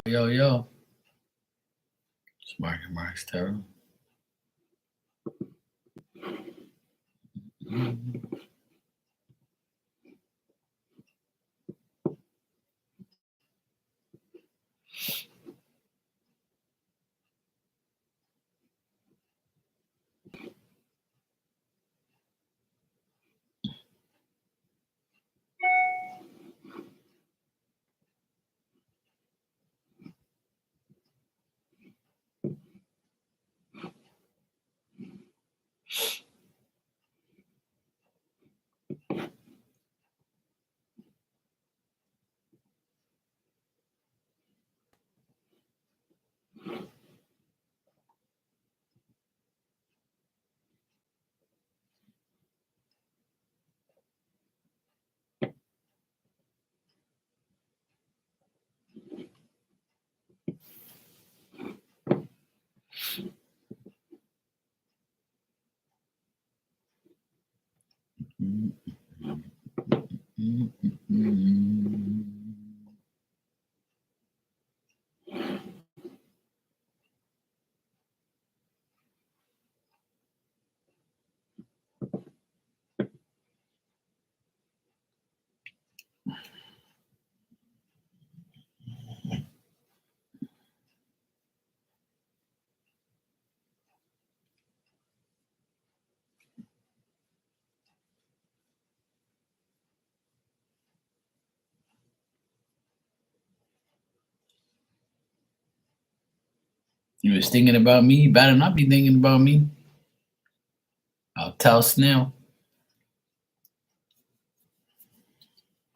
Yo, yo. Smart Mark's Terror. You was thinking about me? You better not be thinking about me. I'll tell Snail.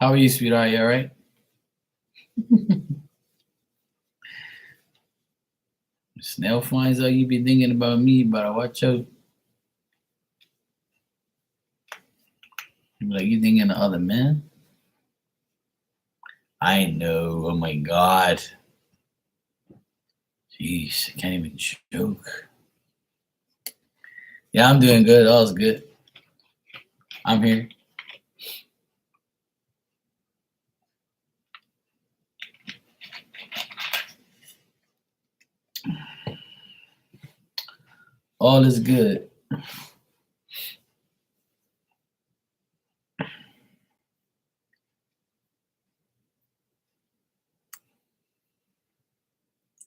How are you, sweetheart? You all right? Snail finds out you be thinking about me, you better watch out. You be like, you thinking of other men? I know. Oh my God. Jeez, I can't even joke. Yeah, I'm doing good. All's good. I'm here. All is good.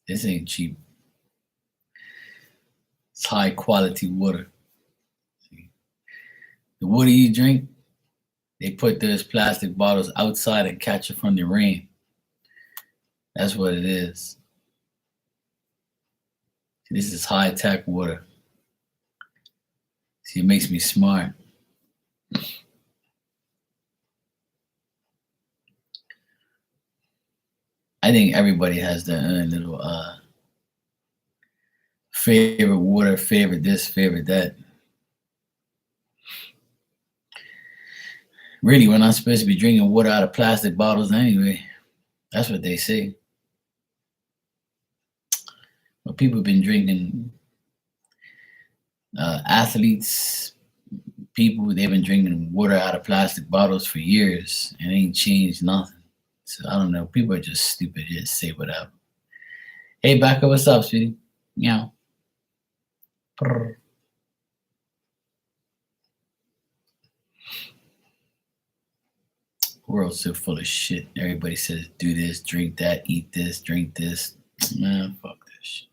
This ain't cheap. It's high quality water. The water you drink, they put those plastic bottles outside and catch it from the rain. That's what it is. This is high tech water. See, it makes me smart. I think everybody has their own little favorite water, favorite this, favorite that. Really, we're not supposed to be drinking water out of plastic bottles anyway. That's what they say. But people have been drinking, athletes, people, they've been drinking water out of plastic bottles for years and it ain't changed nothing. So I don't know. People are just stupid. Just say whatever. Hey, Becca, what's up, sweetie? Meow. Prr. World's so full of shit. Everybody says do this, drink that, eat this, drink this. Man, fuck this shit.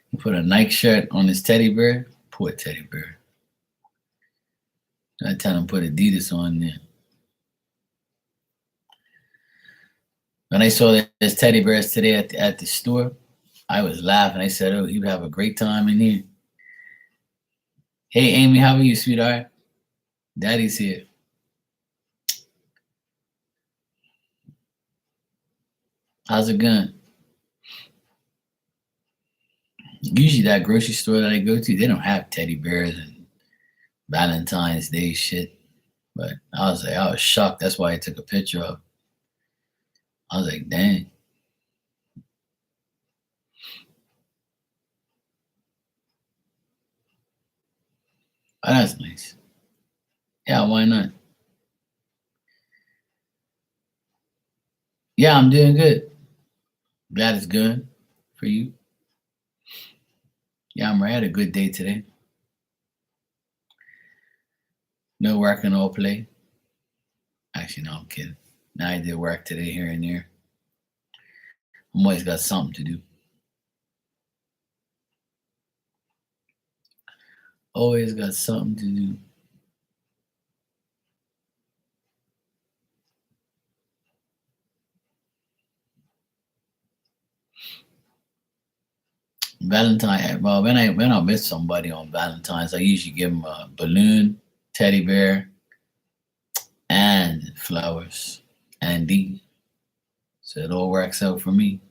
He put a Nike shirt on his teddy bear. Poor teddy bear. I tell him put Adidas on there. When I saw his teddy bears today at the store, I was laughing. I said, "Oh, he would have a great time in here." Hey, Amy, how are you, sweetheart? Daddy's here. How's it going? Usually, that grocery store that I go to, they don't have teddy bears and Valentine's Day shit. But I was shocked. That's why I took a picture of. I was like, dang. Oh, that's nice. Yeah, why not? Yeah, I'm doing good. Glad it's good for you. Yeah, I had a good day today. No work and no play. Actually, no, I'm kidding. Now I did work today here and there. I'm always got something to do. Always got something to do. Valentine. Well, when I miss somebody on Valentine's, I usually give them a balloon, teddy bear, and flowers and D. So it all works out for me.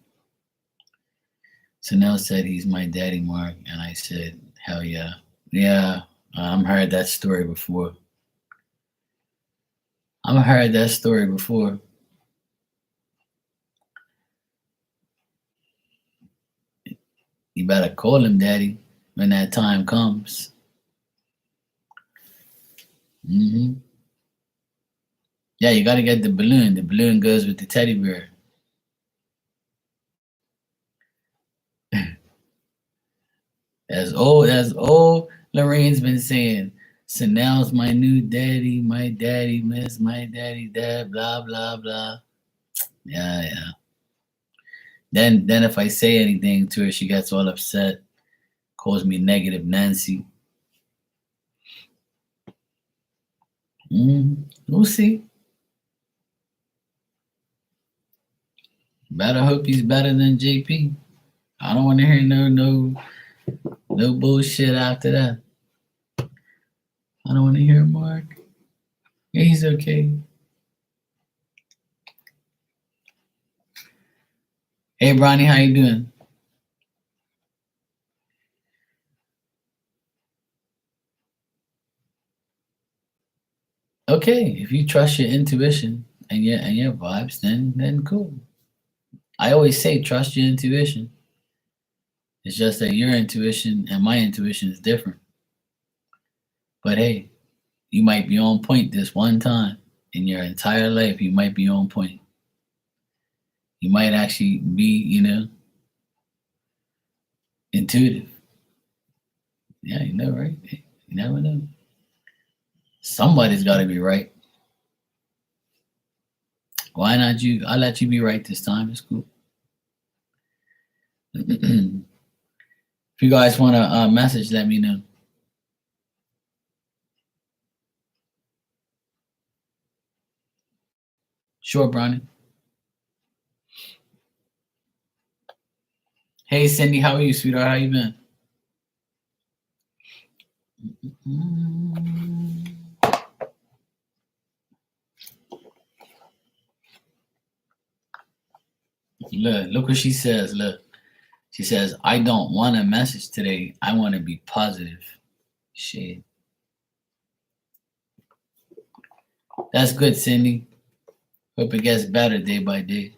So Nell said he's my daddy, Mark, and I said, hell yeah, yeah. I've heard that story before. I've heard that story before. You better call him daddy when that time comes. Hmm. Yeah, you gotta get the balloon. The balloon goes with the teddy bear. As old Lorraine's been saying. So now's my new daddy, my daddy miss my daddy dad, blah blah blah. Yeah, yeah. Then if I say anything to her, she gets all upset, calls me negative Nancy. We'll see. Better hope he's better than JP. I don't want to hear no bullshit after that. I don't want to hear Mark. Yeah, he's okay. Hey, Bronny, how you doing? Okay, if you trust your intuition and your vibes, then cool. I always say trust your intuition. It's just that your intuition and my intuition is different. But hey, you might be on point this one time in your entire life. You might be on point. You might actually be, intuitive. Yeah, you know, right? You never know. Somebody's got to be right. Why not you? I'll let you be right this time. It's cool. If you guys want a message, let me know. Sure, Bronny. Hey, Cindy, how are you, sweetheart? How you been? Look what she says. Look, she says, I don't want a message today. I want to be positive. Shit. That's good, Cindy. Hope it gets better day by day.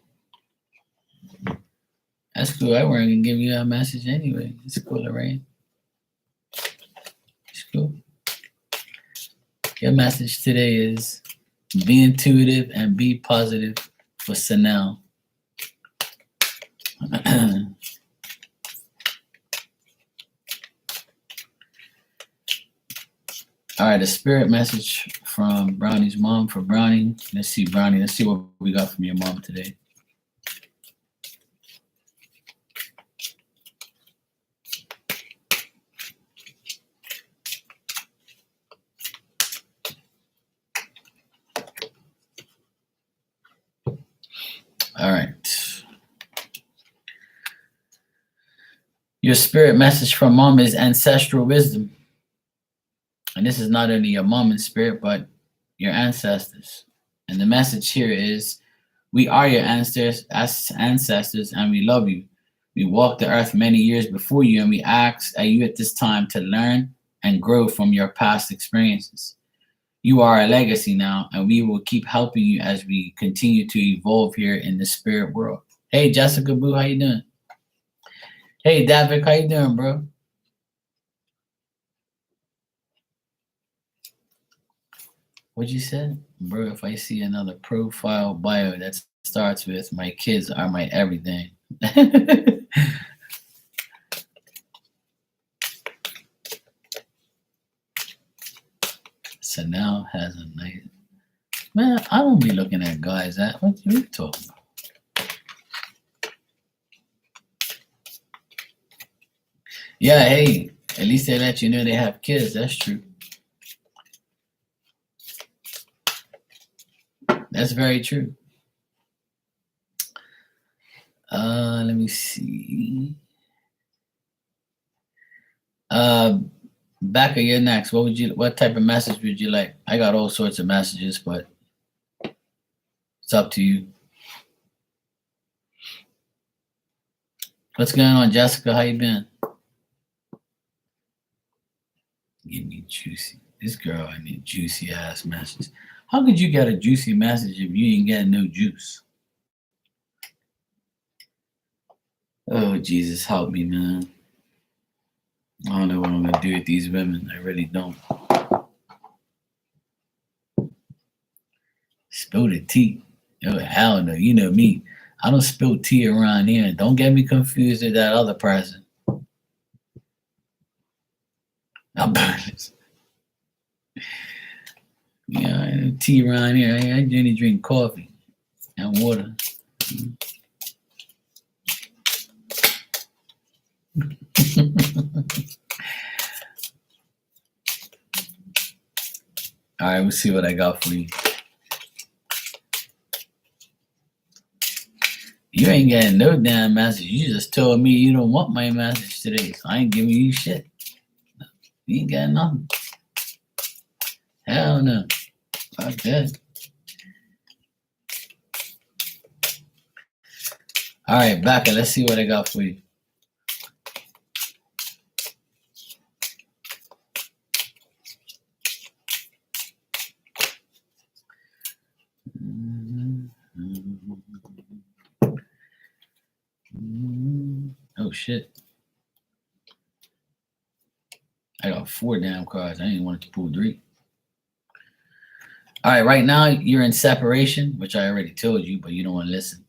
That's cool. I wasn't gonna give you a message anyway. It's cool, Lorraine. It's cool. Your message today is be intuitive and be positive for Sanel. All right, a spirit message from Brownie's mom for Brownie. Let's see, Brownie. Let's see what we got from your mom today. All right. Your spirit message from mom is ancestral wisdom. And this is not only your mom in spirit, but your ancestors. And the message here is we are your ancestors, and we love you. We walked the earth many years before you, and we ask at you at this time to learn and grow from your past experiences. You are a legacy now, and we will keep helping you as we continue to evolve here in the spirit world. Hey, Jessica Boo, how you doing? Hey, Davik, how you doing, bro? What you said? Bro, if I see another profile bio that starts with my kids are my everything. So now has a nice man. I don't be looking at guys that what you talking about? Yeah, hey, at least they let you know they have kids. That's true. That's very true. Let me see. Back of your next. What type of message would you like? I got all sorts of messages, but it's up to you. What's going on, Jessica? How you been? Give me juicy. This girl, I need juicy ass messages. How could you get a juicy message if you ain't got no juice? Oh, Jesus, help me, man. I don't know what I'm gonna do with these women. I really don't. Spill the tea. Oh, hell no. You know me. I don't spill tea around here. Don't get me confused with that other person. I'm yeah, tea around here. I only drink coffee and water. All right, we'll see what I got for you. You ain't getting no damn message. You just told me you don't want my message today, so I ain't giving you shit. You ain't got nothing. Hell no. Fuck that. All right, Becca, let's see what I got for you. Oh shit. I got 4 damn cards. I didn't want to pull 3. All right, right now you're in separation, which I already told you, but you don't want to listen.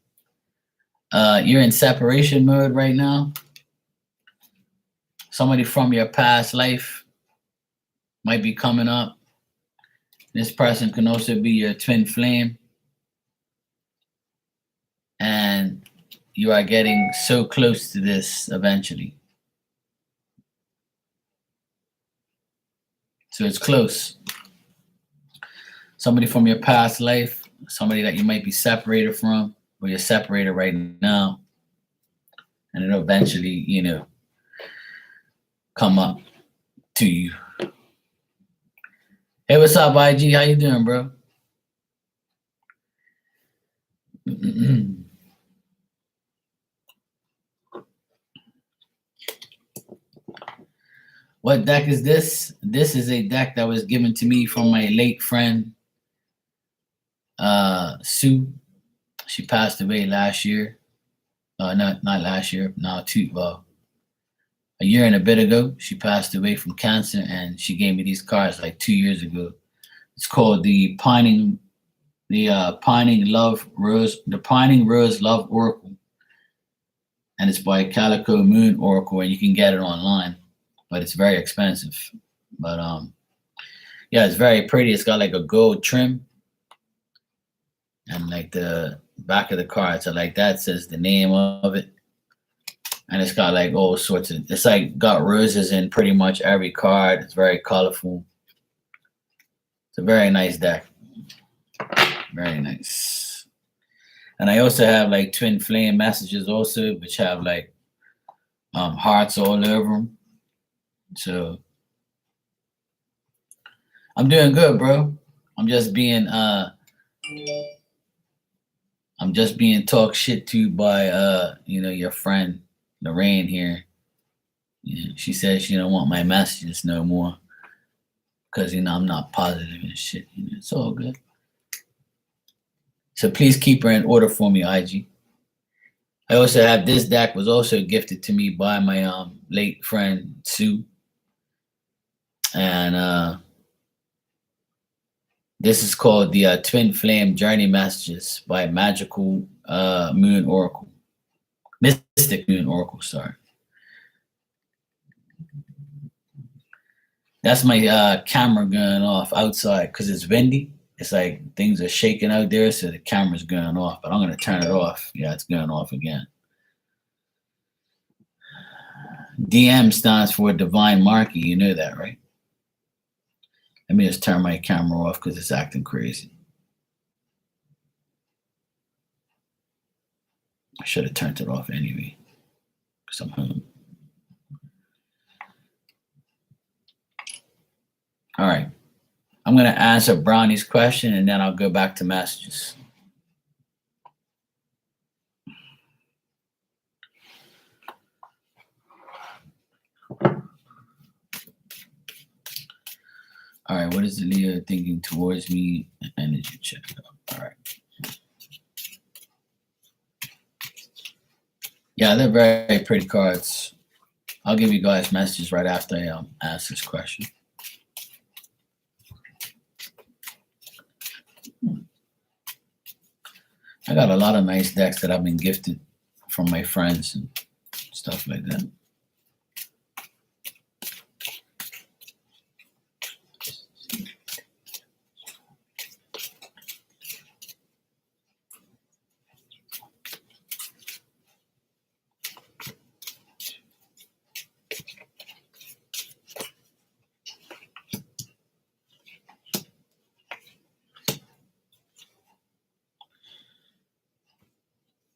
You're in separation mode right now. Somebody from your past life might be coming up. This person can also be your twin flame. And you are getting so close to this eventually. So it's close. Somebody from your past life, somebody that you might be separated from, or you're separated right now. And it'll eventually, come up to you. Hey, what's up, IG? How you doing, bro? What deck is this? This is a deck that was given to me from my late friend, Sue. She passed away last year. Not last year. Now a year and a bit ago. She passed away from cancer, and she gave me these cards like 2 years ago. It's called the Pining Rose Love Oracle, and it's by Calico Moon Oracle, and you can get it online, but it's very expensive. But yeah, it's very pretty. It's got like a gold trim, and like the back of the card, so like that says the name of it, and it's got like all sorts of. It's like got roses in pretty much every card. It's very colorful. It's a very nice deck. Very nice. And I also have like twin flame messages also, which have like hearts all over them. So I'm doing good, bro. I'm just being talked shit to by your friend Lorraine here. She says she don't want my messages no more because I'm not positive and shit. It's all good. So please keep her in order for me, IG. I also have this deck was also gifted to me by my late friend Sue. And This is called the Twin Flame Journey Messages by Magical Moon Oracle. Mystic Moon Oracle, sorry. That's my camera going off outside because it's windy. It's like things are shaking out there, so the camera's going off. But I'm going to turn it off. Yeah, it's going off again. DM stands for Divine Marquee. You know that, right? Let me just turn my camera off because it's acting crazy. I should have turned it off anyway because I'm home. All right. I'm going to answer Brownie's question and then I'll go back to messages. All right. What is the Leo thinking towards me? Energy check. All right. Yeah, they're very pretty cards. I'll give you guys messages right after I ask this question. I got a lot of nice decks that I've been gifted from my friends and stuff like that.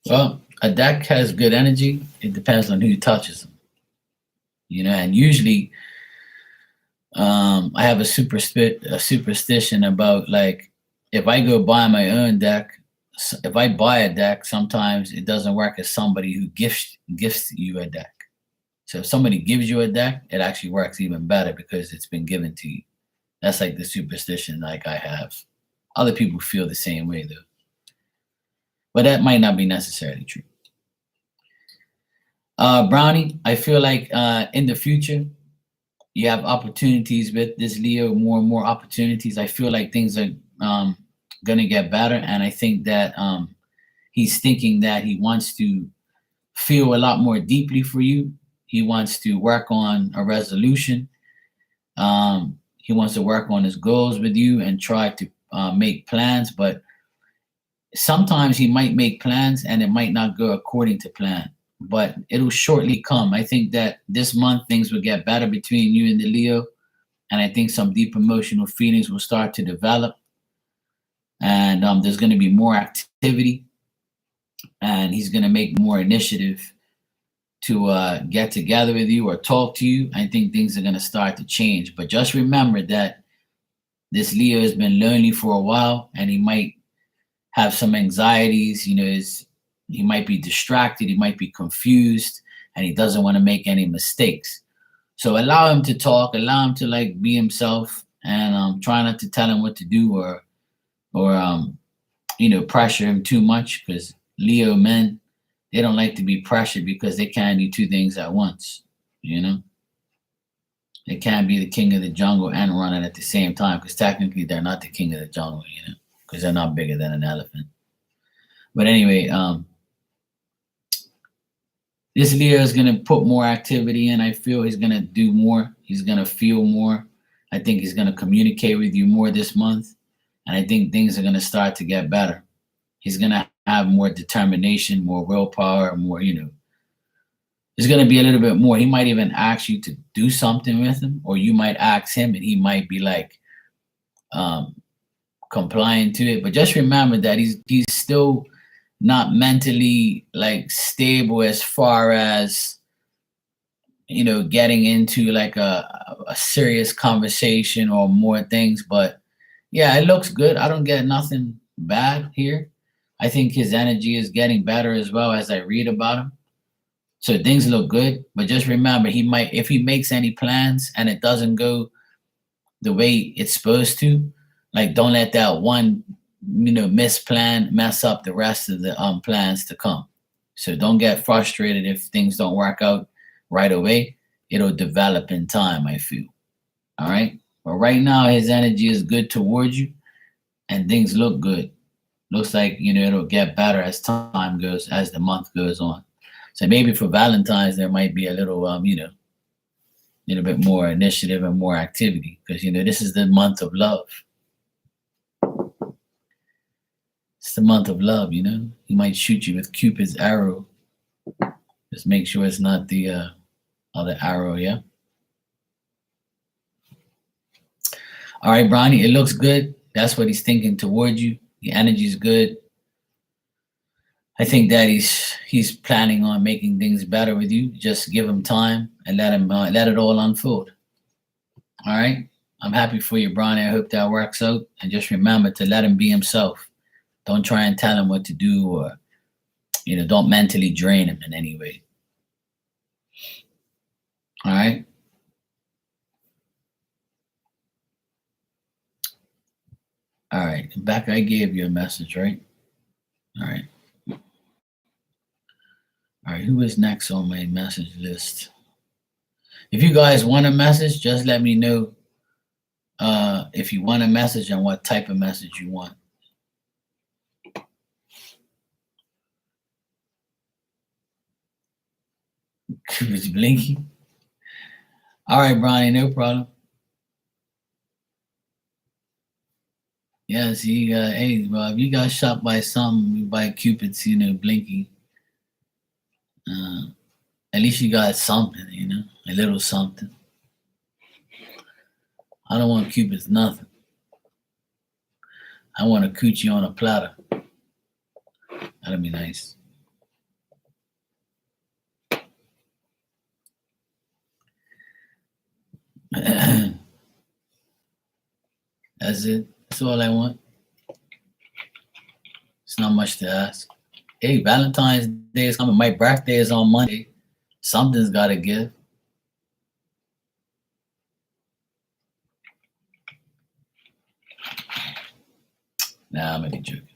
Well, a deck has good energy. It depends on who touches them. You know, and usually I have a superstition about, like, if I go buy my own deck, if I buy a deck, sometimes it doesn't work as somebody who gifts you a deck. So if somebody gives you a deck, it actually works even better because it's been given to you. That's like the superstition like I have. Other people feel the same way though. But that might not be necessarily true. Brownie, I feel like in the future, you have opportunities with this Leo, more and more opportunities. I feel like things are going to get better. And I think that he's thinking that he wants to feel a lot more deeply for you. He wants to work on a resolution. He wants to work on his goals with you and try to make plans. But sometimes he might make plans and it might not go according to plan, but it'll shortly come. I think that this month things will get better between you and the Leo. And I think some deep emotional feelings will start to develop. And there's going to be more activity. And he's going to make more initiative to get together with you or talk to you. I think things are going to start to change. But just remember that this Leo has been lonely for a while and he might have some anxieties. You know, he might be distracted, he might be confused, and he doesn't want to make any mistakes. So allow him to talk, allow him to like be himself, and try not to tell him what to do or you know, pressure him too much, because Leo men, they don't like to be pressured because they can't do two things at once. You know, they can't be the king of the jungle and run it at the same time, because technically they're not the king of the jungle. You know, because they're not bigger than an elephant. But anyway, this Leo is going to put more activity in. I feel he's going to do more. He's going to feel more. I think he's going to communicate with you more this month. And I think things are going to start to get better. He's going to have more determination, more willpower, more, you know, there's going to be a little bit more. He might even ask you to do something with him, or you might ask him and he might be like, compliant to it. But just remember that he's still not mentally like stable as far as, you know, getting into like a serious conversation or more things. But yeah, it looks good. I don't get nothing bad here. I think his energy is getting better as well as I read about him. So things look good. But just remember, he might, if he makes any plans and it doesn't go the way it's supposed to, like, don't let that one, you know, misplan mess up the rest of the plans to come. So don't get frustrated if things don't work out right away. It'll develop in time, I feel. All right. But right now, his energy is good towards you. and things look good. Looks like, it'll get better as time goes, as the month goes on. So maybe for Valentine's there might be a little little bit more initiative and more activity, because this is the month of love. It's the month of love. He might shoot you with Cupid's arrow. Just make sure it's not the other arrow. Yeah. All right, Bronny, it looks good. That's what he's thinking toward you. The energy's good. I think that he's planning on making things better with you. Just give him time and let it all unfold. All right. I'm happy for you, Bronny. I hope that works out. And just remember to let him be himself. Don't try and tell him what to do, or don't mentally drain him in any way. All right. All right. Back, I gave you a message, right? All right. All right. Who is next on my message list? If you guys want a message, just let me know if you want a message and what type of message you want. Cupid's blinking. All right, Bronny, no problem. Yeah, see, hey, well, if you got shot by something, by Cupid's, blinking, at least you got something, a little something. I don't want Cupid's nothing. I want a coochie on a platter. That'd be nice. That's it. That's all I want. It's not much to ask. Hey, Valentine's Day is coming. My birthday is on Monday. Something's got to give. Nah, I'm only joking.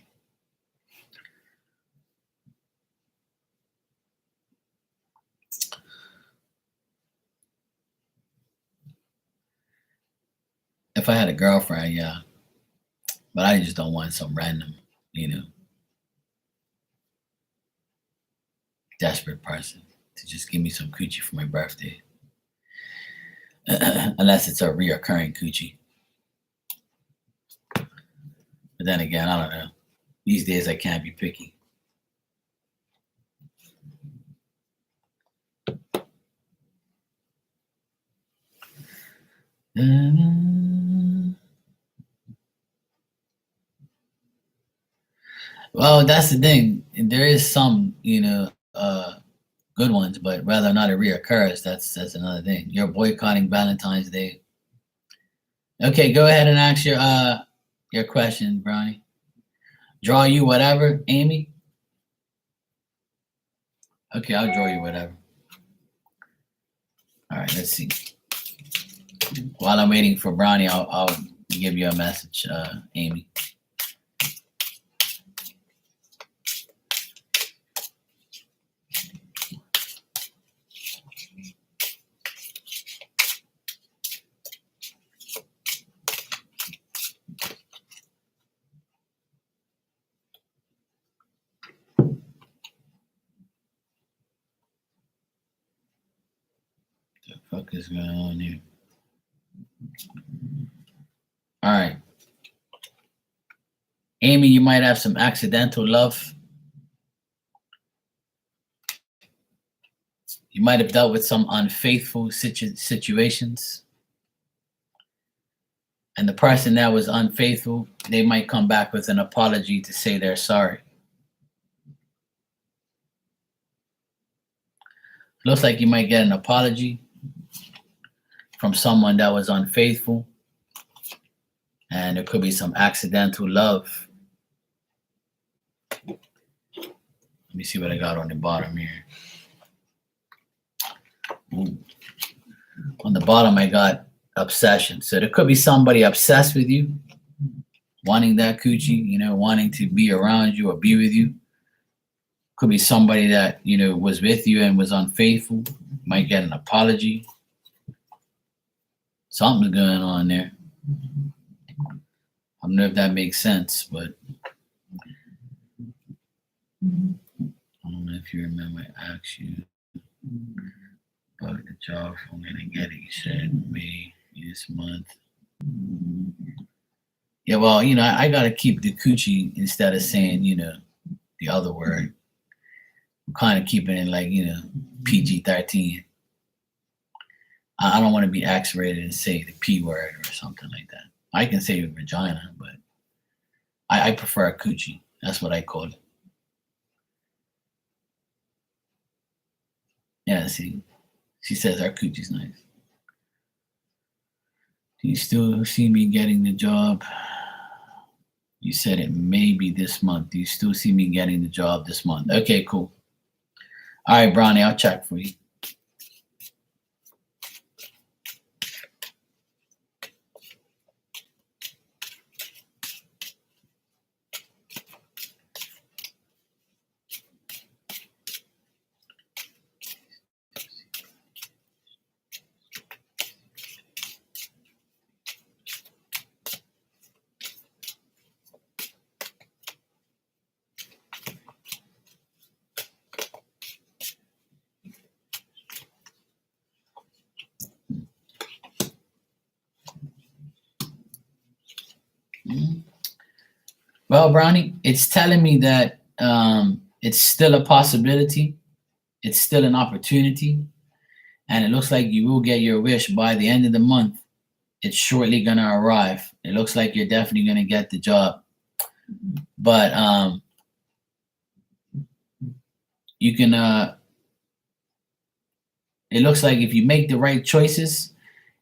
If I had a girlfriend, yeah. But I just don't want some random, desperate person to just give me some coochie for my birthday. Unless it's a reoccurring coochie. But then again, I don't know. These days I can't be picky. Well, that's the thing. There is some, good ones, but whether or not it reoccurs, that's another thing. You're boycotting Valentine's Day. Okay, go ahead and ask your question, Bronny. Draw you whatever, Amy? Okay, I'll draw you whatever. All right, let's see. While I'm waiting for Bronny, I'll give you a message, Amy. What the fuck is going on here? All right. Amy, you might have some accidental love. You might have dealt with some unfaithful situations. And the person that was unfaithful, they might come back with an apology to say they're sorry. Looks like you might get an apology from someone that was unfaithful. And there could be some accidental love. Let me see what I got on the bottom here. Ooh. On the bottom, I got obsession. So there could be somebody obsessed with you, wanting that coochie, wanting to be around you or be with you. Could be somebody that, was with you and was unfaithful. Might get an apology. Something's going on there. don't know if that makes sense, but I don't know if you remember I asked you about the job I'm gonna get it. You said May this month. Yeah, well, I gotta keep the coochie instead of saying, the other word. I'm kind of keeping it like, PG-13. I don't want to be X-rated and say the P word or something like that. I can say vagina, but I prefer coochie. That's what I call it. Yeah, see, she says our coochie's nice. Do you still see me getting the job? You said it may be this month. Do you still see me getting the job this month? Okay, cool. All right, Bronny, I'll check for you. Well, Brownie, it's telling me that it's still a possibility. It's still an opportunity. And it looks like you will get your wish by the end of the month. It's shortly going to arrive. It looks like you're definitely going to get the job. But you can, it looks like if you make the right choices,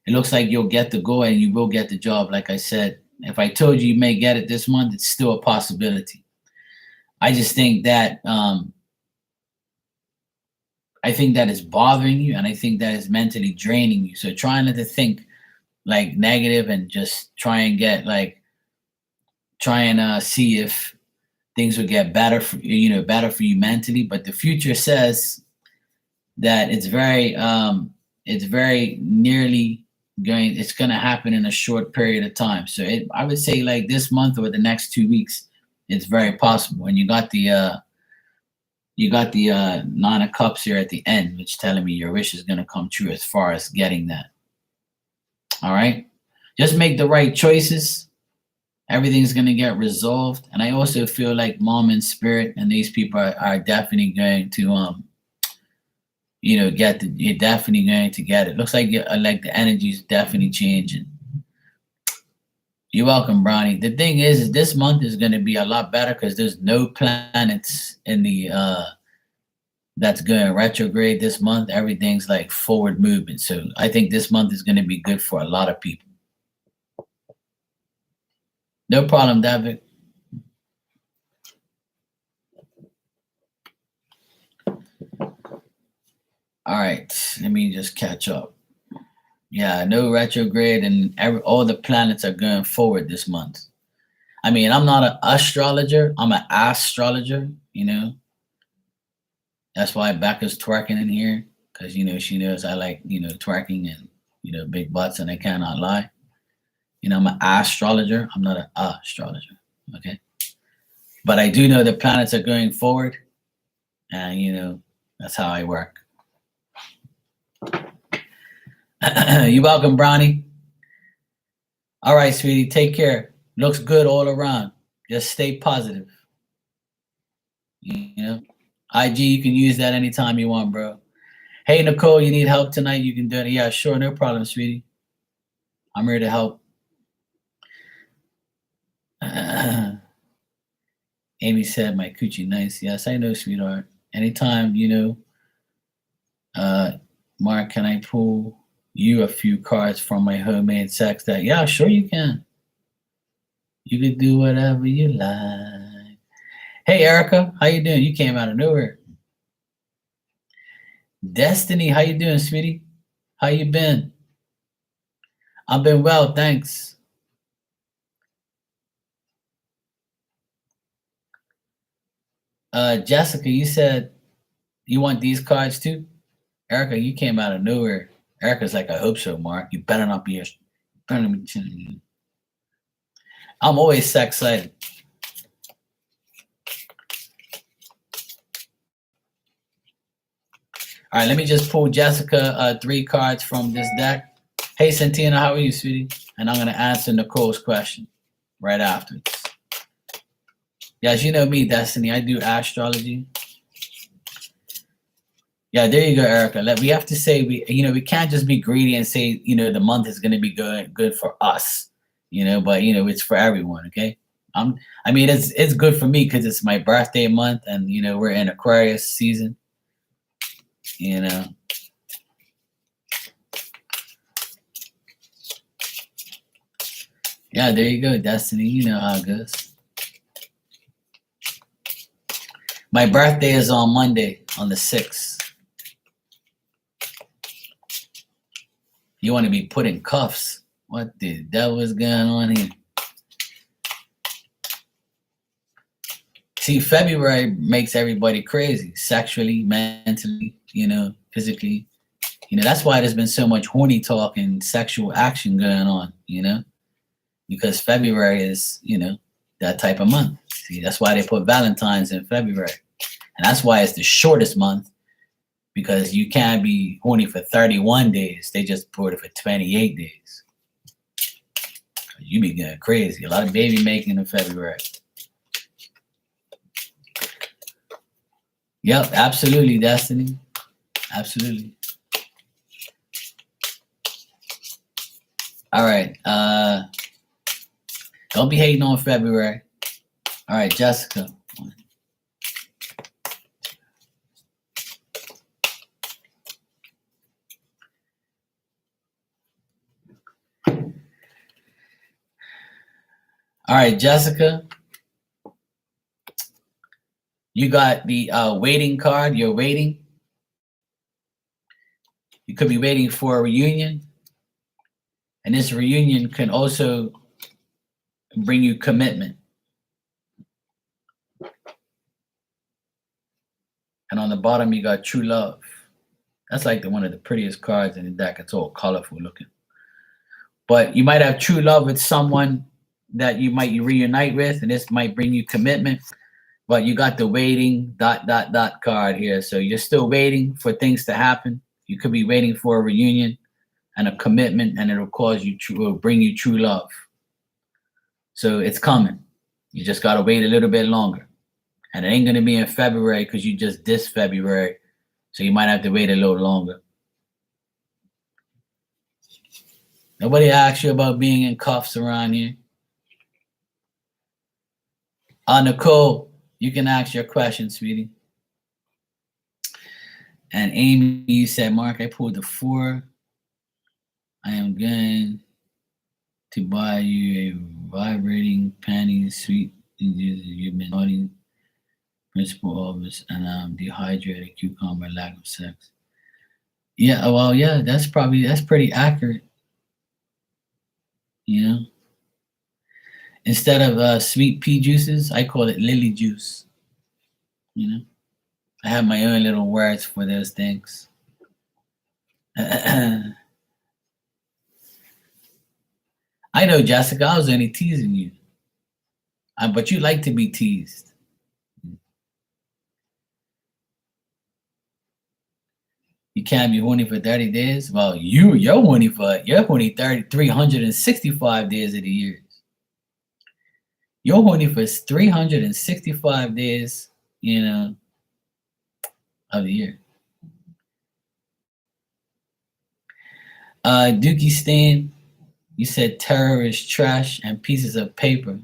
it looks like you'll get the go and you will get the job. Like I said, if I told you may get it this month, it's still a possibility. I just think that is bothering you, and I think that is mentally draining you. So try not to think like negative and just try and see if things will get better for better for you mentally. But the future says that it's very nearly it's going to happen in a short period of time. So I would say like this month or the next 2 weeks, it's very possible. And you got the Nine of Cups here at the end, which telling me your wish is going to come true as far as getting that. All right, just make the right choices. Everything's going to get resolved. And I also feel like Mom and Spirit and these people are definitely going to you're definitely going to get it. Looks like the energy is definitely changing. You're welcome, Bronny. The thing is this month is going to be a lot better because there's no planets in the that's going retrograde this month. Everything's like forward movement. So I think this month is going to be good for a lot of people. No problem, David. All right, let me just catch up. Yeah, no retrograde, and all the planets are going forward this month. I mean, I'm not an astrologer. I'm an astrologer, That's why Becca's twerking in here, because, she knows I like, twerking and, big butts, and I cannot lie. I'm an astrologer. I'm not an astrologer, okay? But I do know the planets are going forward, and, that's how I work. You're welcome, Brownie. All right, sweetie, take care. Looks good all around. Just stay positive. IG, you can use that anytime you want, bro. Hey, Nicole, you need help tonight? You can do it. Yeah, sure, no problem, sweetie. I'm here to help. Amy said, my coochie nice. Yes, I know, sweetheart. Anytime, Mark, can I pull you a few cards from my homemade sex deck? Yeah, sure you can. You can do whatever you like. Hey, Erica, how you doing? You came out of nowhere. Destiny, how you doing, sweetie? How you been? I've been well, thanks. Jessica, you said you want these cards too? Erica, you came out of nowhere. Erica's like, I hope so, Mark. You better not be I'm always sex excited. All right, let me just pull Jessica 3 cards from this deck. Hey, Santina, how are you, sweetie? And I'm going to answer Nicole's question right afterwards. Yes, you know me, Destiny. I do astrology. Yeah, there you go, Erica. We have to say we can't just be greedy and say the month is going to be good for us, but it's for everyone. Okay, I mean it's good for me because it's my birthday month and we're in Aquarius season. Yeah, there you go, Destiny. You know how it goes. My birthday is on Monday, on the 6th. You want to be put in cuffs? What the devil is going on here? See, February makes everybody crazy, sexually, mentally, physically. That's why there's been so much horny talk and sexual action going on, because February is, that type of month. See, that's why they put Valentine's in February. And that's why it's the shortest month, because you can't be horny for 31 days. They just put it for 28 days. You be going crazy. A lot of baby making in February. Yep, absolutely, Destiny. Absolutely. All right. Don't be hating on February. All right, Jessica. All right, Jessica. You got the waiting card. You're waiting. You could be waiting for a reunion. And this reunion can also bring you commitment. And on the bottom, you got true love. That's like one of the prettiest cards in the deck. It's all colorful looking. But you might have true love with someone that you might reunite with, and this might bring you commitment. But you got the waiting ... card here. So you're still waiting for things to happen. You could be waiting for a reunion and a commitment, and will bring you true love. So it's coming. You just got to wait a little bit longer. And it ain't going to be in February because you just dissed February. So you might have to wait a little longer. Nobody asked you about being in cuffs around here. Nicole, you can ask your question, sweetie. And Amy, you said, Mark, I pulled the 4. I am going to buy you a vibrating panties suite. You've been naughty principal office and I'm dehydrated, cucumber, lack of sex. Yeah, well, yeah, that's pretty accurate. Instead of sweet pea juices, I call it lily juice. I have my own little words for those things. I know, Jessica, I was only teasing you. But you like to be teased. You can't be horny for 30 days? Well, you're horny 365 days of the year. You're horny for 365 days, of the year. Dookie Stan, you said terrorist trash and pieces of paper.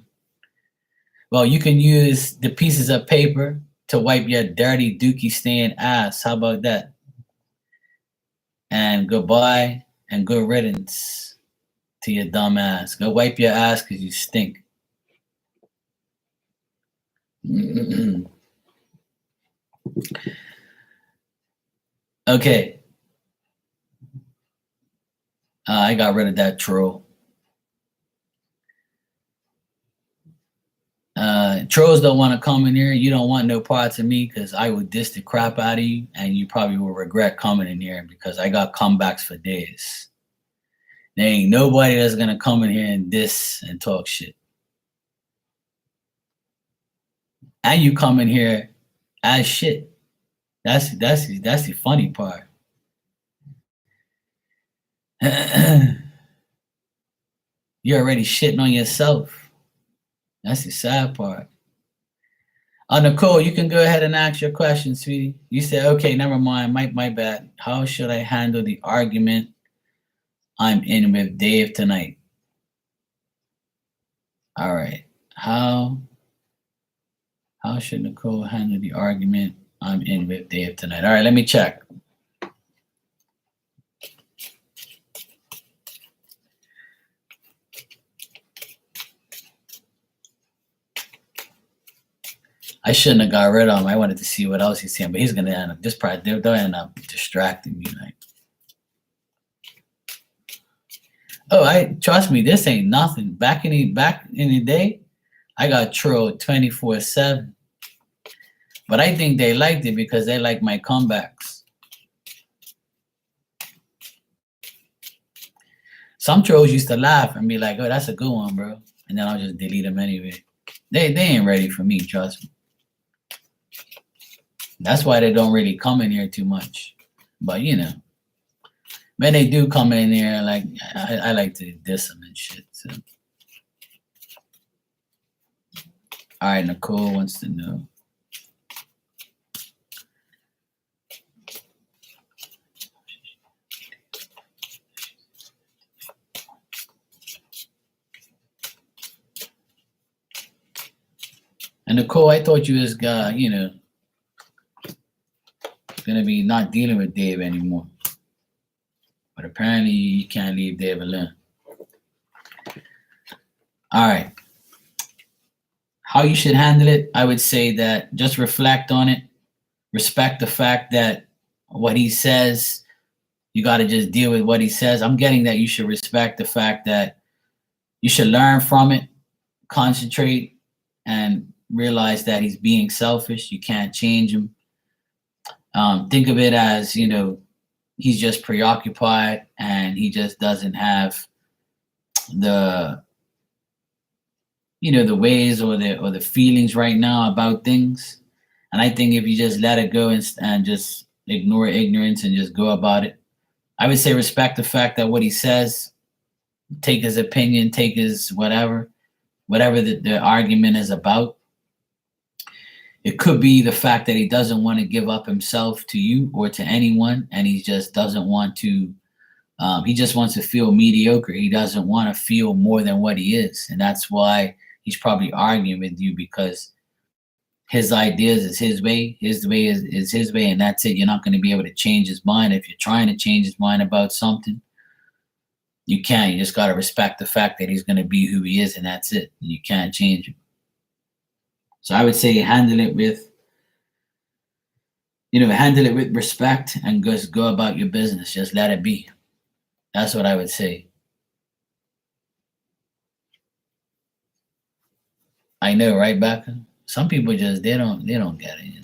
Well, you can use the pieces of paper to wipe your dirty Dookie Stan ass. How about that? And goodbye and good riddance to your dumb ass. Go wipe your ass because you stink. Okay. I got rid of that troll. Trolls don't want to come in here. You don't want no parts of me because I would diss the crap out of you and you probably will regret coming in here because I got comebacks for days. There ain't nobody that's going to come in here and diss and talk shit. and you come in here as shit. That's the funny part. You're already shitting on yourself. That's the sad part. Nicole, you can go ahead and ask your question, sweetie. You said, okay, never mind. My bad. How should I handle the argument I'm in with Dave tonight? All right. How should Nicole handle the argument I'm in with Dave tonight? All right, let me check. I shouldn't have got rid of him. I wanted to see what else he's saying, but he's gonna end up they'll end up distracting me. Like, oh, trust me, this ain't nothing. Back in the day, I got trolled 24/7. But I think they liked it because they like my comebacks. Some trolls used to laugh and be like, "Oh, that's a good one, bro," and then I'll just delete them anyway. They ain't ready for me, trust me. That's why they don't really come in here too much. But you know, when they do come in here, like I like to diss them and shit. So, all right, Nicole wants to know. And Nicole, I thought you was gonna be not dealing with Dave anymore. But apparently you can't leave Dave alone. All right. How you should handle it, I would say that just reflect on it. Respect the fact that what he says, you got to just deal with what he says. I'm getting that you should respect the fact that you should learn from it, concentrate, and realize that he's being selfish. You can't change him. Think of it as, he's just preoccupied and he just doesn't have the the ways or the feelings right now about things. And I think if you just let it go and just ignore ignorance and just go about it, I would say respect the fact that what he says, take his opinion, take his whatever the argument is about. It could be the fact that he doesn't want to give up himself to you or to anyone, and he just doesn't want to. He just wants to feel mediocre. He doesn't want to feel more than what he is, and that's why he's probably arguing with you, because his ideas is his way. His way is his way, and that's it. You're not going to be able to change his mind. If you're trying to change his mind about something, you can't. You just got to respect the fact that he's going to be who he is, and that's it. You can't change him. So I would say handle it with respect and just go about your business. Just let it be. That's what I would say. I know, right, Becca? Some people just they don't get it.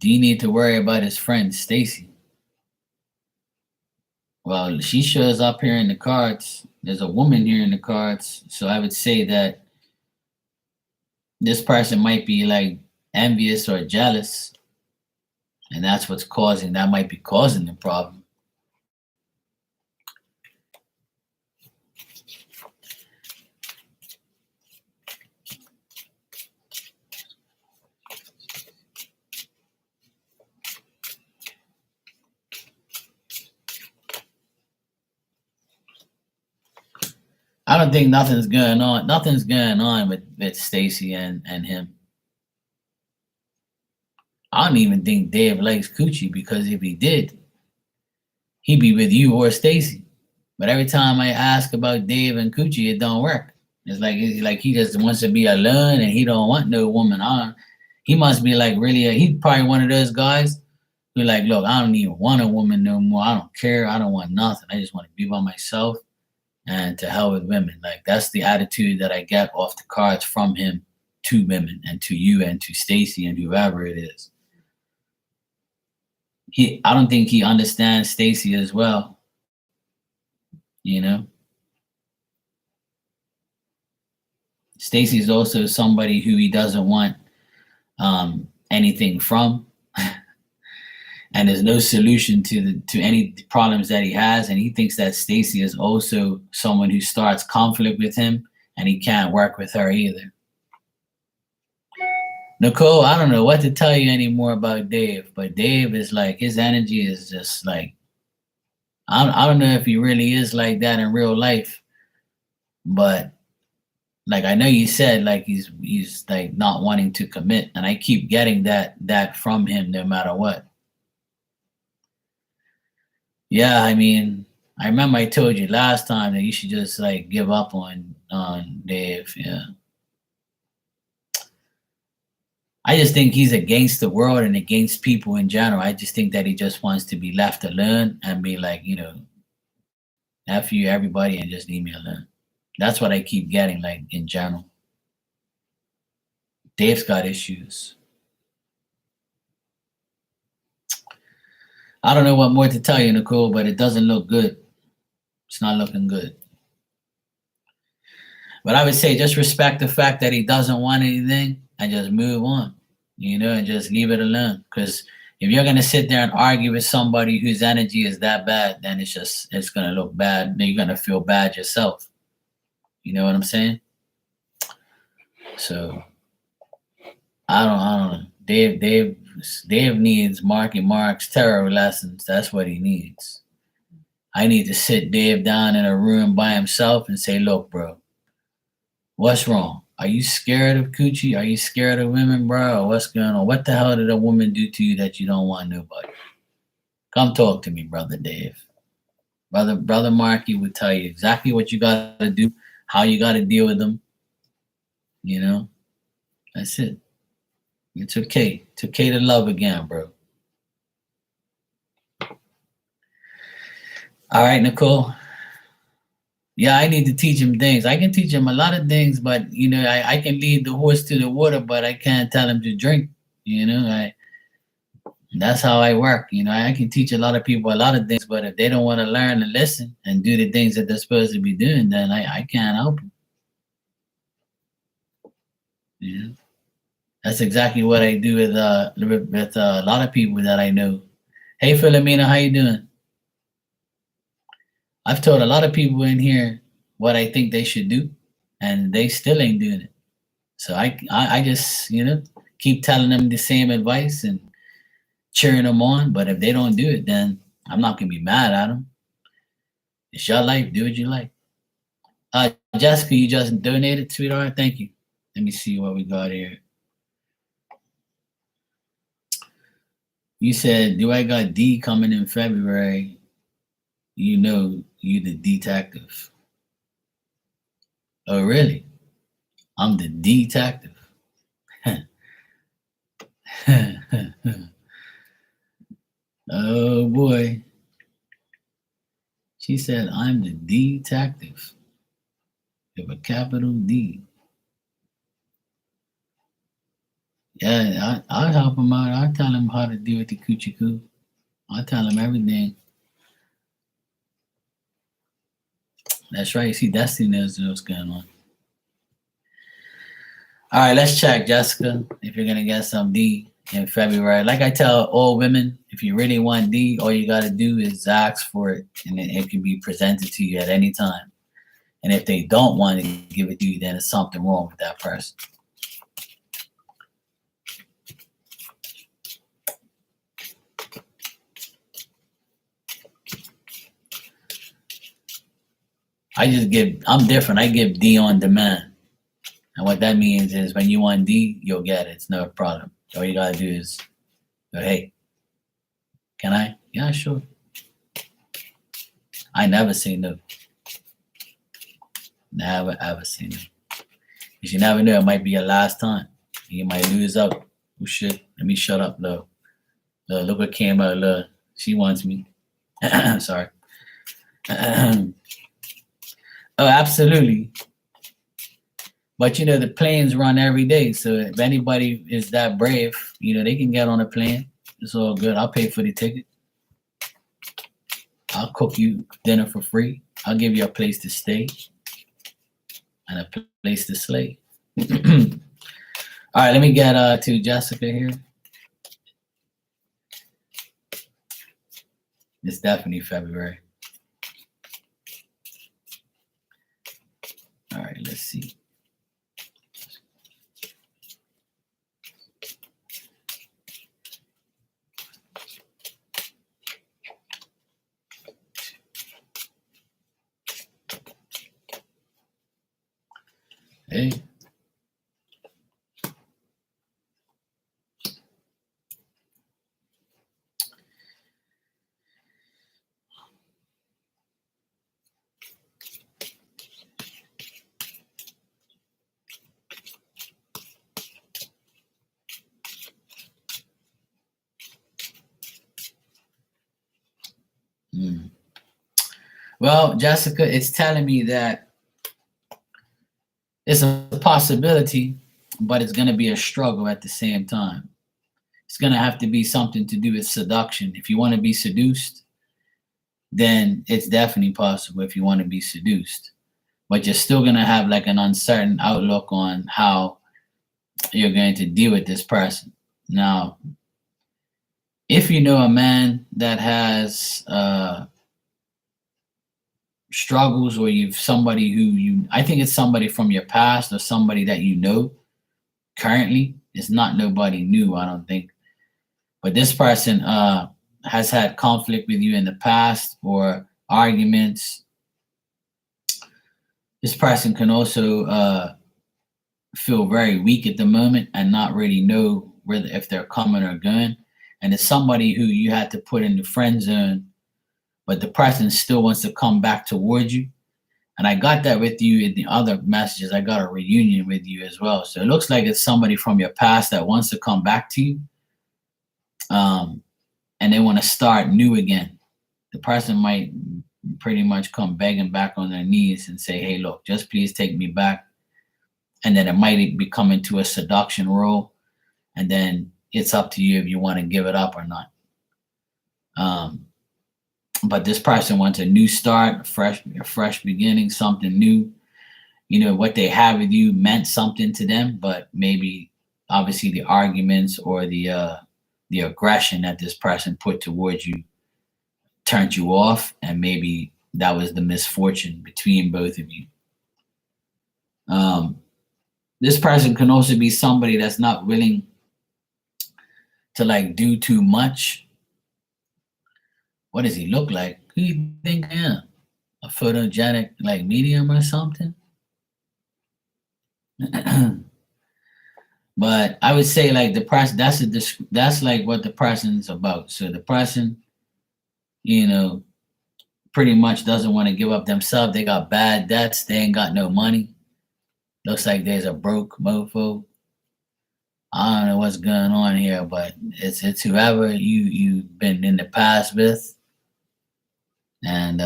Do you need to worry about his friend Stacy? Well, she shows up here in the cards. There's a woman here in the cards, so I would say that this person might be like envious or jealous, and that's that might be causing the problem. I don't think nothing's going on. Nothing's going on with Stacy and him. I don't even think Dave likes Coochie, because if he did, he'd be with you or Stacy. But every time I ask about Dave and Coochie, it don't work. It's like he just wants to be alone and he don't want no woman on. He must be like he's probably one of those guys who like, look, I don't even want a woman no more. I don't care. I don't want nothing. I just want to be by myself. And to hell with women. Like, that's the attitude that I get off the cards from him to women and to you and to Stacy and whoever it is. I don't think he understands Stacy as well. You know, Stacy is also somebody who he doesn't want anything from, and there's no solution to any problems that he has. And he thinks that Stacy is also someone who starts conflict with him, and he can't work with her either. Nicole, I don't know what to tell you anymore about Dave, but Dave is like, his energy is just like, I don't know if he really is like that in real life, but like I know you said like he's like not wanting to commit, and I keep getting that from him no matter what. Yeah, I mean, I remember I told you last time that you should just like give up on Dave. Yeah. I just think he's against the world and against people in general. I just think that he just wants to be left alone and be like, F you everybody and just leave me alone. That's what I keep getting, like in general. Dave's got issues. I don't know what more to tell you, Nicole, but it doesn't look good. It's not looking good. But I would say just respect the fact that he doesn't want anything and just move on, and just leave it alone. Because if you're gonna sit there and argue with somebody whose energy is that bad, then it's gonna look bad. Then you're gonna feel bad yourself. You know what I'm saying? So I don't know. Dave needs Marky Mark's terror lessons. That's what he needs. I need to sit Dave down in a room by himself and say, look, bro, what's wrong? Are you scared of coochie? Are you scared of women, bro? Or what's going on? What the hell did a woman do to you that you don't want nobody? Come talk to me, brother Dave. Brother Marky would tell you exactly what you gotta do, how you gotta deal with them. That's it. It's okay. It's okay to love again, bro. All right, Nicole. Yeah, I need to teach him things. I can teach him a lot of things, but I can lead the horse to the water, but I can't tell him to drink. That's how I work. I can teach a lot of people a lot of things, but if they don't want to learn and listen and do the things that they're supposed to be doing, then I can't help them. That's exactly what I do with a lot of people that I know. Hey, Philomena, how you doing? I've told a lot of people in here what I think they should do, and they still ain't doing it. So I just keep telling them the same advice and cheering them on. But if they don't do it, then I'm not gonna be mad at them. It's your life. Do what you like. Jessica, you just donated, sweetheart. Thank you. Let me see what we got here. You said, do I got D coming in February? You the detective. Oh, really? I'm the detective. Oh, boy. She said, I'm the detective. With a capital D. Yeah, I'll help him out. I'll tell him how to deal with the coochie coo. I'll tell him everything. That's right. See, Destiny knows what's going on. All right, let's check, Jessica, if you're going to get some D in February. Like I tell all women, if you really want D, all you got to do is ask for it, and it can be presented to you at any time. And if they don't want to give it to you, then there's something wrong with that person. I'm different. I give D on demand. And what that means is when you want D, you'll get it. It's no problem. All you gotta do is go, hey, can I? Yeah, sure. I never say no. Never ever say no. Because you never know, it might be your last time. You might lose out. Oh shit. Let me shut up, though. Look what came out, look. She wants me. Sorry. Oh, absolutely. But the planes run every day. So if anybody is that brave, they can get on a plane. It's all good. I'll pay for the ticket. I'll cook you dinner for free. I'll give you a place to stay and a place to slay. All right, let me get to Jessica here. It's definitely February. All right, let's see. Hey. Well, Jessica, it's telling me that it's a possibility, but it's going to be a struggle at the same time. It's going to have to be something to do with seduction. If you want to be seduced, then it's definitely possible if you want to be seduced. But you're still going to have like an uncertain outlook on how you're going to deal with this person. Now, if you know a man that has struggles, or you've somebody who I think it's somebody from your past or somebody that you know currently. It's not nobody new, I don't think. But this person has had conflict with you in the past or arguments. This person can also feel very weak at the moment and not really know whether if they're coming or going. And it's somebody who you had to put in the friend zone, but the person still wants to come back towards you. And I got that with you in the other messages. I got a reunion with you as well. So it looks like it's somebody from your past that wants to come back to you. And they want to start new again. The person might pretty much come begging back on their knees and say, hey, look, just please take me back. And then it might be coming to a seduction role. And then it's up to you if you want to give it up or not. But this person wants a new start, a fresh beginning, something new. You know, what they have with you meant something to them, but maybe obviously the arguments or the aggression that this person put towards you turned you off, and maybe that was the misfortune between both of you. This person can also be somebody that's not willing to like do too much. What does he look like? Who do you think I am? A photogenic like medium or something? But I would say like the person, that's like what the person's about. So the person, you know, pretty much doesn't want to give up themselves. They got bad debts. They ain't got no money. Looks like there's a broke mofo. I don't know what's going on here, but it's whoever you've been in the past with. And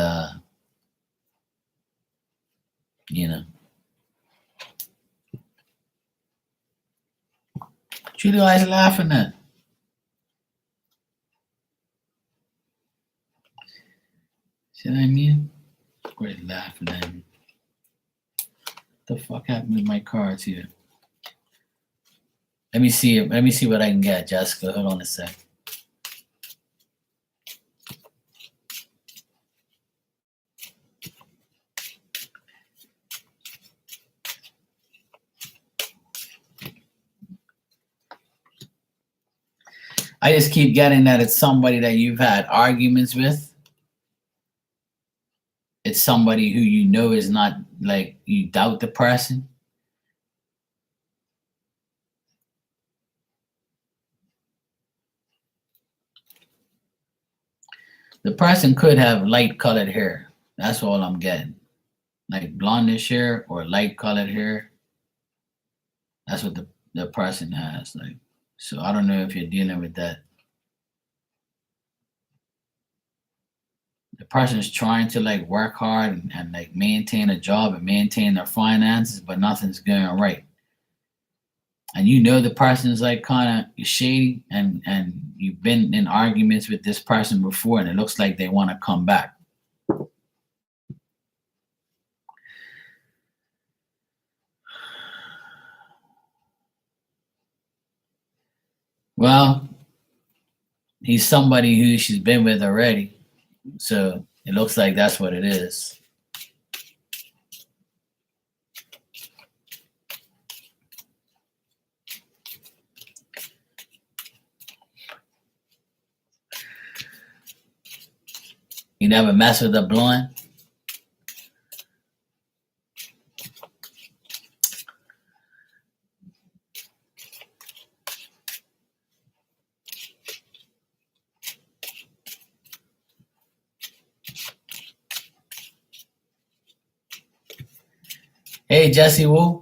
you know. What you guys laughing at? See what I mean? Quit laughing at me. What the fuck happened with my cards here? Let me see what I can get, Jessica. Hold on a sec. I just keep getting that it's somebody that you've had arguments with. It's somebody who you know is not like, you doubt the person. The person could have light colored hair. That's all I'm getting. Like blondish hair or light colored hair. That's what the person has. Like, so I don't know if you're dealing with that. The person is trying to like work hard and like maintain a job and maintain their finances, but nothing's going right. and you know the person's like kind of shady, and you've been in arguments with this person before, and it looks like they want to come back. Well, he's somebody who she's been with already, so it looks like that's what it is. You never mess with a blunt? Hey, Jesse Wu.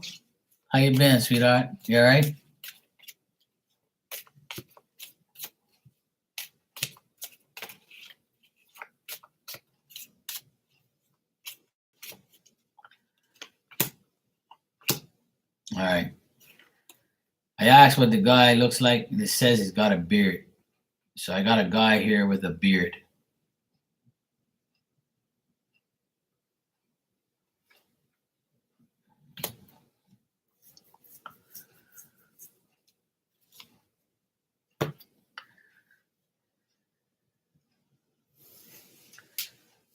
How you been, sweetheart? You all right? All right. I asked what the guy looks like, and it says he's got a beard. So I got a guy here with a beard.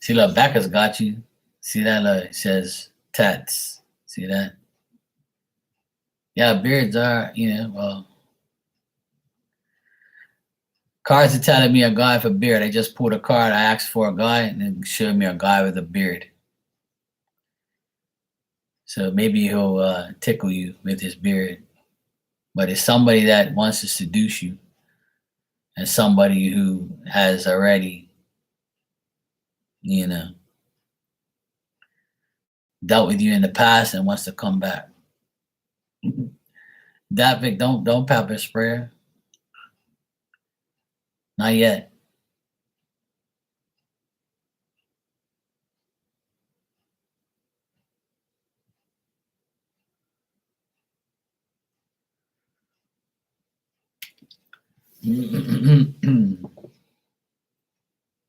See, look, Becca's got you. See that? It says tats. See that? Yeah, beards are, well. Cards are telling me a guy with a beard. I just pulled a card. I asked for a guy, and it showed me a guy with a beard. So maybe he'll tickle you with his beard. But it's somebody that wants to seduce you, and somebody who has already, dealt with you in the past and wants to come back. Davik, don't pepper spray her. Not yet.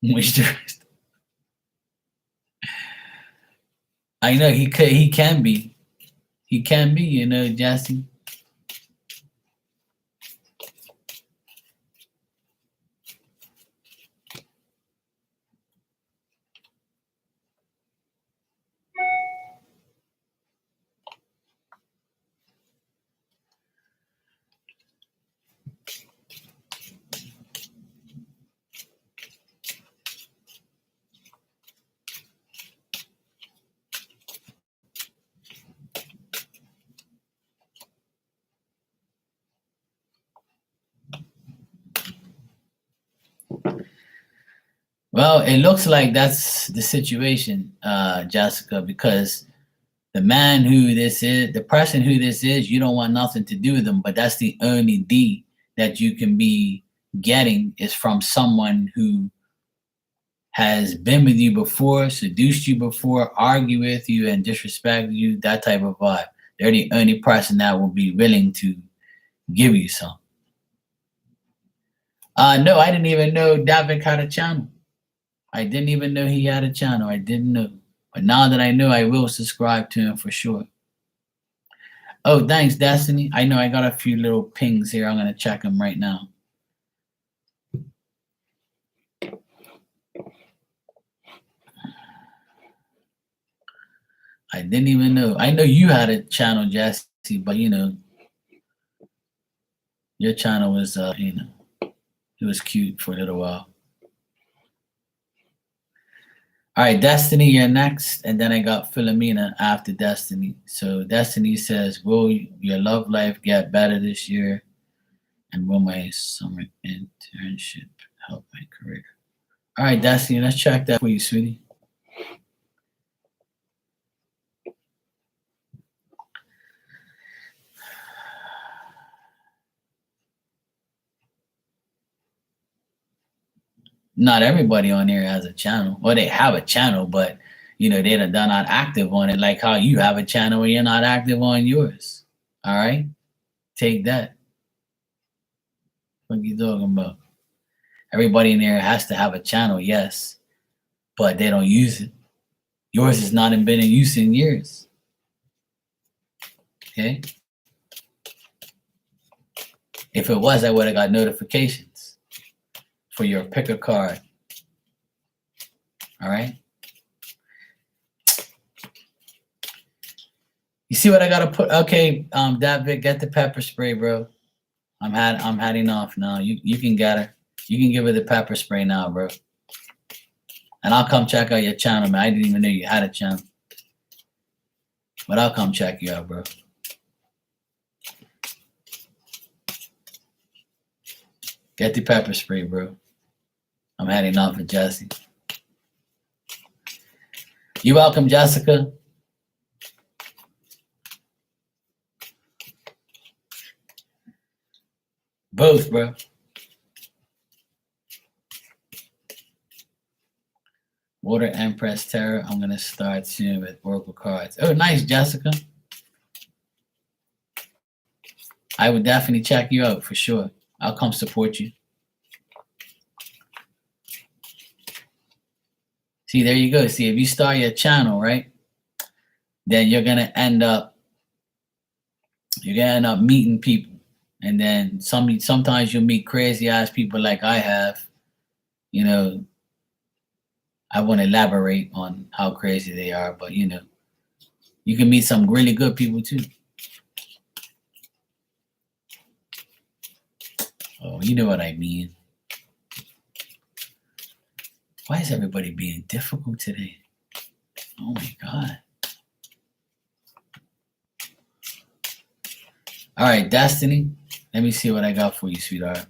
Moisturized. I know he can be. He can be, Jesse. Well, it looks like that's the situation, Jessica, because the man who this is, the person who this is, you don't want nothing to do with them, but that's the only D that you can be getting is from someone who has been with you before, seduced you before, argued with you, and disrespected you, that type of vibe. They're the only person that will be willing to give you some. No, I didn't even know Davik had a channel. I didn't even know he had a channel. I didn't know. But now that I know, I will subscribe to him for sure. Oh, thanks, Destiny. I know I got a few little pings here. I'm going to check them right now. I didn't even know. I know you had a channel, Jesse, but your channel was, it was cute for a little while. All right, Destiny, you're next, and then I got Philomena after Destiny. So Destiny says, will your love life get better this year? And will my summer internship help my career? All right, Destiny, let's check that for you, sweetie. Not everybody on there has a channel. Well, they have a channel, but they're not active on it, like how you have a channel and you're not active on yours. All right. Take that. What are you talking about? Everybody in there has to have a channel, yes, but they don't use it. Yours has not been in use in years. Okay? If it was, I would have got notifications for your picker card. All right? You see what I gotta put? Okay, David, get the pepper spray, bro. I'm heading off now. You can get her. You can give her the pepper spray now, bro. And I'll come check out your channel, man. I didn't even know you had a channel. But I'll come check you out, bro. Get the pepper spray, bro. I'm heading off with Jesse. You welcome, Jessica. Both, bro. Water Empress Terror. I'm going to start soon with Oracle cards. Oh, nice, Jessica. I would definitely check you out for sure. I'll come support you. See, there you go. See, if you start your channel, right, then you're going to end up meeting people. And then sometimes you'll meet crazy ass people like I have. You know, I won't elaborate on how crazy they are, but you know, you can meet some really good people too. Oh, you know what I mean. Why is everybody being difficult today? Oh my God. All right, Destiny. Let me see what I got for you, sweetheart.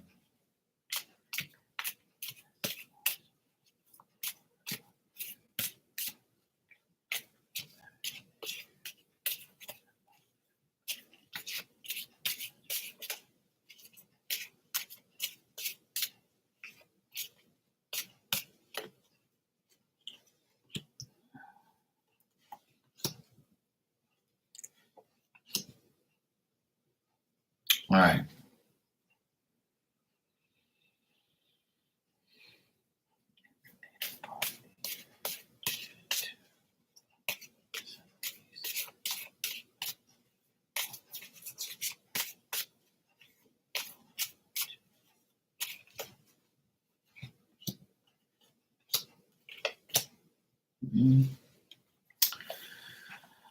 All right.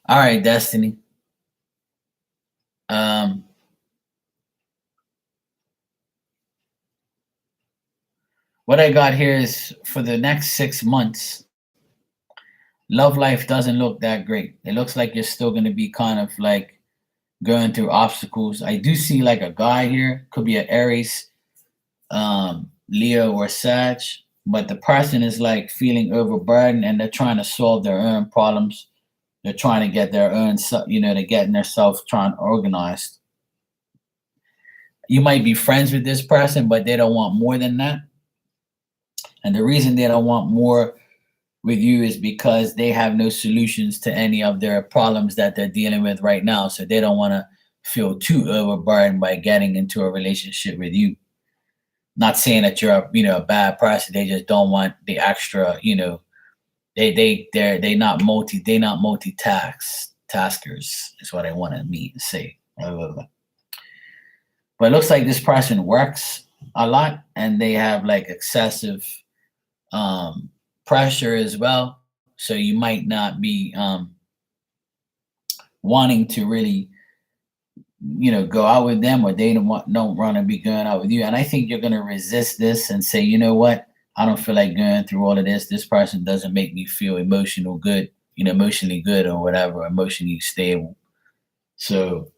All right, Destiny. What I got here is for the next 6 months, love life doesn't look that great. It looks like you're still going to be kind of like going through obstacles. I do see like a guy here, could be an Aries, Leo, or Sag, but the person is like feeling overburdened and they're trying to solve their own problems. They're trying to get their own, they're getting themselves trying organized. You might be friends with this person, but they don't want more than that. And the reason they don't want more with you is because they have no solutions to any of their problems that they're dealing with right now. So they don't want to feel too overburdened by getting into a relationship with you. Not saying that you're a bad person. They just don't want the extra, they're not multitaskers is what I want to say. But it looks like this person works a lot and they have like excessive pressure as well. So you might not be wanting to really, go out with them, or they don't want to be going out with you. And I think you're going to resist this and say, you know what? I don't feel like going through all of this. This person doesn't make me feel emotionally good or whatever, emotionally stable. So,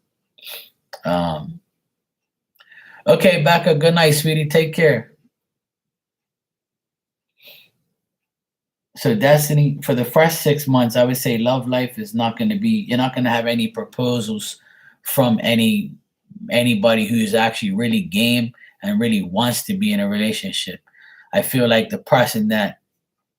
okay, Becca, good night, sweetie. Take care. So Destiny, for the first 6 months, I would say love life is not going to be, you're not going to have any proposals from anybody who's actually really game and really wants to be in a relationship. I feel like the person that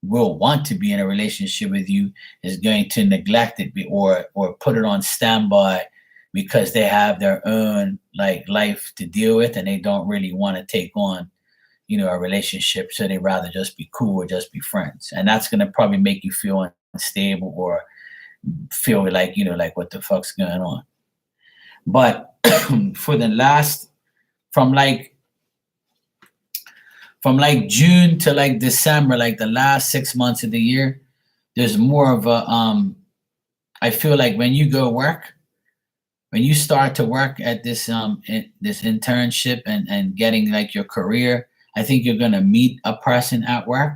will want to be in a relationship with you is going to neglect it or put it on standby because they have their own like life to deal with, and they don't really want to take on, a relationship. So they rather just be cool or just be friends, and that's gonna probably make you feel unstable or feel like like what the fuck's going on. But for the last from like June to like December, like the last 6 months of the year, there's more of a I feel like when you go work, when you start to work at this internship and getting like your career, I think you're gonna meet a person at work,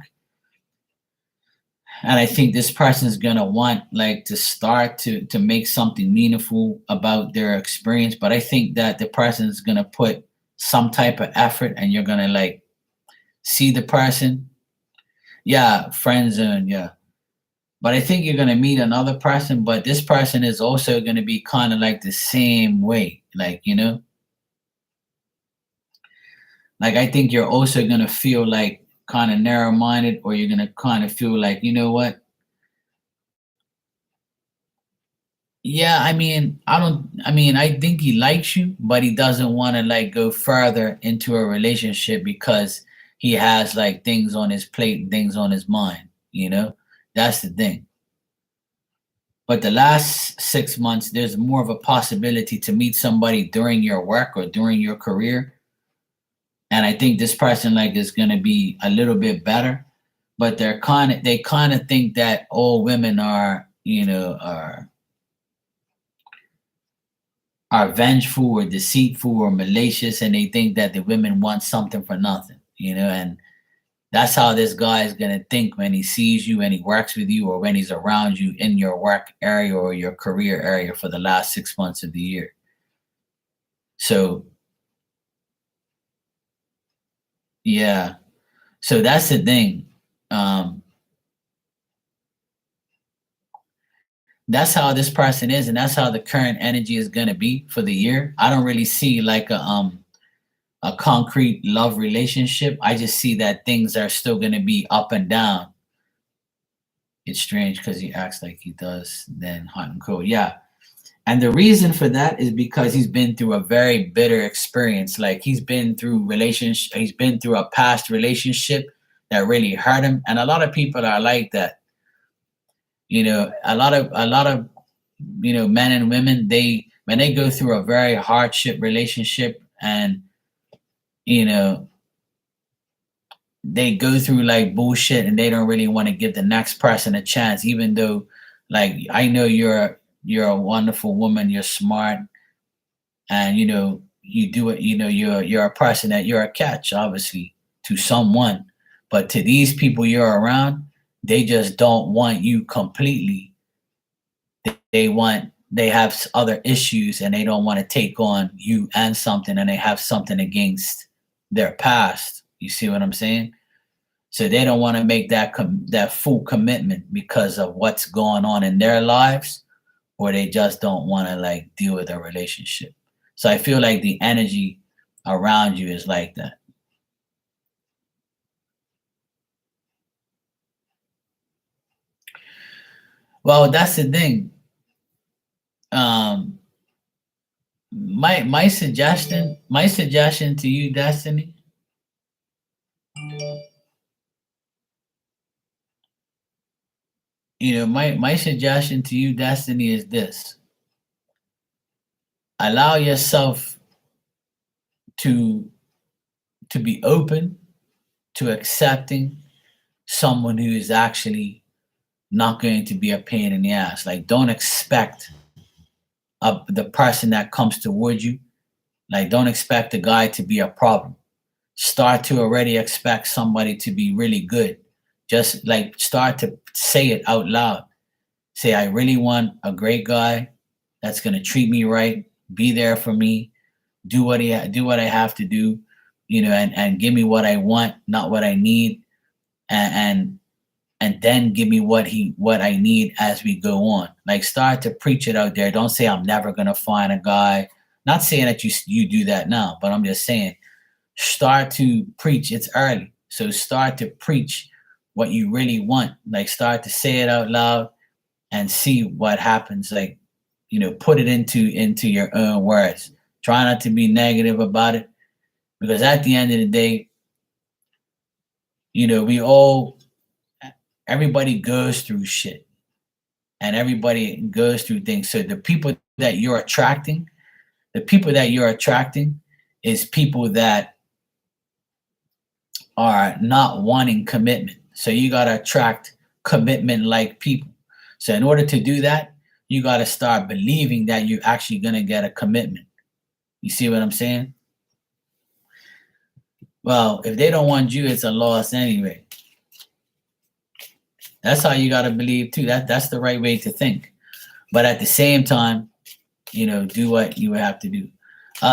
and I think this person is gonna want like to start to make something meaningful about their experience. But I think that the person is gonna put some type of effort, and you're gonna like see the person. Yeah, friend zone, yeah. But I think you're gonna meet another person, but this person is also gonna be kind of like the same way. Like, like I think you're also gonna feel like kind of narrow-minded, or you're gonna kind of feel like, you know what? Yeah, I think he likes you, but he doesn't want to like go further into a relationship because he has like things on his plate and things on his mind, you know? That's the thing. But the last 6 months, there's more of a possibility to meet somebody during your work or during your career. And I think this person like is gonna be a little bit better. But they kind of think that all women are, are vengeful or deceitful or malicious, and they think that the women want something for nothing, and that's how this guy is going to think when he sees you and he works with you, or when he's around you in your work area or your career area for the last 6 months of the year. So yeah, so that's the thing. um that's how this person is, and that's how the current energy is going to be for the year. I don't really see like a concrete love relationship. I just see that things are still going to be up and down. It's strange because he acts like he does, then hot and cold. Yeah. And the reason for that is because he's been through a very bitter experience. Like he's been through a past relationship that really hurt him. And a lot of people are like that. A lot of men and women, when they go through a very hardship relationship, and you know they go through like bullshit, and they don't really want to give the next person a chance, even though like I know you're a wonderful woman, you're smart, and you do it, you're a person that you're a catch, obviously, to someone. But to these people you're around, they just don't want you completely. They have other issues, and they don't want to take on you and something, and they have something against their past. You see what I'm saying? So they don't want to make that full commitment because of what's going on in their lives, or they just don't want to like deal with a relationship. So I feel like the energy around you is like that. Well, that's the thing. Um, my suggestion to you, Destiny, my suggestion to you, Destiny, is this: allow yourself to be open to accepting someone who is actually not going to be a pain in the ass. Like, don't expect the person that comes toward you. Like, don't expect the guy to be a problem. Start to already expect somebody to be really good. Just like start to say it out loud. Say, I really want a great guy that's gonna treat me right, be there for me, do what I have to do, and give me what I want, not what I need, and then give me what I need as we go on. Like, start to preach it out there. Don't say I'm never gonna find a guy. Not saying that you do that now, but I'm just saying start to preach. It's early, so start to preach what you really want. Like, start to say it out loud and see what happens. Like, put it into your own words. Try not to be negative about it, because at the end of the day, you know, everybody goes through shit, and everybody goes through things. So the people that you're attracting is people that are not wanting commitment. So you got to attract commitment like people. So in order to do that, you got to start believing that you're actually going to get a commitment. You see what I'm saying? Well, if they don't want you, it's a loss anyway. That's how you got to believe too. That's the right way to think. But at the same time, you know, do what you have to do.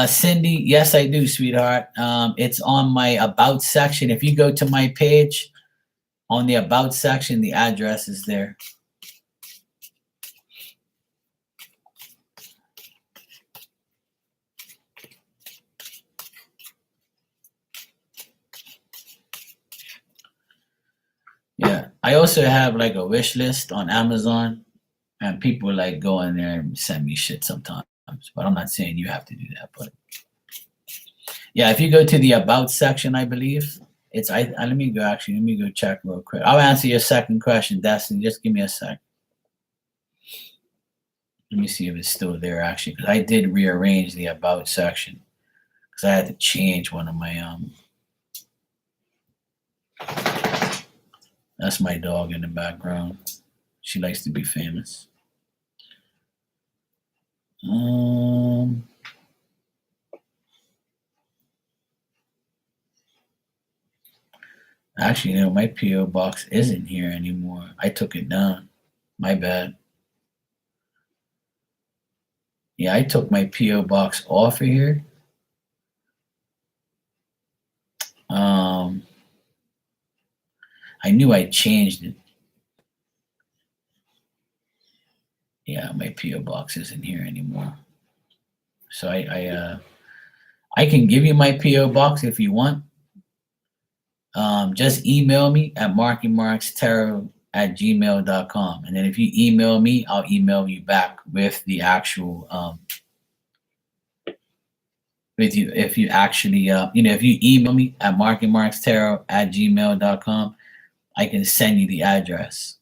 Cindy, yes, I do, sweetheart. It's on my about section. If you go to my page, on the about section, the address is there. Yeah, I also have like a wish list on Amazon, and people like go in there and send me shit sometimes. But I'm not saying you have to do that. But yeah, if you go to the about section, I believe it's. Let me go. Actually, let me go check real quick. I'll answer your second question, Destiny. Just give me a sec. Let me see if it's still there. Actually, because I did rearrange the about section because I had to change one of my That's my dog in the background. She likes to be famous. Actually, you know, my PO box isn't here anymore. I took it down. My bad. Yeah, I took my PO box off of here. I knew I changed it. Yeah, my PO box isn't here anymore. So I can give you my PO box if you want. Just email me at markymarkstarot@gmail.com. And then if you email me, I'll email you back with the actual with you. If you actually if you email me at markymarkstarot@gmail.com, I can send you the address,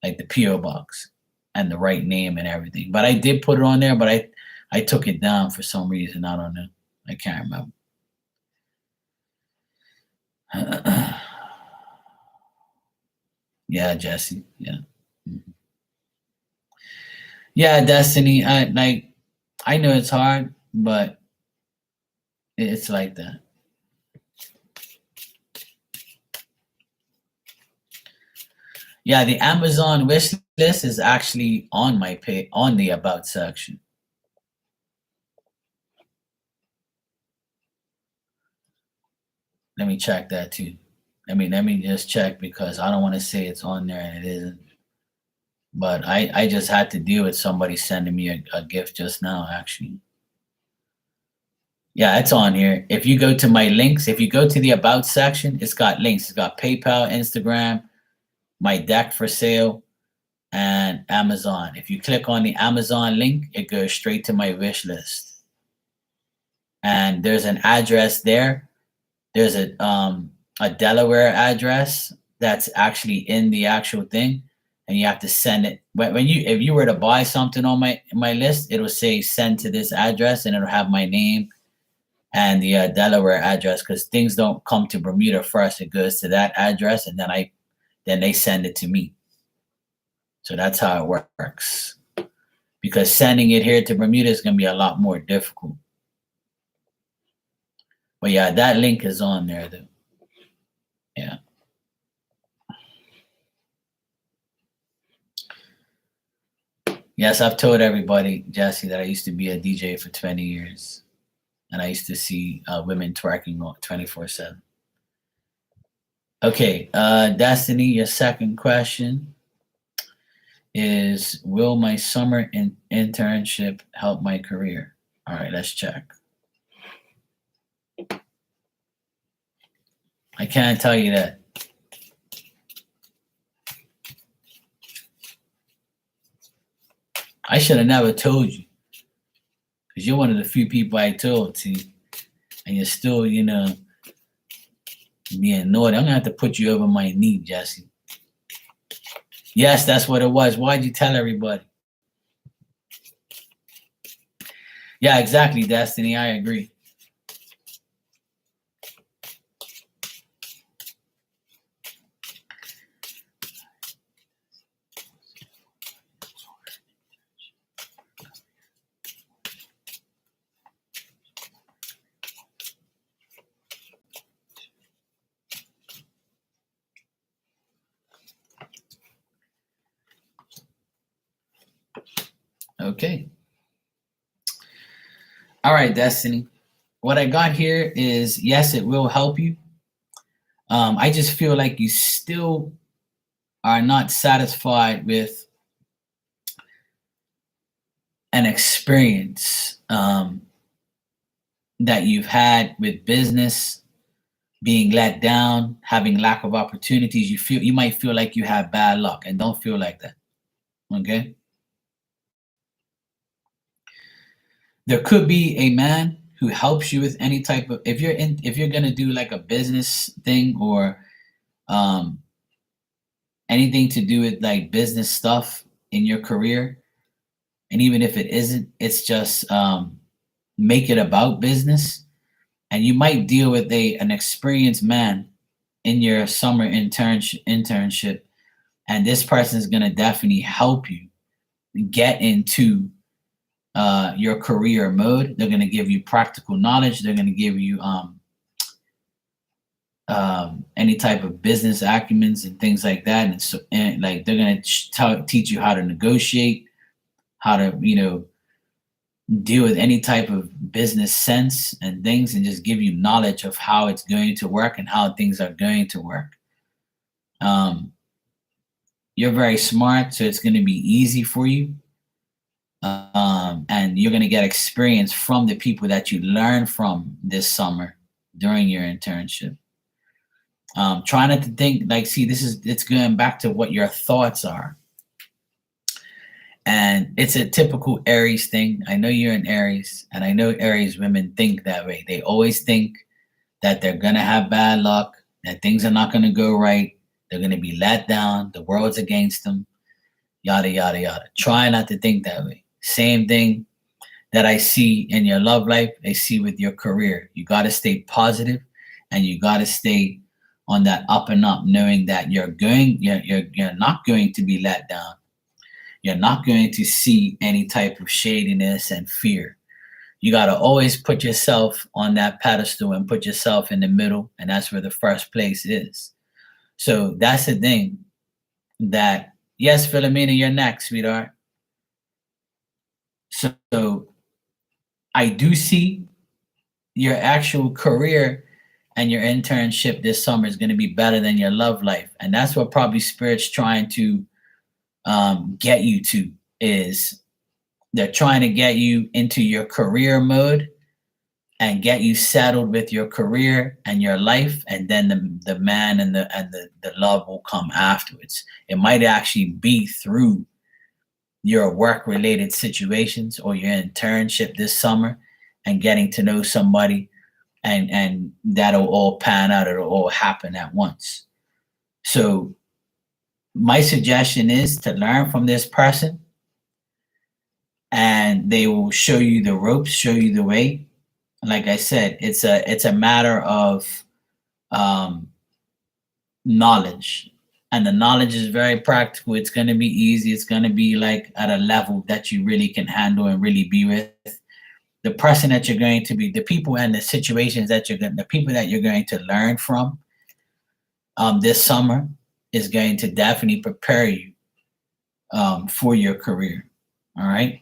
like the PO box and the right name and everything. But I did put it on there, but I took it down for some reason. I don't know. I can't remember. Yeah, Jesse. Yeah. Yeah, Destiny. I know it's hard, but it's like that. Yeah, the Amazon wish list is actually on my page on the about section. Let me check that too. Let me just check because I don't want to say it's on there and it isn't. But I just had to deal with somebody sending me a gift just now, actually. Yeah, it's on here. If you go to my links, if you go to the about section, it's got links. It's got PayPal, Instagram, my deck for sale, and Amazon. If you click on the Amazon link, it goes straight to my wish list. And there's an address there. There's a Delaware address that's actually in the actual thing, and you have to send it. When you if you were to buy something on my list, it'll say send to this address, and it'll have my name and the Delaware address, because things don't come to Bermuda first. It goes to that address, and then they send it to me. So that's how it works. Because sending it here to Bermuda is going to be a lot more difficult. But yeah, that link is on there, though. Yeah. Yes, I've told everybody, Jesse, that I used to be a DJ for 20 years. And I used to see women twerking 24/7. Okay, Destiny, your second question is, will my summer internship help my career? All right, let's check. I can't tell you that. I should have never told you. because you're one of the few people I told to, and you're still, being naughty. I'm gonna have to put you over my knee, Jesse. Yes, that's what it was. Why'd you tell everybody? Yeah, exactly, Destiny. I agree. Okay. All right, Destiny. What I got here is yes, it will help you. I just feel like you still are not satisfied with an experience that you've had with business, being let down, having lack of opportunities. You might feel like you have bad luck, and don't feel like that. Okay. There could be a man who helps you with any type of, if you're gonna do like a business thing or um, anything to do with like business stuff in your career, and even if it isn't, it's just make it about business, and you might deal with an experienced man in your summer internship, and this person is gonna definitely help you get into your career mode. They're going to give you practical knowledge. They're going to give you any type of business acumens and things like that. And like they're going to teach you how to negotiate, how to deal with any type of business sense and things, and just give you knowledge of how it's going to work and how things are going to work. You're very smart, so it's going to be easy for you. And you're going to get experience from the people that you learn from this summer during your internship. Try not to think like, see, it's going back to what your thoughts are. And it's a typical Aries thing. I know you're an Aries, and I know Aries women think that way. They always think that they're going to have bad luck, that things are not going to go right. They're going to be let down. The world's against them, yada, yada, yada. Try not to think that way. Same thing that I see in your love life, I see with your career. You got to stay positive, and you got to stay on that up and up, knowing that you're not going to be let down. You're not going to see any type of shadiness and fear. You got to always put yourself on that pedestal and put yourself in the middle, and that's where the first place is. So that's the thing that, yes, Philomena, you're next, sweetheart. So I do see your actual career and your internship this summer is going to be better than your love life. And that's what probably Spirit's trying to get you to, is they're trying to get you into your career mode and get you settled with your career and your life, and then the man and the love will come afterwards. It might actually be through your work-related situations or your internship this summer and getting to know somebody, and that'll all pan out. It'll all happen at once. So my suggestion is to learn from this person, and they will show you the ropes, show you the way. Like I said, it's a matter of knowledge, and the knowledge is very practical. It's going to be easy. It's going to be like at a level that you really can handle and really be with. The person that you're going to be, the people and the situations that the people that you're going to learn from this summer is going to definitely prepare you for your career. All right.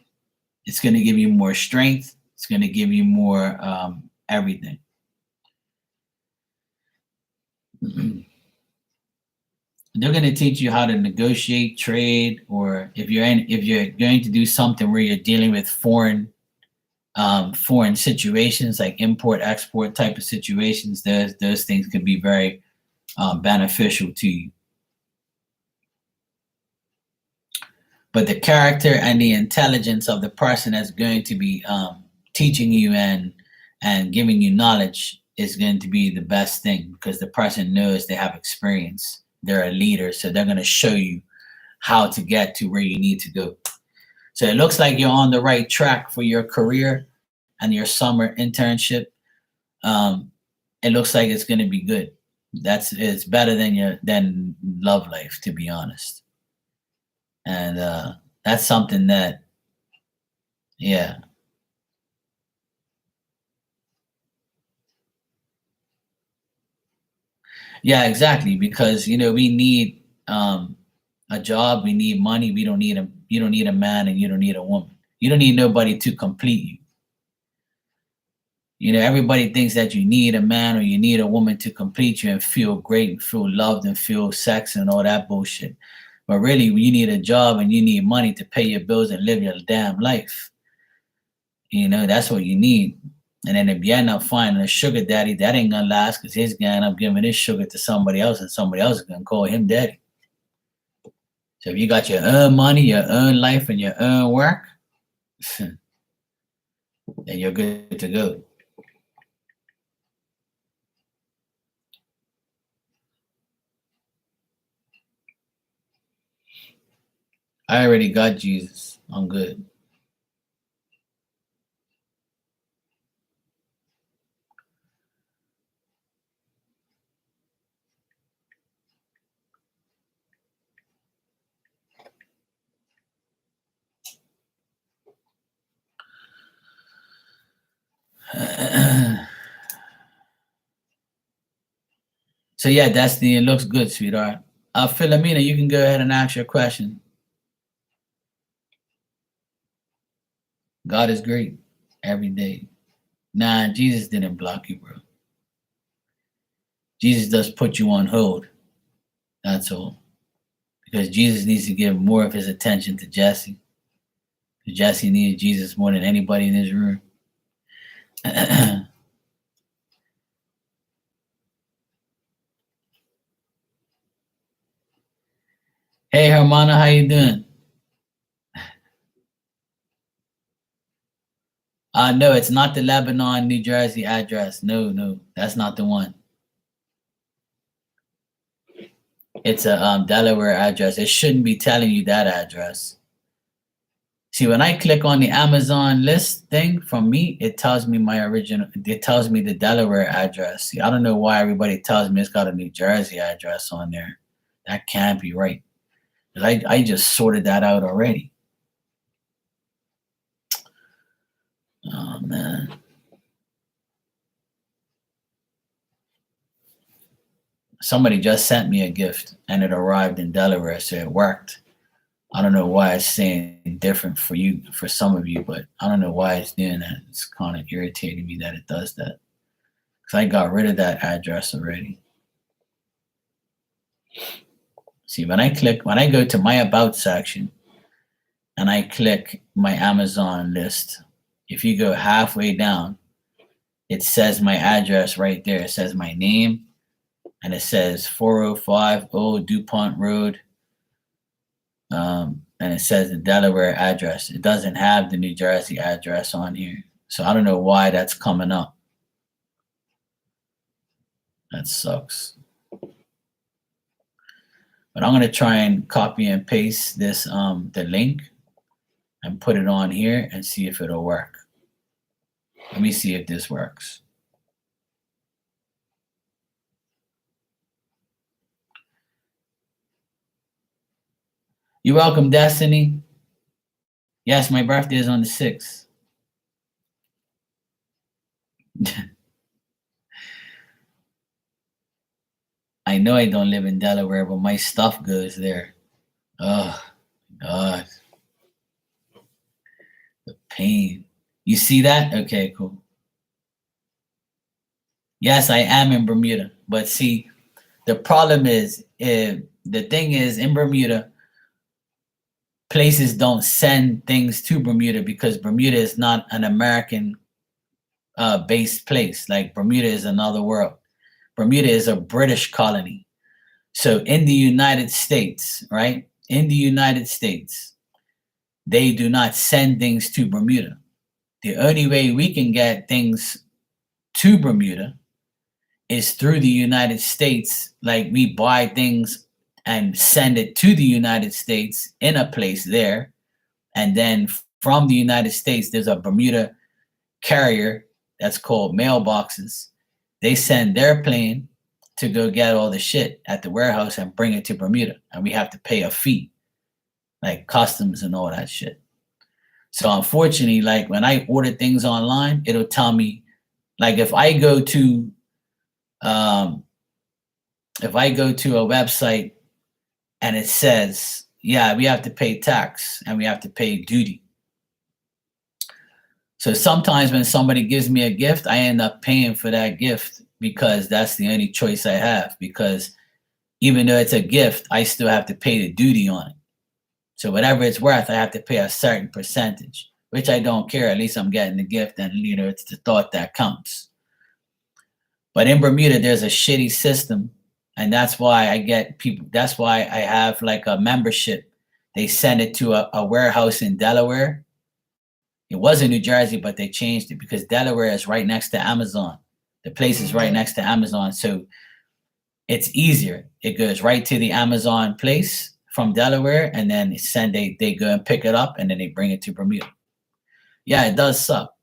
It's going to give you more strength. It's going to give you more everything. They're going to teach you how to negotiate, trade, or if you're going to do something where you're dealing with foreign situations like import export type of situations. Those things can be very beneficial to you. But the character and the intelligence of the person that's going to be teaching you and giving you knowledge is going to be the best thing, because the person knows they have experience. They're a leader, so they're going to show you how to get to where you need to go. So it looks like you're on the right track for your career and your summer internship. Um, it looks like it's going to be good. It's better than love life, to be honest. And that's something that, yeah. Yeah, exactly. Because we need a job, we need money. We don't need a You don't need a man, and you don't need a woman. You don't need nobody to complete you. Everybody thinks that you need a man or you need a woman to complete you and feel great and feel loved and feel sex and all that bullshit. But really, you need a job and you need money to pay your bills and live your damn life. That's what you need. And then if you end up finding a sugar daddy, that ain't gonna last, because he's gonna end up giving his sugar to somebody else, and somebody else is gonna call him daddy. So if you got your own money, your own life, and your own work, then you're good to go. I already got Jesus. I'm good. So yeah, it looks good, sweetheart. Philomena, you can go ahead and ask your question. God is great every day. Nah, Jesus didn't block you, bro. Jesus does put you on hold. That's all. Because Jesus needs to give more of his attention to Jesse. Jesse needs Jesus more than anybody in this room. Hey, Hermana, how you doing? No, it's not the Lebanon, New Jersey address. No, that's not the one. It's a Delaware address. It shouldn't be telling you that address. See, when I click on the Amazon list thing from me, it tells me it tells me the Delaware address. See, I don't know why everybody tells me it's got a New Jersey address on there. That can't be right. I just sorted that out already. Oh, man. Somebody just sent me a gift and it arrived in Delaware, so it worked. I don't know why it's saying different for some of you, but I don't know why it's doing that. It's kind of irritating me that it does that, because I got rid of that address already. See, when I go to my About section and I click my Amazon list, if you go halfway down, it says my address right there. It says my name, and it says 405 Old DuPont Road. And it says the Delaware address. It doesn't have the New Jersey address on here. So I don't know why that's coming up. That sucks. But I'm going to try and copy and paste this, the link, and put it on here and see if it'll work. Let me see if this works. You're welcome, Destiny. Yes, my birthday is on the 6th. I know I don't live in Delaware, but my stuff goes there. Oh, God. The pain. You see that? Okay, cool. Yes, I am in Bermuda. But see, the problem is, the thing is, in Bermuda, places don't send things to Bermuda because Bermuda is not an American based place. Like, Bermuda is another world. Bermuda is a British colony. So in the United States, right? In the United States, they do not send things to Bermuda. The only way we can get things to Bermuda is through the United States. Like we buy things and send it to the United States in a place there. And then from the United States, there's a Bermuda carrier that's called mailboxes. They send their plane to go get all the shit at the warehouse and bring it to Bermuda. And we have to pay a fee, like customs and all that shit. So unfortunately, like when I order things online, it'll tell me, like if I go to a website and it says, yeah, we have to pay tax and we have to pay duty. So sometimes when somebody gives me a gift, I end up paying for that gift because that's the only choice I have. Because even though it's a gift, I still have to pay the duty on it. So whatever it's worth, I have to pay a certain percentage, which I don't care. At least I'm getting the gift, and it's the thought that counts. But in Bermuda, there's a shitty system, and that's why I get people. That's why I have like a membership. They send it to a warehouse in Delaware. It was in New Jersey, but they changed it because Delaware is right next to Amazon. The place is right next to Amazon, so it's easier. It goes right to the Amazon place from Delaware, and then they go and pick it up, and then they bring it to Bermuda. Yeah, it does suck.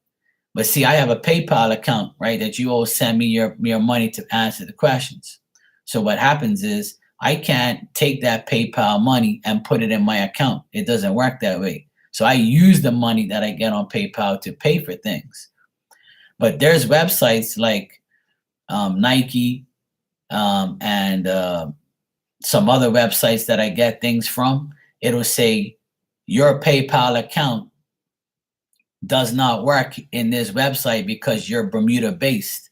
But see, I have a PayPal account, right, that you all send me your money to answer the questions. So what happens is I can't take that PayPal money and put it in my account. It doesn't work that way. So I use the money that I get on PayPal to pay for things. But there's websites like Nike and some other websites that I get things from. It'll say your PayPal account does not work in this website because you're Bermuda based.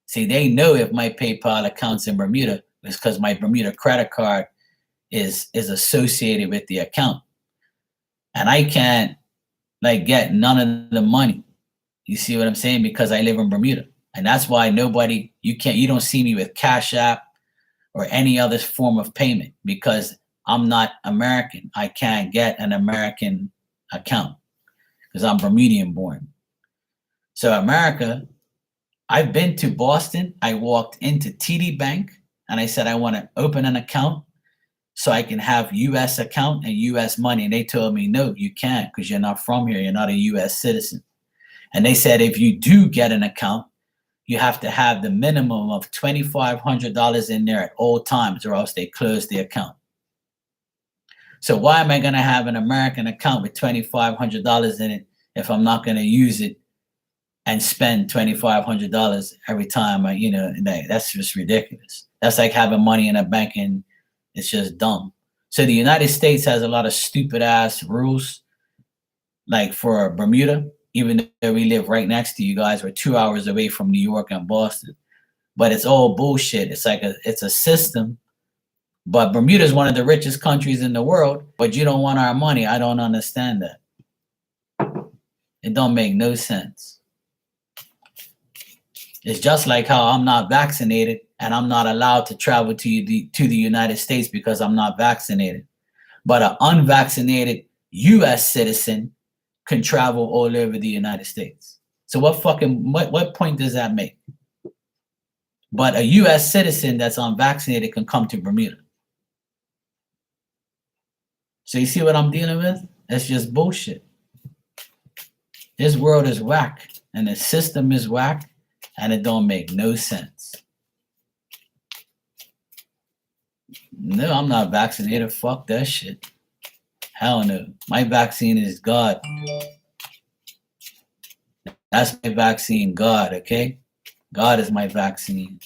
See, they know if my PayPal account's in Bermuda, it's because my Bermuda credit card is associated with the account. And I can't like get none of the money. You see what I'm saying? Because I live in Bermuda. And that's why you don't see me with Cash App or any other form of payment because I'm not American. I can't get an American account because I'm Bermudian born. So America, I've been to Boston. I walked into TD Bank and I said, I want to open an account so I can have US account and US money. And they told me, no, you can't because you're not from here. You're not a US citizen. And they said, if you do get an account, you have to have the minimum of $2,500 in there at all times or else they close the account. So why am I going to have an American account with $2,500 in it if I'm not going to use it and spend $2,500 every time? That's just ridiculous. That's like having money in a bank and it's just dumb. So the United States has a lot of stupid ass rules. Like for Bermuda, even though we live right next to you guys, we're 2 hours away from New York and Boston. But it's all bullshit. It's like it's a system. But Bermuda is one of the richest countries in the world, but you don't want our money. I don't understand that. It don't make no sense. It's just like how I'm not vaccinated and I'm not allowed to travel to the United States because I'm not vaccinated. But an unvaccinated U.S. citizen can travel all over the United States. So what point does that make? But a U.S. citizen that's unvaccinated can come to Bermuda. So you see what I'm dealing with? That's just bullshit. This world is whack, and the system is whack, and it don't make no sense. No, I'm not vaccinated. Fuck that shit. Hell no. My vaccine is God. That's my vaccine, God, okay? God is my vaccine.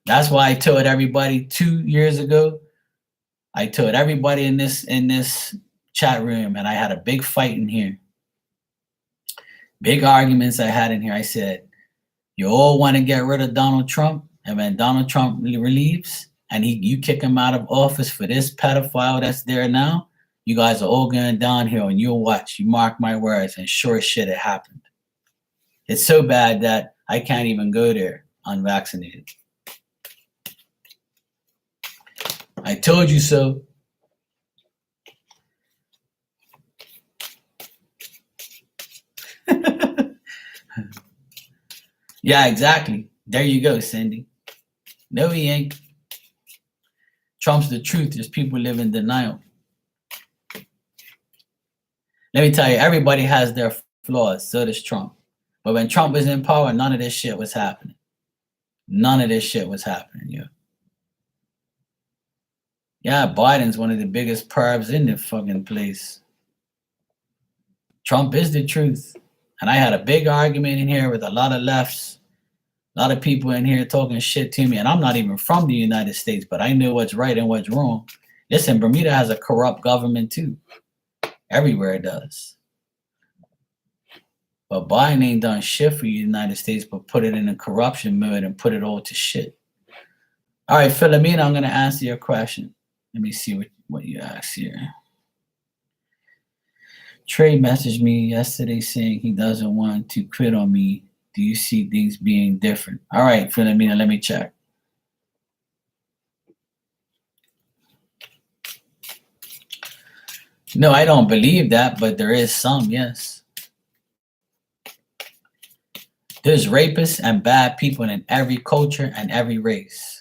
That's why I told everybody 2 years ago, I told everybody in this chat room, and I had a big fight in here. Big arguments I had in here. I said, you all want to get rid of Donald Trump, and when Donald Trump leaves, and you kick him out of office for this pedophile that's there now, you guys are all going downhill, and you'll watch. You mark my words, and sure as shit, it happened. It's so bad that I can't even go there unvaccinated. I told you so. Yeah, exactly. There you go, Cindy. No, he ain't. Trump's the truth. There's people live in denial. Let me tell you, everybody has their flaws. So does Trump. But when Trump was in power, none of this shit was happening. None of this shit was happening. Yeah. Yeah, Biden's one of the biggest pervs in the fucking place. Trump is the truth. And I had a big argument in here with a lot of lefts, a lot of people in here talking shit to me. And I'm not even from the United States, but I know what's right and what's wrong. Listen, Bermuda has a corrupt government too. Everywhere it does. But Biden ain't done shit for the United States, but put it in a corruption mode and put it all to shit. All right, Philomena, I'm going to answer your question. Let me see what you asked here. Trey messaged me yesterday saying he doesn't want to quit on me. Do you see things being different? All right, Philomena, let me check. No, I don't believe that, but there is some, yes. There's rapists and bad people in every culture and every race.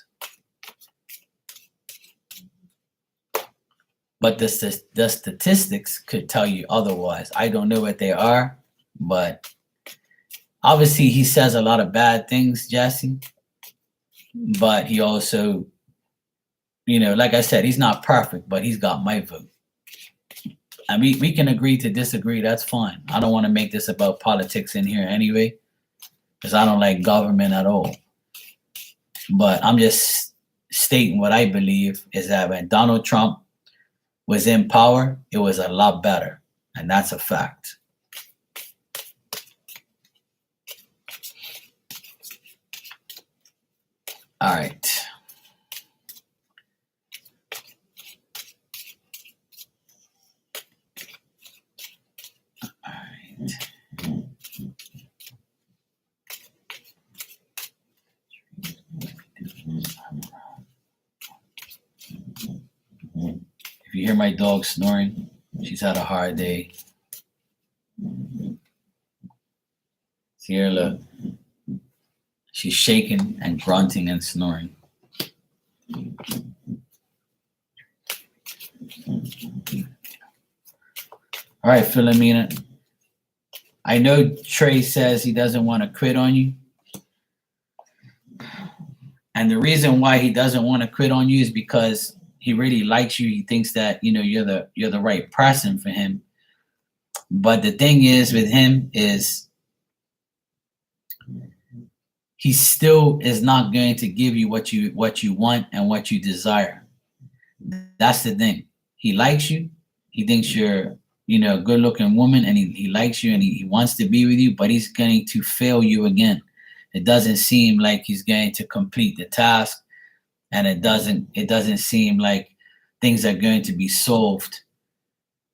But the statistics could tell you otherwise. I don't know what they are, but obviously he says a lot of bad things, Jesse. But he also, like I said, he's not perfect, but he's got my vote. And we can agree to disagree. That's fine. I don't want to make this about politics in here anyway, because I don't like government at all. But I'm just stating what I believe is that when Donald Trump was in power, it was a lot better. And that's a fact. All right. If you hear my dog snoring, she's had a hard day. See her, look. She's shaking and grunting and snoring. All right, Philomena. I know Trey says he doesn't want to quit on you. And the reason why he doesn't want to quit on you is because he really likes you. He thinks that, you're the right person for him. But the thing is with him is he still is not going to give you what you want and what you desire. That's the thing. He likes you. He thinks you're, a good looking woman, and he likes you and he wants to be with you, but he's going to fail you again. It doesn't seem like he's going to complete the task, and it doesn't seem like things are going to be solved.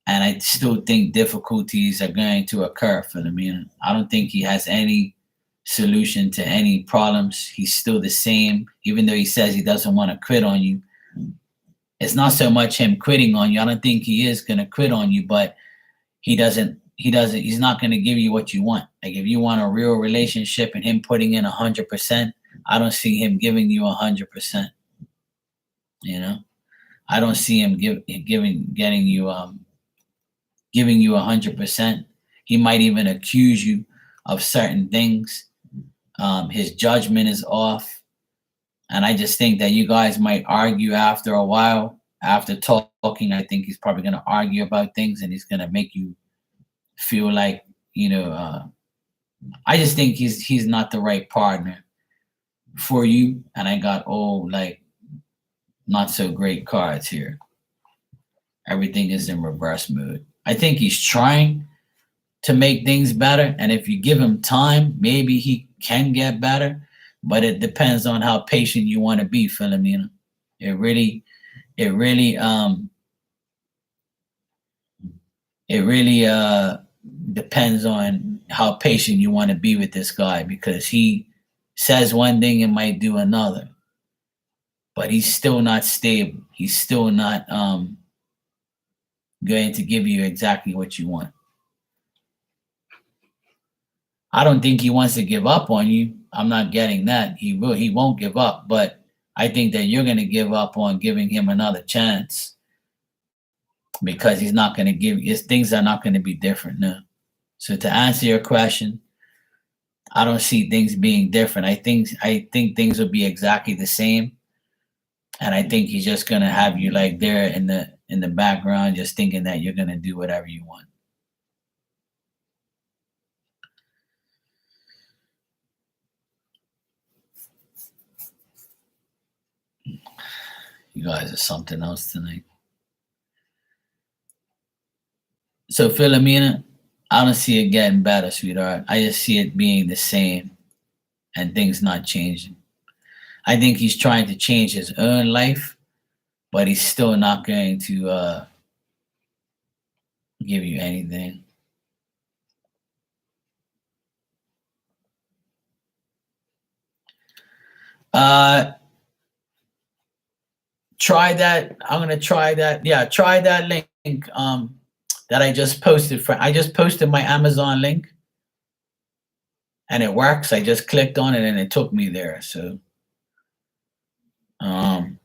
And I still think difficulties are going to occur for him. I don't think he has any solution to any problems. He's still the same, even though he says he doesn't want to quit on you. It's not so much him quitting on you. I don't think he is going to quit on you, but he's not going to give you what you want. Like if you want a real relationship and him putting in 100%, I don't see him giving you 100%. I don't see him giving you 100%. He might even accuse you of certain things. His judgment is off. And I just think that you guys might argue after a while. After talking, I think he's probably going to argue about things, and he's going to make you feel like, I just think he's not the right partner for you. And I got all not so great cards here. Everything is in reverse mode. I think he's trying to make things better. And if you give him time, maybe he can get better. But it depends on how patient you want to be, Philomena. It really depends on how patient you want to be with this guy, because he says one thing and might do another. But he's still not stable. He's still not going to give you exactly what you want. I don't think he wants to give up on you. I'm not getting that. He won't give up, but I think that you're going to give up on giving him another chance because he's not going to give his things are not going to be different now. So to answer your question, I don't see things being different. I think things will be exactly the same, and I think he's just going to have you like there in the background just thinking that you're going to do whatever you want. You guys are something else tonight. So Philomena, I don't see it getting better, sweetheart. I just see it being the same and things not changing. I think he's trying to change his own life, but he's still not going to give you anything. Uh Try that. I'm gonna try that. Yeah, try that link that I just posted for I just posted my Amazon link and it works. I just clicked on it and it took me there. So um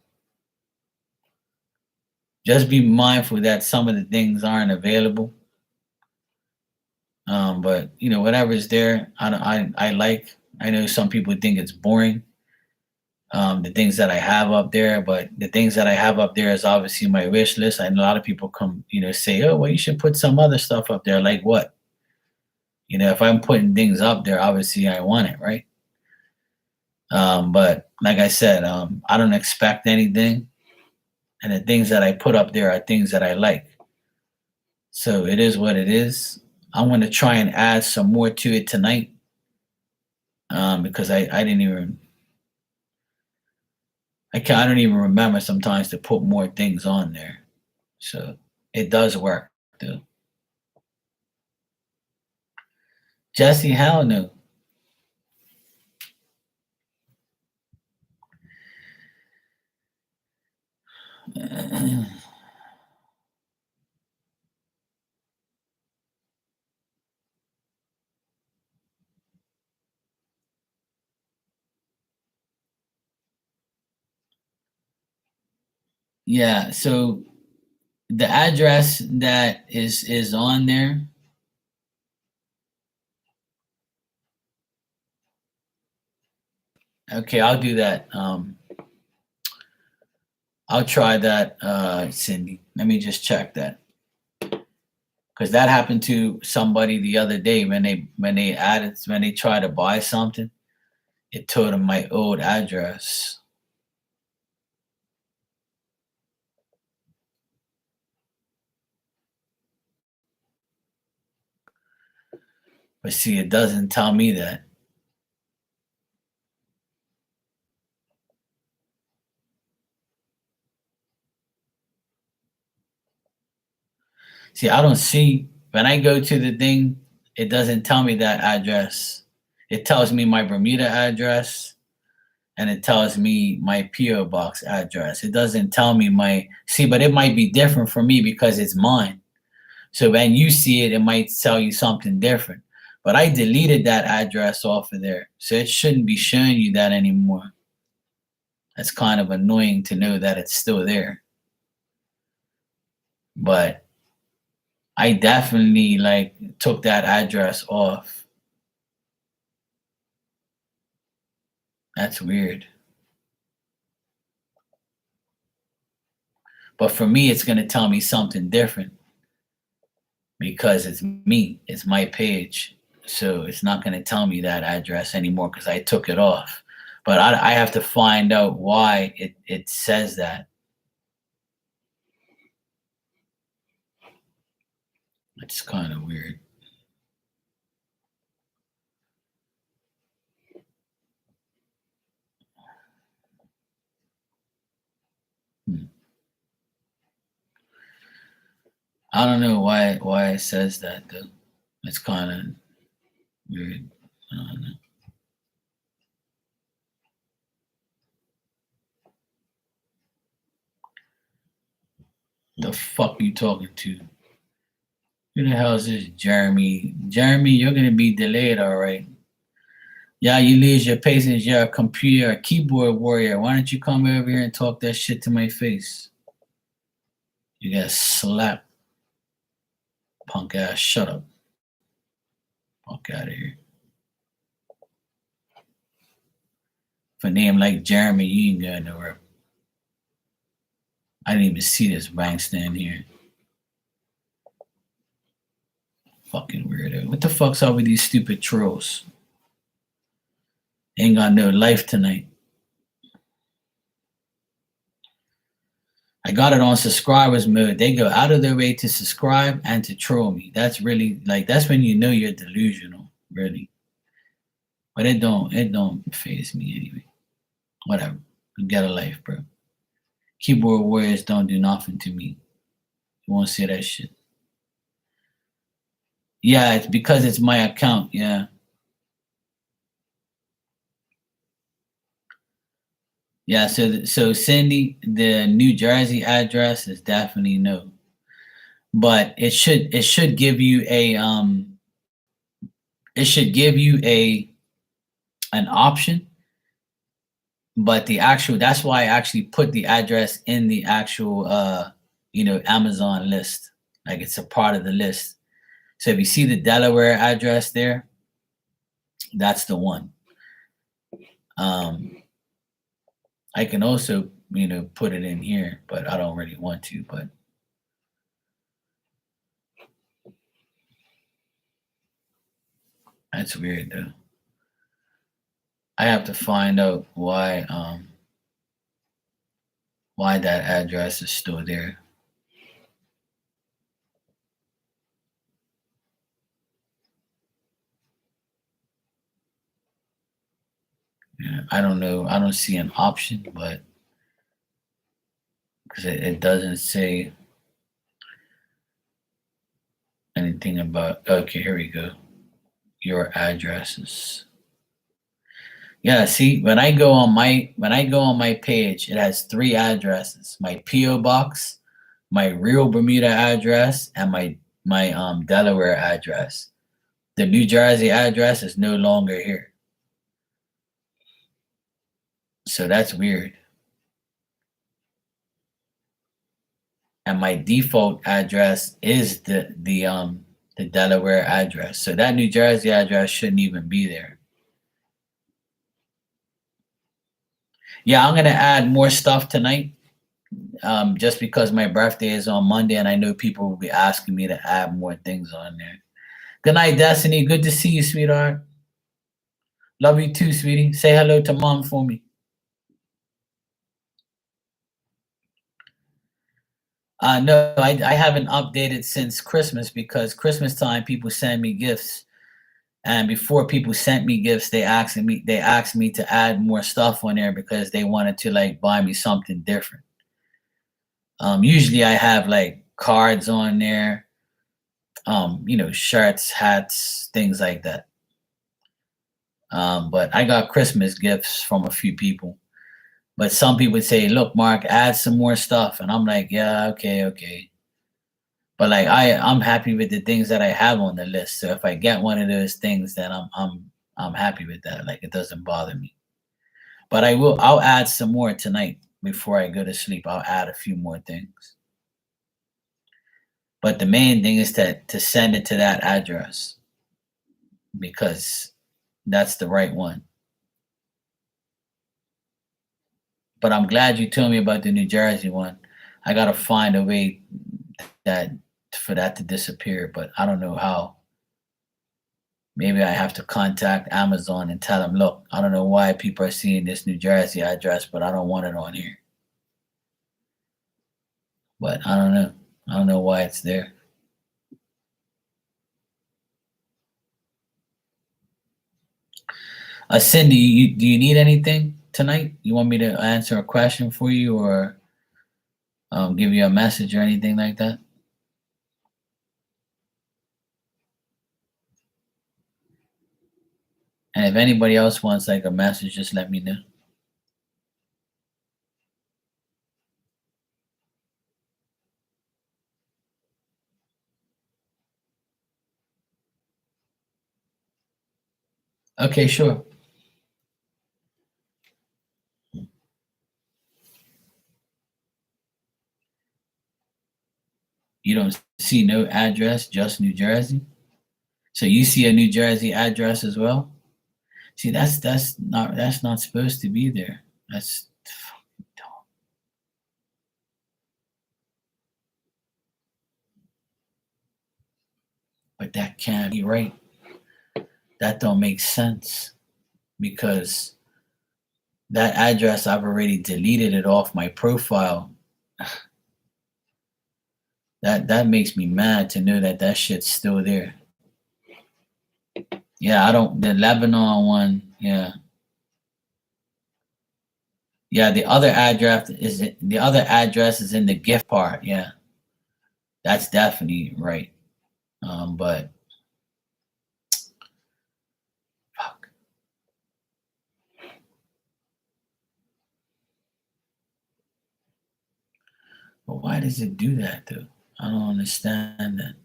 just be mindful that some of the things aren't available. But you know, whatever's there, I don't, I like. I know some people think it's boring, the things that I have up there, but the things that I have up there is obviously my wish list. And a lot of people come, say, "Oh, well, you should put some other stuff up there." Like what? If I'm putting things up there, obviously I want it, right? But like I said, I don't expect anything, and the things that I put up there are things that I like. So it is what it is. I'm going to try and add some more to it tonight, because I didn't even I don't even remember sometimes to put more things on there. So it does work though. Jesse, hell no. Yeah, so the address that is on there. Okay, I'll do that. I'll try that, Cindy. Let me just check that because that happened to somebody the other day when they tried to buy something. It told them my old address. But see, it doesn't tell me that. See, I don't see when I go to the thing, it doesn't tell me that address. It tells me my Bermuda address and it tells me my PO box address. It doesn't tell me but it might be different for me because it's mine. So when you see it, it might tell you something different. But I deleted that address off of there. So it shouldn't be showing you that anymore. That's kind of annoying to know that it's still there. But I definitely like took that address off. That's weird. But for me, it's going to tell me something different because it's me, it's my page. So it's not going to tell me that address anymore because I took it off. But I have to find out why it says that. It's kind of weird. Hmm. I don't know why it says that though. It's kind of weird. I don't know. The fuck you talking to? Who the hell is this Jeremy? Jeremy, you're gonna be delayed, all right. Yeah, you lose your patience. You're a computer, a keyboard warrior. Why don't you come over here and talk that shit to my face? You got slapped, punk ass. Shut up. Fuck out of here. For a name like Jeremy, you ain't going nowhere. I didn't even see this bank stand here. Fucking weirdo. What the fuck's up with these stupid trolls? Ain't got no life tonight. I got it on subscribers mode. They go out of their way to subscribe and to troll me. That's really like that's when you know you're delusional, really. But it don't faze me anyway. Whatever. Get a life, bro. Keyboard warriors don't do nothing to me. You won't see that shit. Yeah, it's because it's my account. Yeah. Yeah, so Cindy, the New Jersey address is definitely no. But it should give you a it should give you a an option, but the actual that's why I actually put the address in the actual Amazon list. Like it's a part of the list. So if you see the Delaware address there, that's the one. Um I can also, put it in here, but I don't really want to, but that's weird though. I have to find out why that address is still there. Yeah, I don't know. I don't see an option, but because it doesn't say anything about. Okay, here we go. Your addresses. Yeah, see, when I go on my page, it has three addresses: my PO box, my real Bermuda address, and my Delaware address. The New Jersey address is no longer here, so that's weird. And my default address is the Delaware address. So that New Jersey address shouldn't even be there. Yeah, I'm gonna add more stuff tonight. Just because my birthday is on Monday and I know people will be asking me to add more things on there. Good night, Destiny. Good to see you, sweetheart. Love you too, sweetie. Say hello to mom for me. No, I haven't updated since Christmas because Christmas time people send me gifts. And before people sent me gifts, they asked me to add more stuff on there because they wanted to like buy me something different. Usually I have like cards on there, shirts, hats, things like that. But I got Christmas gifts from a few people. But some people would say, "Look, Mark, add some more stuff," and I'm like, "Yeah, okay, okay." But like I'm happy with the things that I have on the list. So if I get one of those things, then I'm happy with that. Like it doesn't bother me. But I'll add some more tonight before I go to sleep. I'll add a few more things. But the main thing is to send it to that address because that's the right one. But I'm glad you told me about the New Jersey one. I gotta find a way that for that to disappear, but I don't know how. Maybe I have to contact Amazon and tell them, look, I don't know why people are seeing this New Jersey address, but I don't want it on here. But I don't know. I don't know why it's there. Cindy, do you need anything tonight? You want me to answer a question for you or give you a message or anything like that? And if anybody else wants like a message, just let me know. Okay, sure. You don't see no address, just New Jersey? So you see a New Jersey address as well? See, that's not supposed to be there. That's fucking dumb. But that can't be right. That don't make sense because that address I've already deleted it off my profile. That makes me mad to know that that shit's still there. Yeah, I don't the Lebanon one. Yeah, yeah. The other address is in the gift part. Yeah, that's definitely right. But fuck. But why does it do that though? I don't understand that.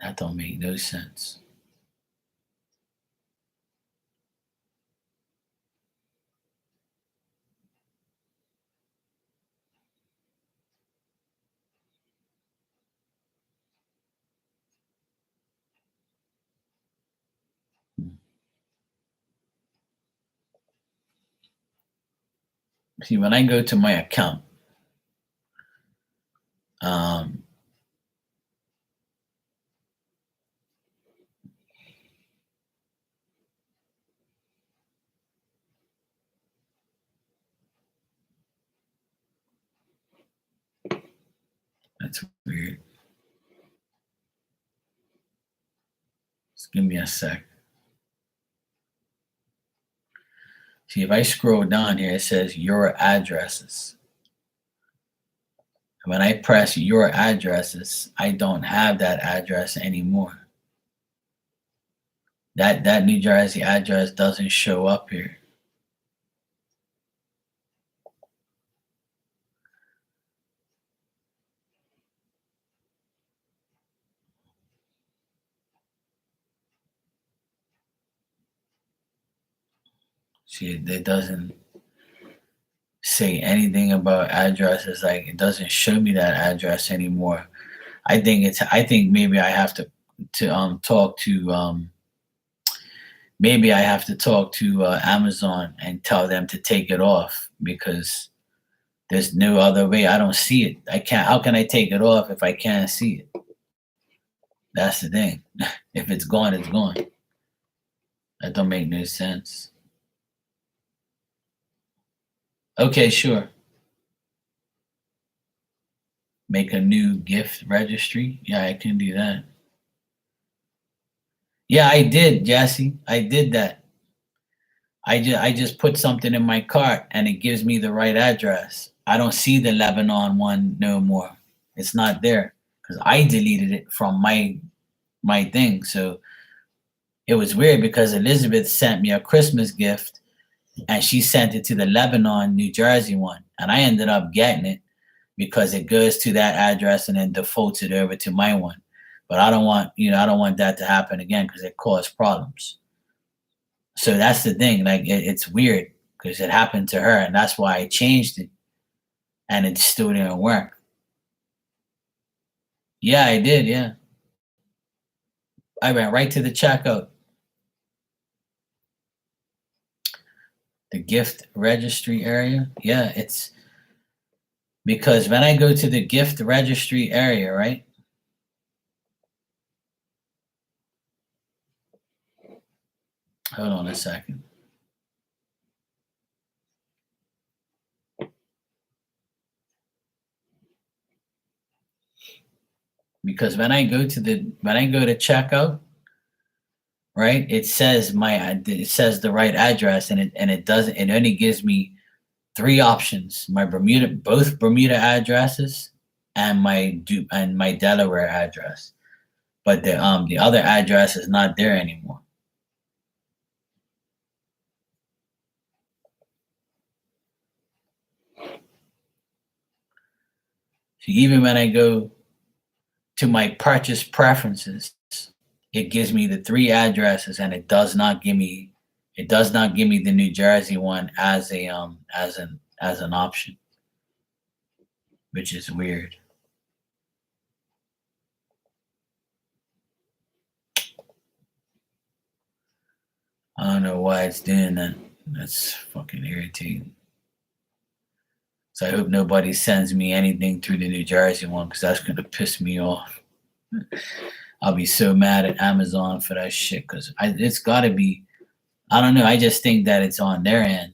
That don't make no sense. See, when I go to my account, um, that's weird. Just give me a sec. See, if I scroll down here, it says your addresses. When I press your addresses, I don't have that address anymore. That New Jersey address doesn't show up here. See, it doesn't say anything about addresses. Like it doesn't show me that address anymore. I think maybe I have to talk to maybe I have to talk to Amazon and tell them to take it off because there's no other way. I don't see it. I can't. How can I take it off if I can't see it? That's the thing. If it's gone, it's gone. That don't make no sense. Okay, sure. Make a new gift registry. Yeah, I can do that. Yeah, I did, Jesse. I did that. I just put something in my cart and it gives me the right address. I don't see the Lebanon one no more. It's not there because I deleted it from my thing. So it was weird because Elizabeth sent me a Christmas gift and she sent it to the Lebanon, New Jersey one, and I ended up getting it because it goes to that address and then defaults it over to my one. But I don't want that to happen again because it caused problems. So that's the thing. Like it's weird because it happened to her, and that's why I changed it, and it still didn't work. Yeah, I did. Yeah, I went right to the checkout, the gift registry area. Yeah, it's because when I go to the gift registry area, right? Hold on a second. Because when I go to checkout, right, it says the right address, and it doesn't. It only gives me three options: my both Bermuda addresses, and my Delaware address. but the other address is not there anymore. So even when I go to my purchase preferences, it gives me the three addresses, and it does not give me the New Jersey one as a as an option, which is weird. I don't know why it's doing that. That's fucking irritating. So I hope nobody sends me anything through the New Jersey one, because that's gonna piss me off. I'll be so mad at Amazon for that shit, because it's gotta be. I don't know. I just think that it's on their end.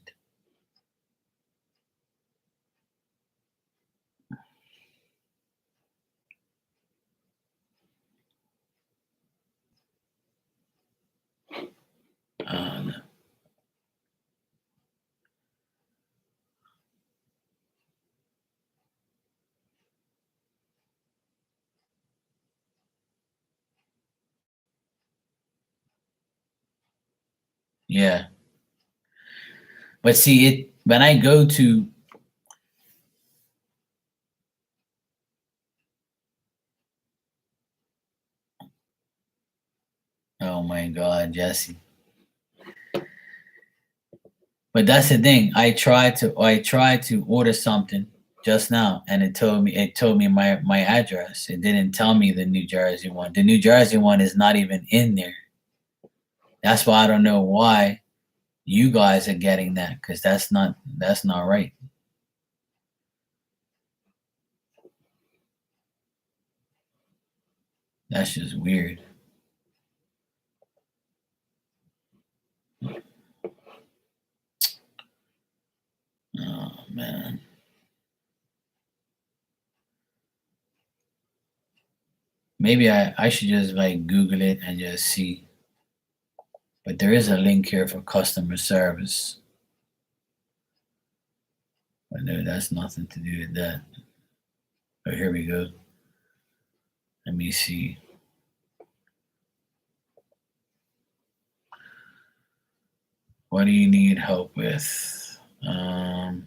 I don't know. Yeah, but see it when I go to. Oh my God, Jesse. But that's the thing. I tried to order something just now, and it told me my address. It didn't tell me the New Jersey one. The New Jersey one is not even in there. That's why I don't know why you guys are getting that, because that's not right. That's just weird. Oh man. Maybe I should just like Google it and just see. But there is a link here for customer service. But no, that's nothing to do with that. Oh, here we go. Let me see. What do you need help with? No.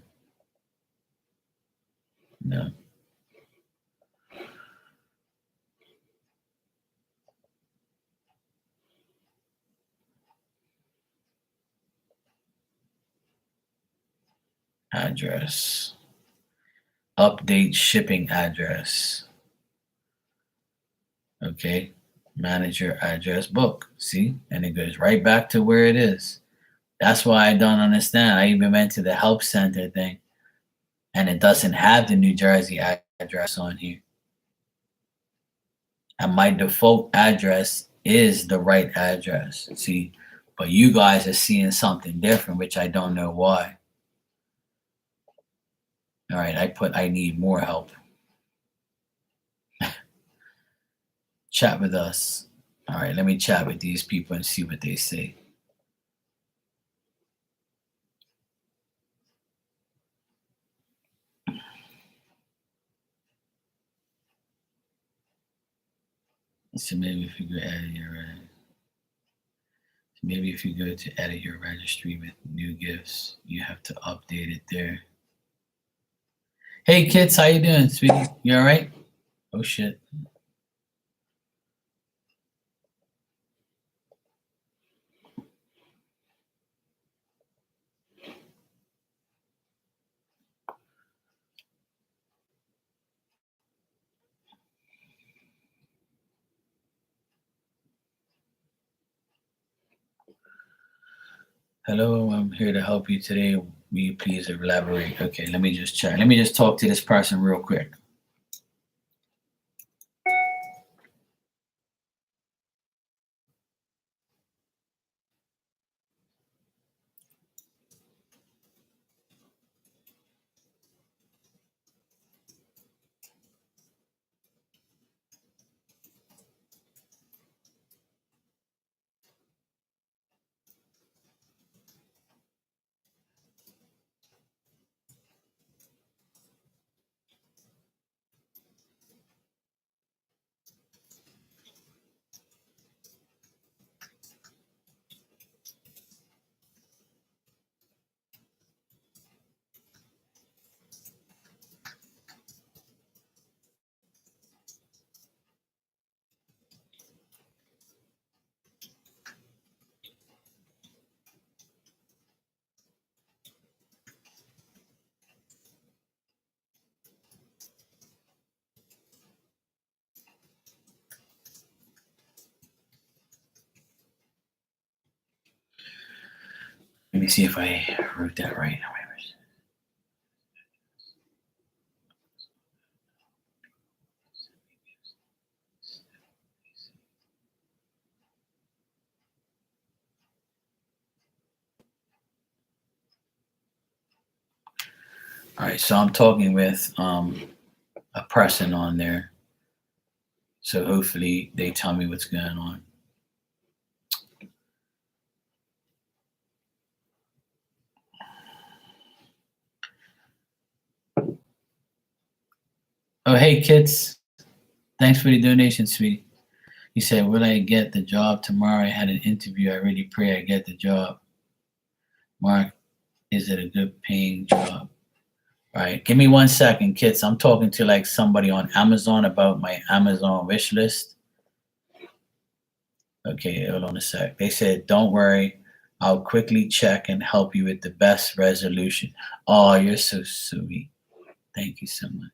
Address. Update shipping address. Okay. Manage your address book. See? And it goes right back to where it is. That's why I don't understand. I even went to the help center thing, and it doesn't have the New Jersey address on here. And my default address is the right address. See? But you guys are seeing something different, which I don't know why. All right, I need more help. Chat with us. All right, let me chat with these people and see what they say. So maybe if you go to edit your registry with new gifts, you have to update it there. Hey kids, how you doing, sweetie? You all right? Oh shit. Hello, I'm here to help you today. Will you please elaborate? Okay, let me just check. Let me just talk to this person real quick. Let me see if I wrote that right. All right, so I'm talking with a person on there. So hopefully they tell me what's going on. Oh, hey, kids. Thanks for the donation, sweetie. He said, will I get the job tomorrow? I had an interview. I really pray I get the job. Mark, is it a good paying job? All right, give me 1 second, kids. I'm talking to like somebody on Amazon about my Amazon wish list. Okay, hold on a sec. They said, don't worry. I'll quickly check and help you with the best resolution. Oh, you're so sweet. Thank you so much.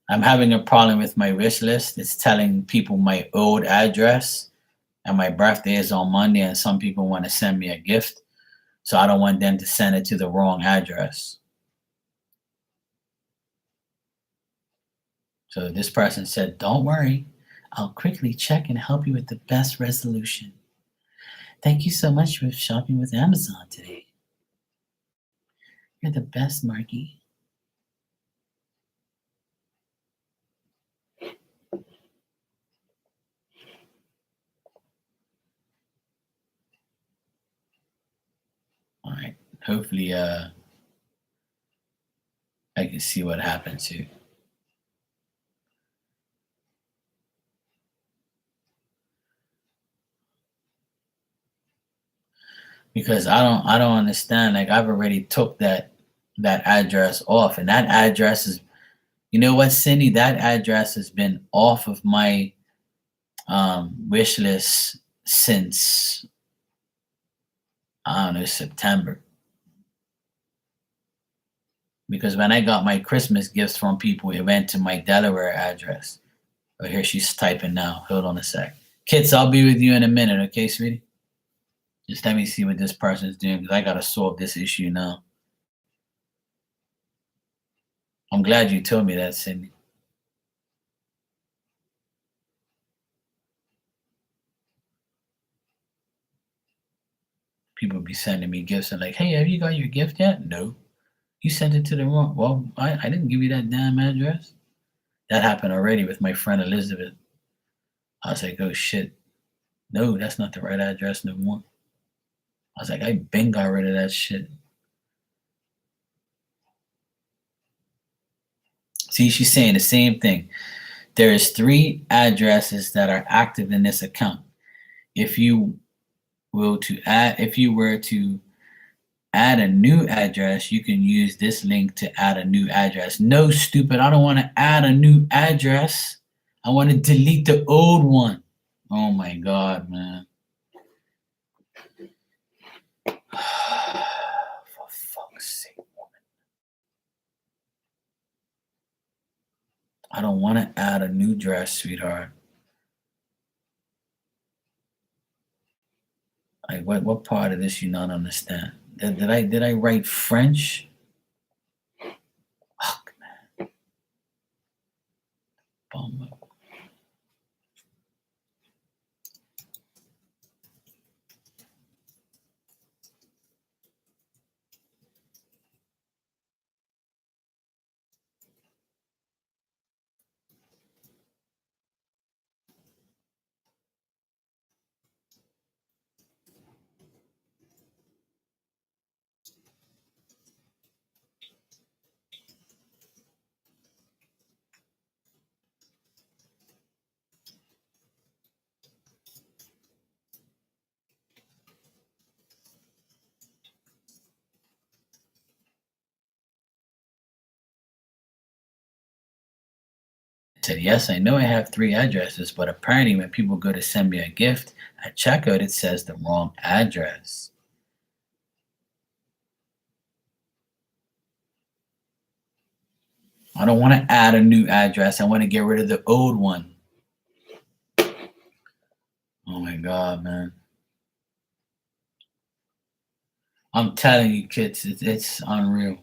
I'm having a problem with my wish list. It's telling people my old address, and my birthday is on Monday, and some people want to send me a gift. So I don't want them to send it to the wrong address. So this person said, don't worry. I'll quickly check and help you with the best resolution. Thank you so much for shopping with Amazon today. You're the best, Marky. All right. Hopefully I can see what happens here. Because I don't understand. Like I've already took that address off, and that address is, you know what, Cindy, that address has been off of my wish list since, I don't know, September. Because when I got my Christmas gifts from people, it went to my Delaware address. Oh, here she's typing now. Hold on a sec. Kids, I'll be with you in a minute, okay, sweetie? Just let me see what this person's doing, because I got to solve this issue now. I'm glad you told me that, Cindy. People be sending me gifts and like, hey, have you got your gift yet? No. You sent it to the wrong. Well, I didn't give you that damn address. That happened already with my friend Elizabeth. I was like, oh shit. No, that's not the right address no more. I was like, I been got rid of that shit. See, she's saying the same thing. There is 3 addresses that are active in this account. If you were to add a new address, you can use this link to add a new address. No, stupid, I don't want to add a new address. I want to delete the old one. Oh my God, man. For fuck's sake, woman. I don't want to add a new address, sweetheart. Like, what part of this you not understand? Did I write French? Fuck, man. Bummer. Said, yes, I know I have 3 addresses, but apparently when people go to send me a gift at checkout, it says the wrong address. I don't want to add a new address. I want to get rid of the old one. Oh my God, man. I'm telling you, kids, it's unreal.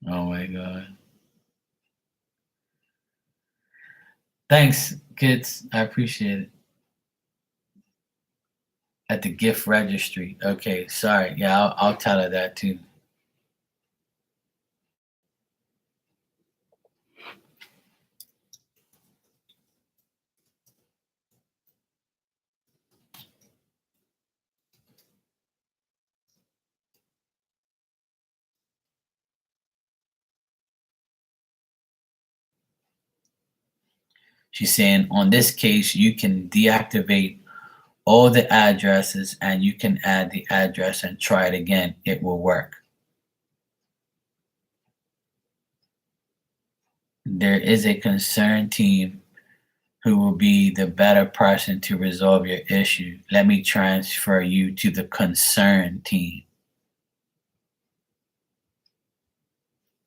Oh my God. Thanks, kids. I appreciate it. At the gift registry. Okay, sorry. Yeah, I'll tell her that too. She's saying on this case, you can deactivate all the addresses and you can add the address and try it again. It will work. There is a concern team who will be the better person to resolve your issue. Let me transfer you to the concern team.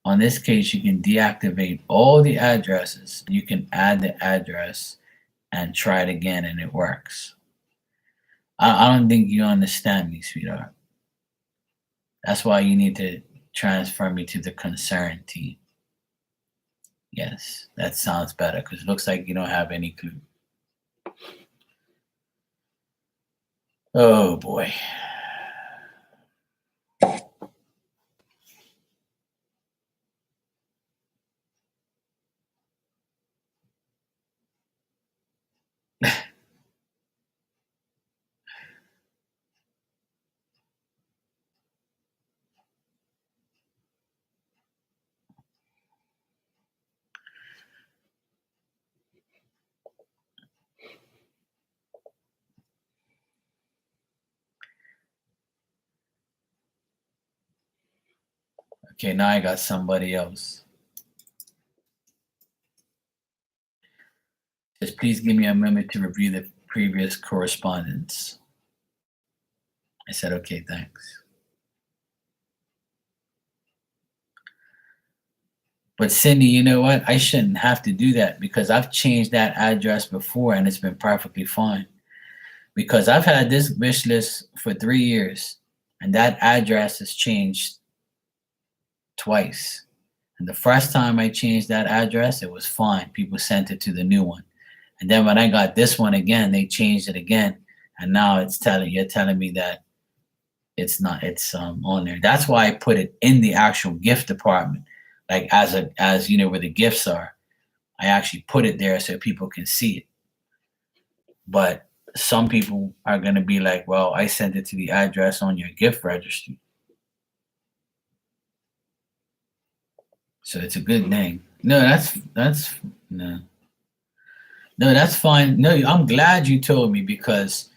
On this case, you can deactivate all the addresses. You can add the address and try it again, and it works. I don't think you understand me, sweetheart. That's why you need to transfer me to the concern team. Yes, that sounds better because it looks like you don't have any clue. Oh boy. Okay, now I got somebody else. Just please give me a moment to review the previous correspondence. I said, okay, thanks. But Cindy, you know what? I shouldn't have to do that because I've changed that address before and it's been perfectly fine. Because I've had this wish list for 3 years and that address has changed twice. And the first time I changed that address, it was fine. People sent it to the new one. And then when I got this one again, they changed it again. And now you're telling me that it's not, it's on there. That's why I put it in the actual gift department. Like as you know where the gifts are. I actually put it there so people can see it. But some people are gonna be like, well, I sent it to the address on your gift registry. So it's a good name. No, that's no. No, that's fine. No, I'm glad you told me because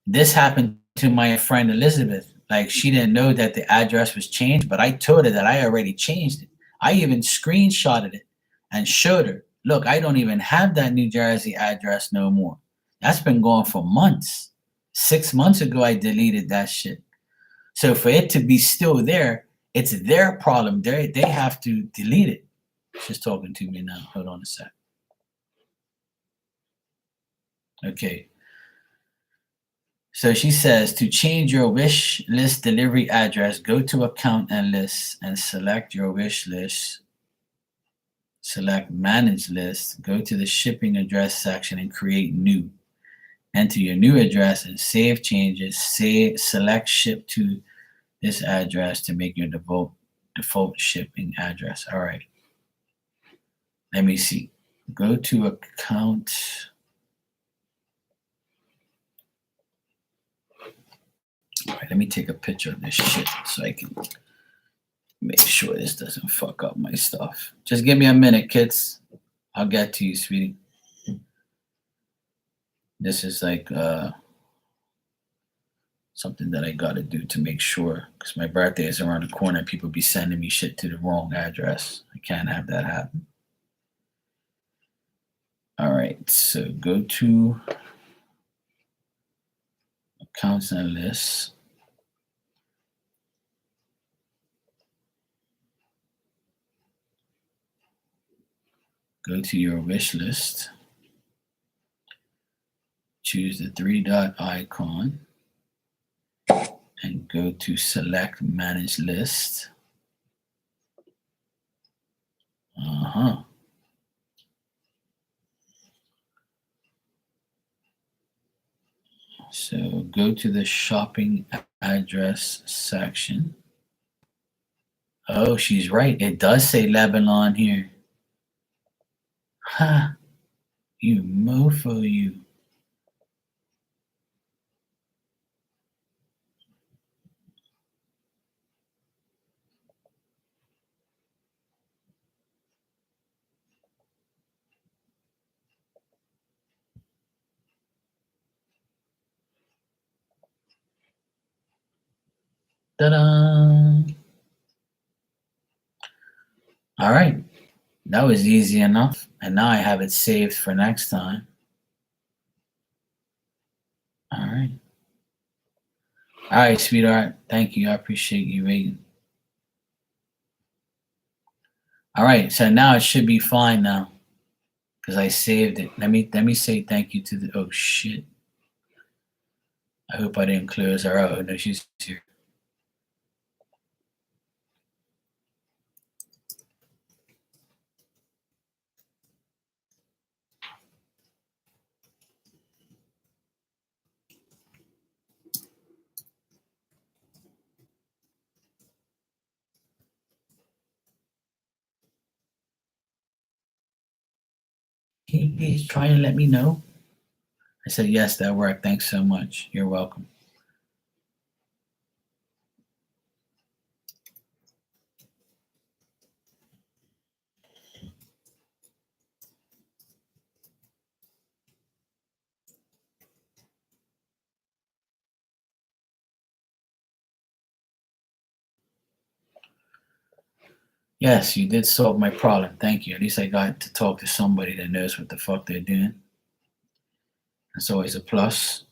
this happened to my friend Elizabeth. Like she didn't know that the address was changed, but I told her that I already changed it. I even screenshotted it and showed her, look, I don't even have that New Jersey address no more. That's been going for months. 6 months ago, I deleted that shit. So for it to be still there, it's their problem. They have to delete it. She's talking to me now. Hold on a sec. Okay. So she says to change your wish list delivery address, go to account and lists and select your wish list. Select manage list, go to the shipping address section and create new. Enter your new address and save changes. Select ship to this address to make your default shipping address. All right. Let me see. Go to account. All right, let me take a picture of this shit so I can make sure this doesn't fuck up my stuff. Just give me a minute, kids. I'll get to you, sweetie. This is like something that I gotta do to make sure because my birthday is around the corner and people be sending me shit to the wrong address. I can't have that happen. All right, so go to accounts and lists. Go to your wish list. Choose the three-dot icon and go to select manage list. So go to the shopping address section. Oh, she's right. It does say Lebanon here. Ha! You mofo, you. Ta-da! All right. That was easy enough. And now I have it saved for next time. All right. All right, sweetheart. Thank you. I appreciate you waiting. All right. So now it should be fine now because I saved it. Let me say thank you to the. Oh shit. I hope I didn't close her out. Oh, no, she's here. Can you please try and let me know? I said, yes, that worked. Thanks so much. You're welcome. Yes, you did solve my problem. Thank you. At least I got to talk to somebody that knows what the fuck they're doing. That's always a plus.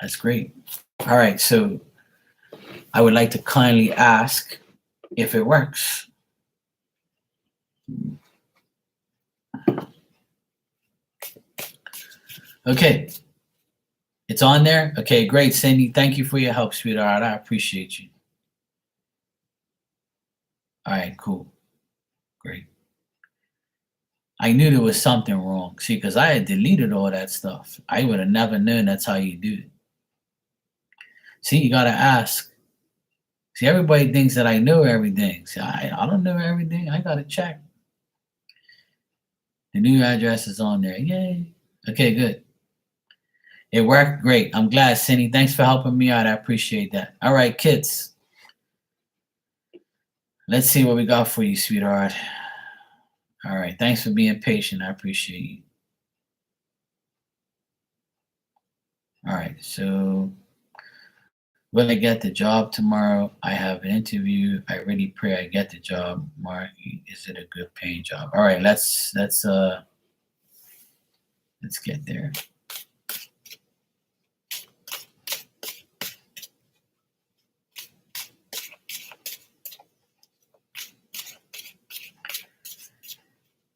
That's great. All right, so I would like to kindly ask if it works. Okay. It's on there? Okay, great, Cindy. Thank you for your help, sweetheart. I appreciate you. All right, cool. Great. I knew there was something wrong. See, because I had deleted all that stuff. I would have never known that's how you do it. See, you got to ask. See, everybody thinks that I know everything. See, I don't know everything. I got to check. The new address is on there. Yay. Okay, good. It worked great. I'm glad, Cindy. Thanks for helping me out. I appreciate that. All right, kids. Let's see what we got for you, sweetheart. All right. Thanks for being patient. I appreciate you. All right. So, will I get the job tomorrow? I have an interview. I really pray I get the job. Mark, is it a good paying job? All right. Let's get there.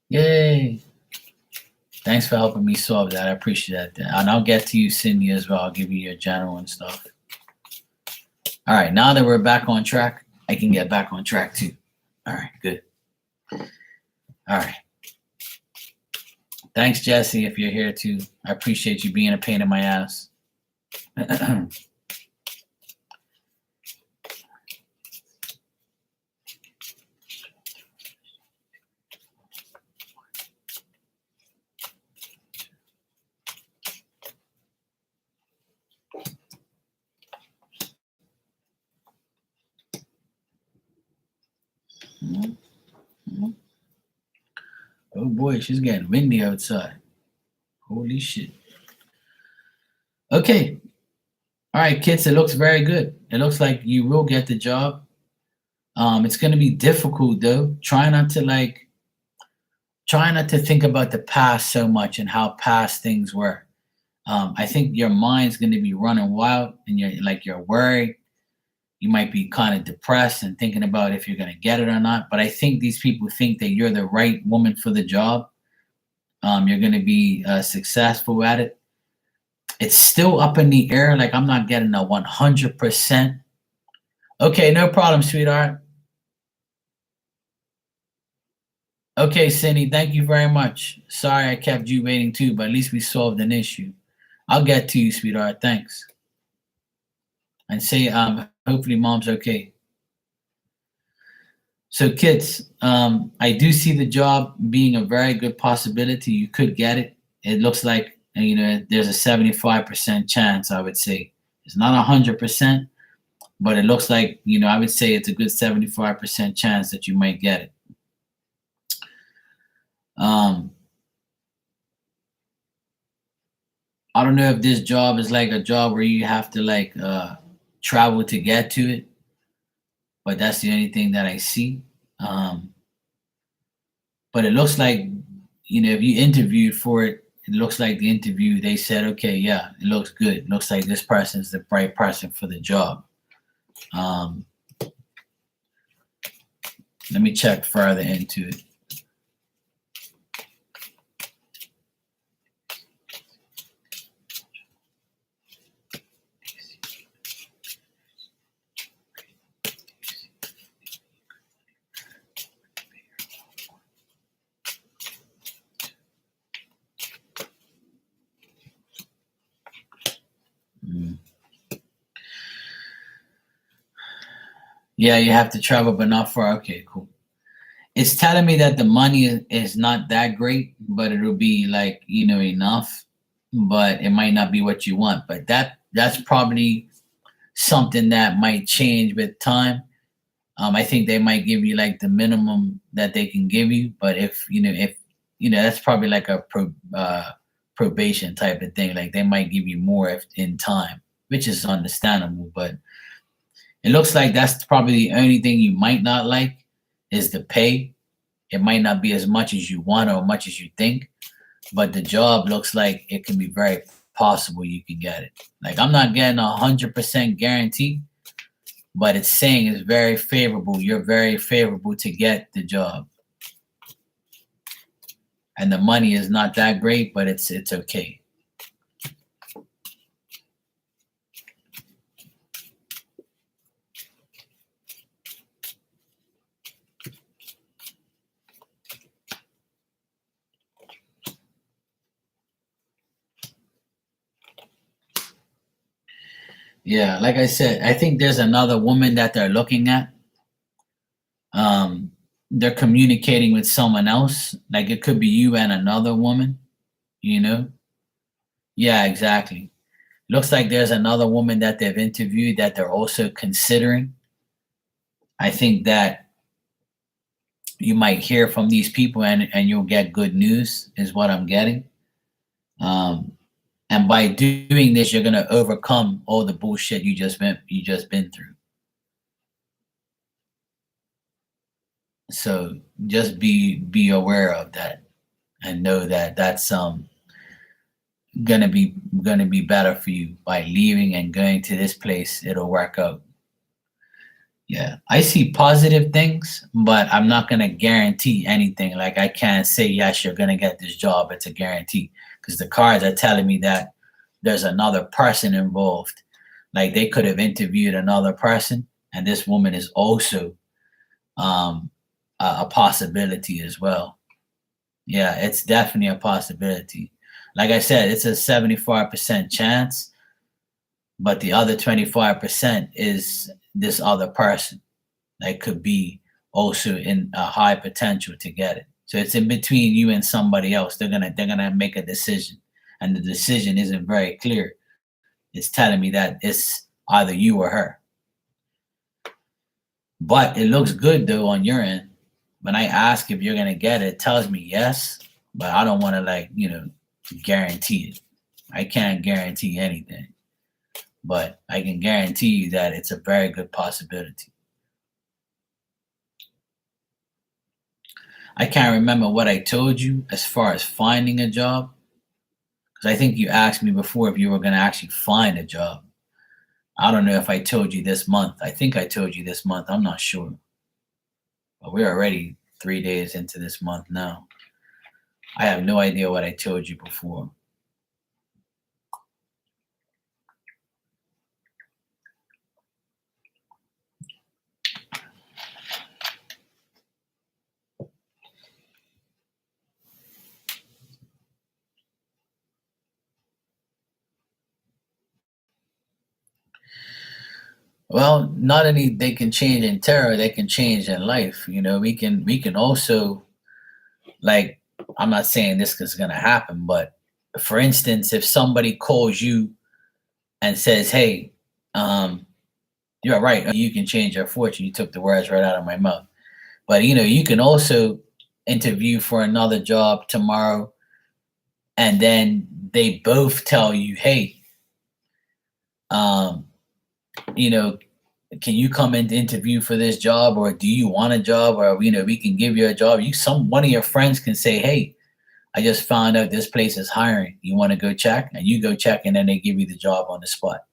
Yay. Thanks for helping me solve that. I appreciate that. And I'll get to you, Cindy, as well. I'll give you your general and stuff. All right. Now that we're back on track, I can get back on track too. All right. Good. All right. Thanks, Jesse, if you're here too. I appreciate you being a pain in my ass. Oh boy, she's getting windy outside. Holy shit. Okay. All right, kids, it looks very good. It looks like you will get the job. It's going to be difficult though. Try not to try not to think about the past so much and how past things were. I think your mind's going to be running wild, and you're worried. You might be kind of depressed and thinking about if you're going to get it or not. But I think these people think that you're the right woman for the job. You're going to be successful at it. It's still up in the air. Like, I'm not getting a 100%. Okay, no problem, sweetheart. Okay, Cindy, thank you very much. Sorry I kept you waiting too, but at least we solved an issue. I'll get to you, sweetheart. Thanks. And say, hopefully mom's okay. So kids, I do see the job being a very good possibility. You could get it. It looks like, there's a 75% chance, I would say. It's not 100%, but it looks like, I would say it's a good 75% chance that you might get it. I don't know if this job is like a job where you have to like travel to get to it, but that's the only thing that I see. But it looks like, if you interviewed for it, it looks like the interview, they said, okay, yeah, it looks good. It looks like this person's the right person for the job. Let me check further into it. Yeah, you have to travel, but not far. Okay, cool. It's telling me that the money is not that great, but it'll be like, enough, but it might not be what you want. But that's probably something that might change with time. I think they might give you like the minimum that they can give you, but if that's probably like a probation type of thing. Like they might give you more if, in time, which is understandable. But it looks like that's probably the only thing you might not like is the pay. It might not be as much as you want or much as you think, but the job looks like it can be very possible you can get it. Like I'm not getting 100% guarantee, but it's saying it's very favorable. You're very favorable to get the job, and the money is not that great, but it's okay. Yeah, like I said, I think there's another woman that they're looking at. They're communicating with someone else. Like it could be you and another woman, you know? Yeah, exactly. Looks like there's another woman that they've interviewed that they're also considering. I think that you might hear from these people and you'll get good news, is what I'm getting. Um, and by doing this, you're gonna overcome all the bullshit you just been through. So just be aware of that and know that that's gonna be better for you by leaving and going to this place. It'll work out. Yeah, I see positive things, but I'm not gonna guarantee anything. Like I can't say yes, you're gonna get this job. It's a guarantee because the cards are telling me that there's another person involved. Like they could have interviewed another person, and this woman is also um, a possibility as well. Yeah, it's definitely a possibility. Like I said, it's a 75% chance, but the other 25% is this other person that could be also in a high potential to get it. So it's in between you and somebody else. They're gonna make a decision, and the decision isn't very clear. It's telling me that it's either you or her. But it looks good though on your end. When I ask if you're gonna get it, it tells me yes, but I don't want to like guarantee it. I can't guarantee anything, but I can guarantee you that it's a very good possibility. I can't remember what I told you as far as finding a job, because I think you asked me before if you were going to actually find a job. I don't know if I told you this month. I think I told you this month. I'm not sure. But we're already 3 days into this month now. I have no idea what I told you before. Well, not only they can change in terror, they can change in life. We can also, like, I'm not saying this is gonna happen, but for instance, if somebody calls you and says, "Hey, um, you're right, you can change your fortune." You took the words right out of my mouth. But you can also interview for another job tomorrow, and then they both tell you, "Hey, um, you know, can you come and interview for this job, or do you want a job, or we can give you a job." One of your friends can say, "Hey, I just found out this place is hiring. You want to go check?" And you go check, and then they give you the job on the spot.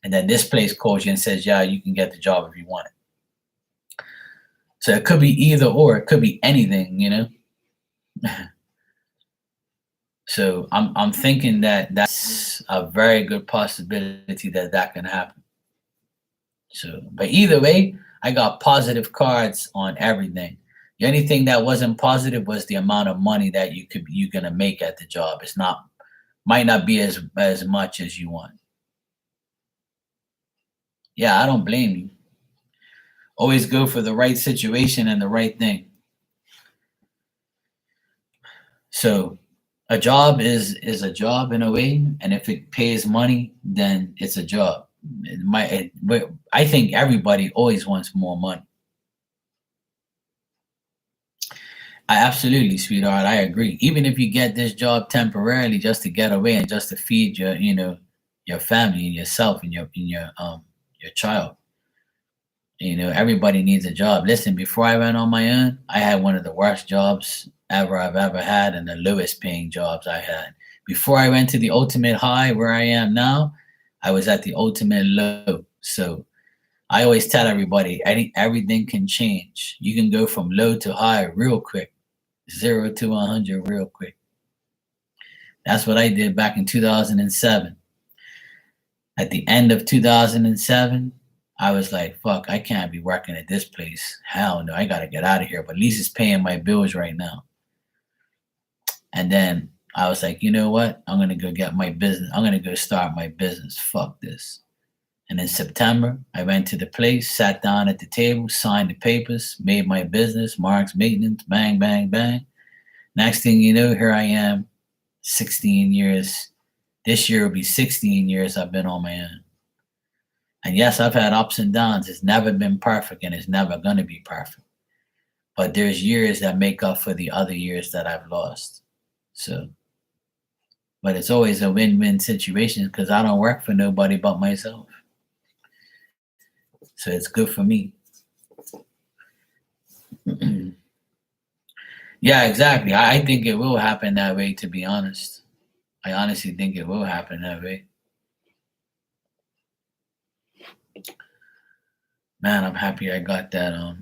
And then this place calls you and says, "Yeah, you can get the job if you want it." So it could be either or. It could be anything. So I'm thinking that that's a very good possibility that that can happen. So, but either way, I got positive cards on everything. The only thing that wasn't positive was the amount of money that you're gonna make at the job. It's not Might not be as much as you want. Yeah, I don't blame you. Always go for the right situation and the right thing. So a job is a job in a way, and if it pays money, then it's a job. But I think everybody always wants more money. Absolutely, sweetheart. I agree. Even if you get this job temporarily just to get away and just to feed your family and yourself and your child. Everybody needs a job. Listen, before I went on my own, I had one of the worst jobs I've ever had, and the lowest paying jobs I had. Before I went to the ultimate high where I am now, I was at the ultimate low. So I always tell everybody, I think everything can change. You can go from low to high real quick, 0 to 100 real quick. That's what I did back in 2007. At the end of 2007, I was like, fuck, I can't be working at this place. Hell no, I gotta get out of here. But at least it's paying my bills right now. And then I was like, you know what? I'm gonna go get my business. I'm gonna go start my business. Fuck this. And in September, I went to the place, sat down at the table, signed the papers, made my business, Mark's Maintenance, bang, bang, bang. Next thing you know, here I am, 16 years. This year will be 16 years I've been on my own. And yes, I've had ups and downs. It's never been perfect, and it's never going to be perfect. But there's years that make up for the other years that I've lost. So, but it's always a win-win situation because I don't work for nobody but myself. So it's good for me. Yeah, exactly. I think it will happen that way, to be honest. I honestly think it will happen that way. Man, I'm happy I got that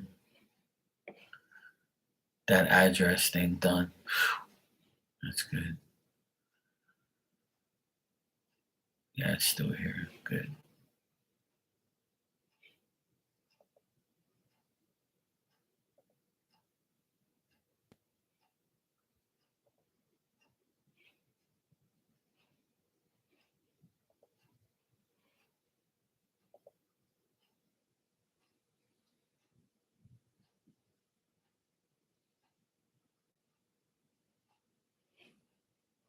address thing done. That's good. Yeah, it's still here. Good.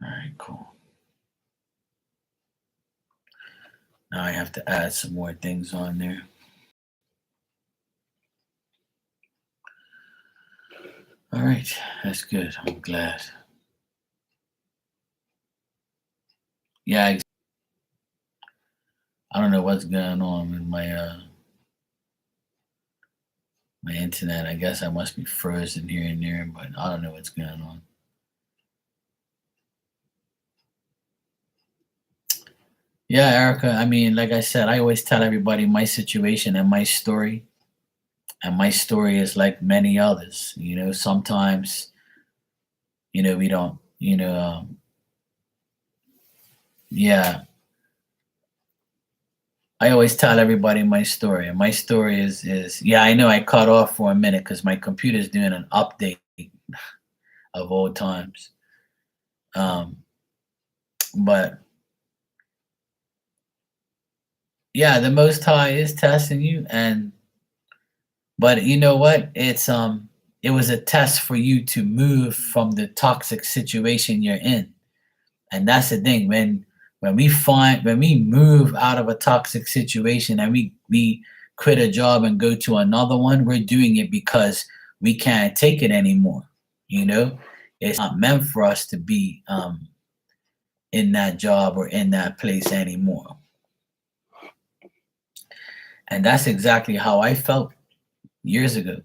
All right, cool. Now I have to add some more things on there. All right, that's good. I'm glad. Yeah, I don't know what's going on with My internet, I guess I must be frozen here and there, but I don't know what's going on. Yeah, Erica, I mean, like I said, I always tell everybody my situation and my story. And my story is like many others. Sometimes, we don't, yeah, I always tell everybody my story. And my story is yeah, I know I cut off for a minute because my computer's doing an update of old times. Um, but yeah, the Most High is testing you, but you know what? It was a test for you to move from the toxic situation you're in. And that's the thing. When we move out of a toxic situation and we quit a job and go to another one, we're doing it because we can't take it anymore. It's not meant for us to be in that job or in that place anymore. And that's exactly how I felt years ago.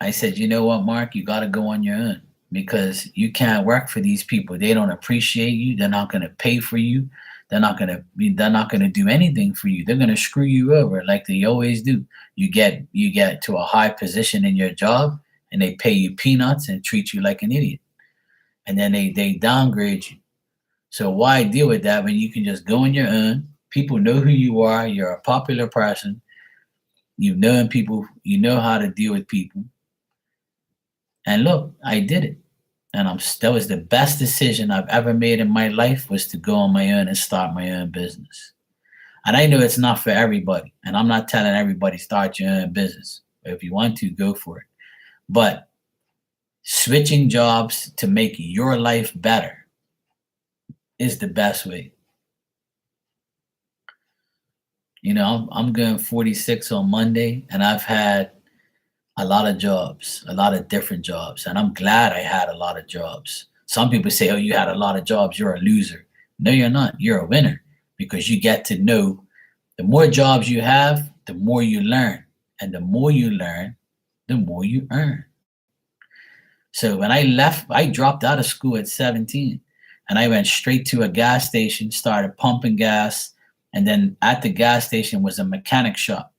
I said, you know what, Mark, you got to go on your own because you can't work for these people. They don't appreciate you. They're not going to pay for you. They're not going to do anything for you. They're going to screw you over like they always do. You get to a high position in your job and they pay you peanuts and treat you like an idiot. And then they downgrade you. So why deal with that when you can just go on your own? People know who you are. You're a popular person. You know how to deal with people. And look, I did it. And that was the best decision I've ever made in my life was to go on my own and start my own business. And I know it's not for everybody. And I'm not telling everybody start your own business. If you want to, go for it. But switching jobs to make your life better is the best way. I'm going 46 on Monday, and I've had a lot of jobs, a lot of different jobs, and I'm glad I had a lot of jobs. Some people say, oh, you had a lot of jobs, you're a loser. No, you're not. You're a winner because you get to know the more jobs you have, the more you learn. And the more you learn, the more you earn. So when I dropped out of school at 17 and I went straight to a gas station, started pumping gas. And then at the gas station was a mechanic shop.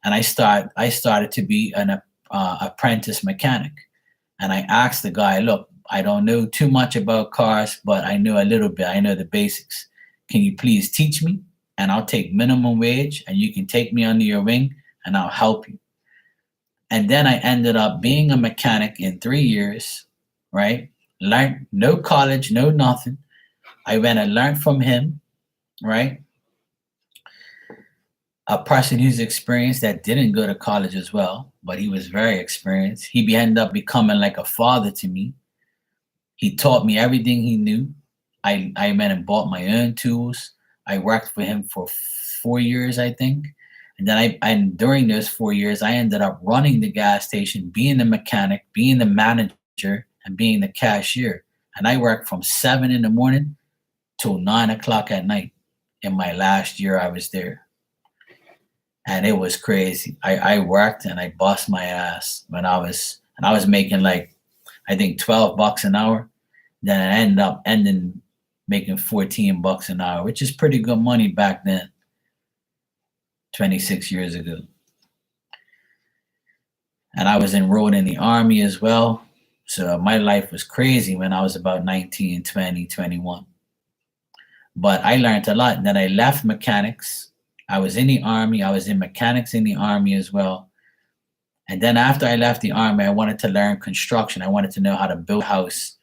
And I started to be an apprentice mechanic. And I asked the guy, look, I don't know too much about cars, but I know a little bit. I know the basics. Can you please teach me? And I'll take minimum wage and you can take me under your wing and I'll help you. And then I ended up being a mechanic in 3 years, right? Learned no college, no nothing. I went and learned from him, right? A person who's experienced that didn't go to college as well, but he was very experienced. He ended up becoming like a father to me. He taught me everything he knew. I went and bought my own tools. I worked for him for 4 years, I think. And then and during those 4 years, I ended up running the gas station, being the mechanic, being the manager, and being the cashier. And I worked from 7 in the morning till 9 o'clock at night in my last year I was there. And it was crazy. I worked and I bust my ass I was making like, I think $12 an hour. Then I ended up making $14 an hour, which is pretty good money back then, 26 years ago. And I was enrolled in the Army as well. So my life was crazy when I was about 19, 20, 21. But I learned a lot. And then I left mechanics. I was in the Army. I was in mechanics in the Army as well. And then after I left the Army, I wanted to learn construction. I wanted to know how to build a house,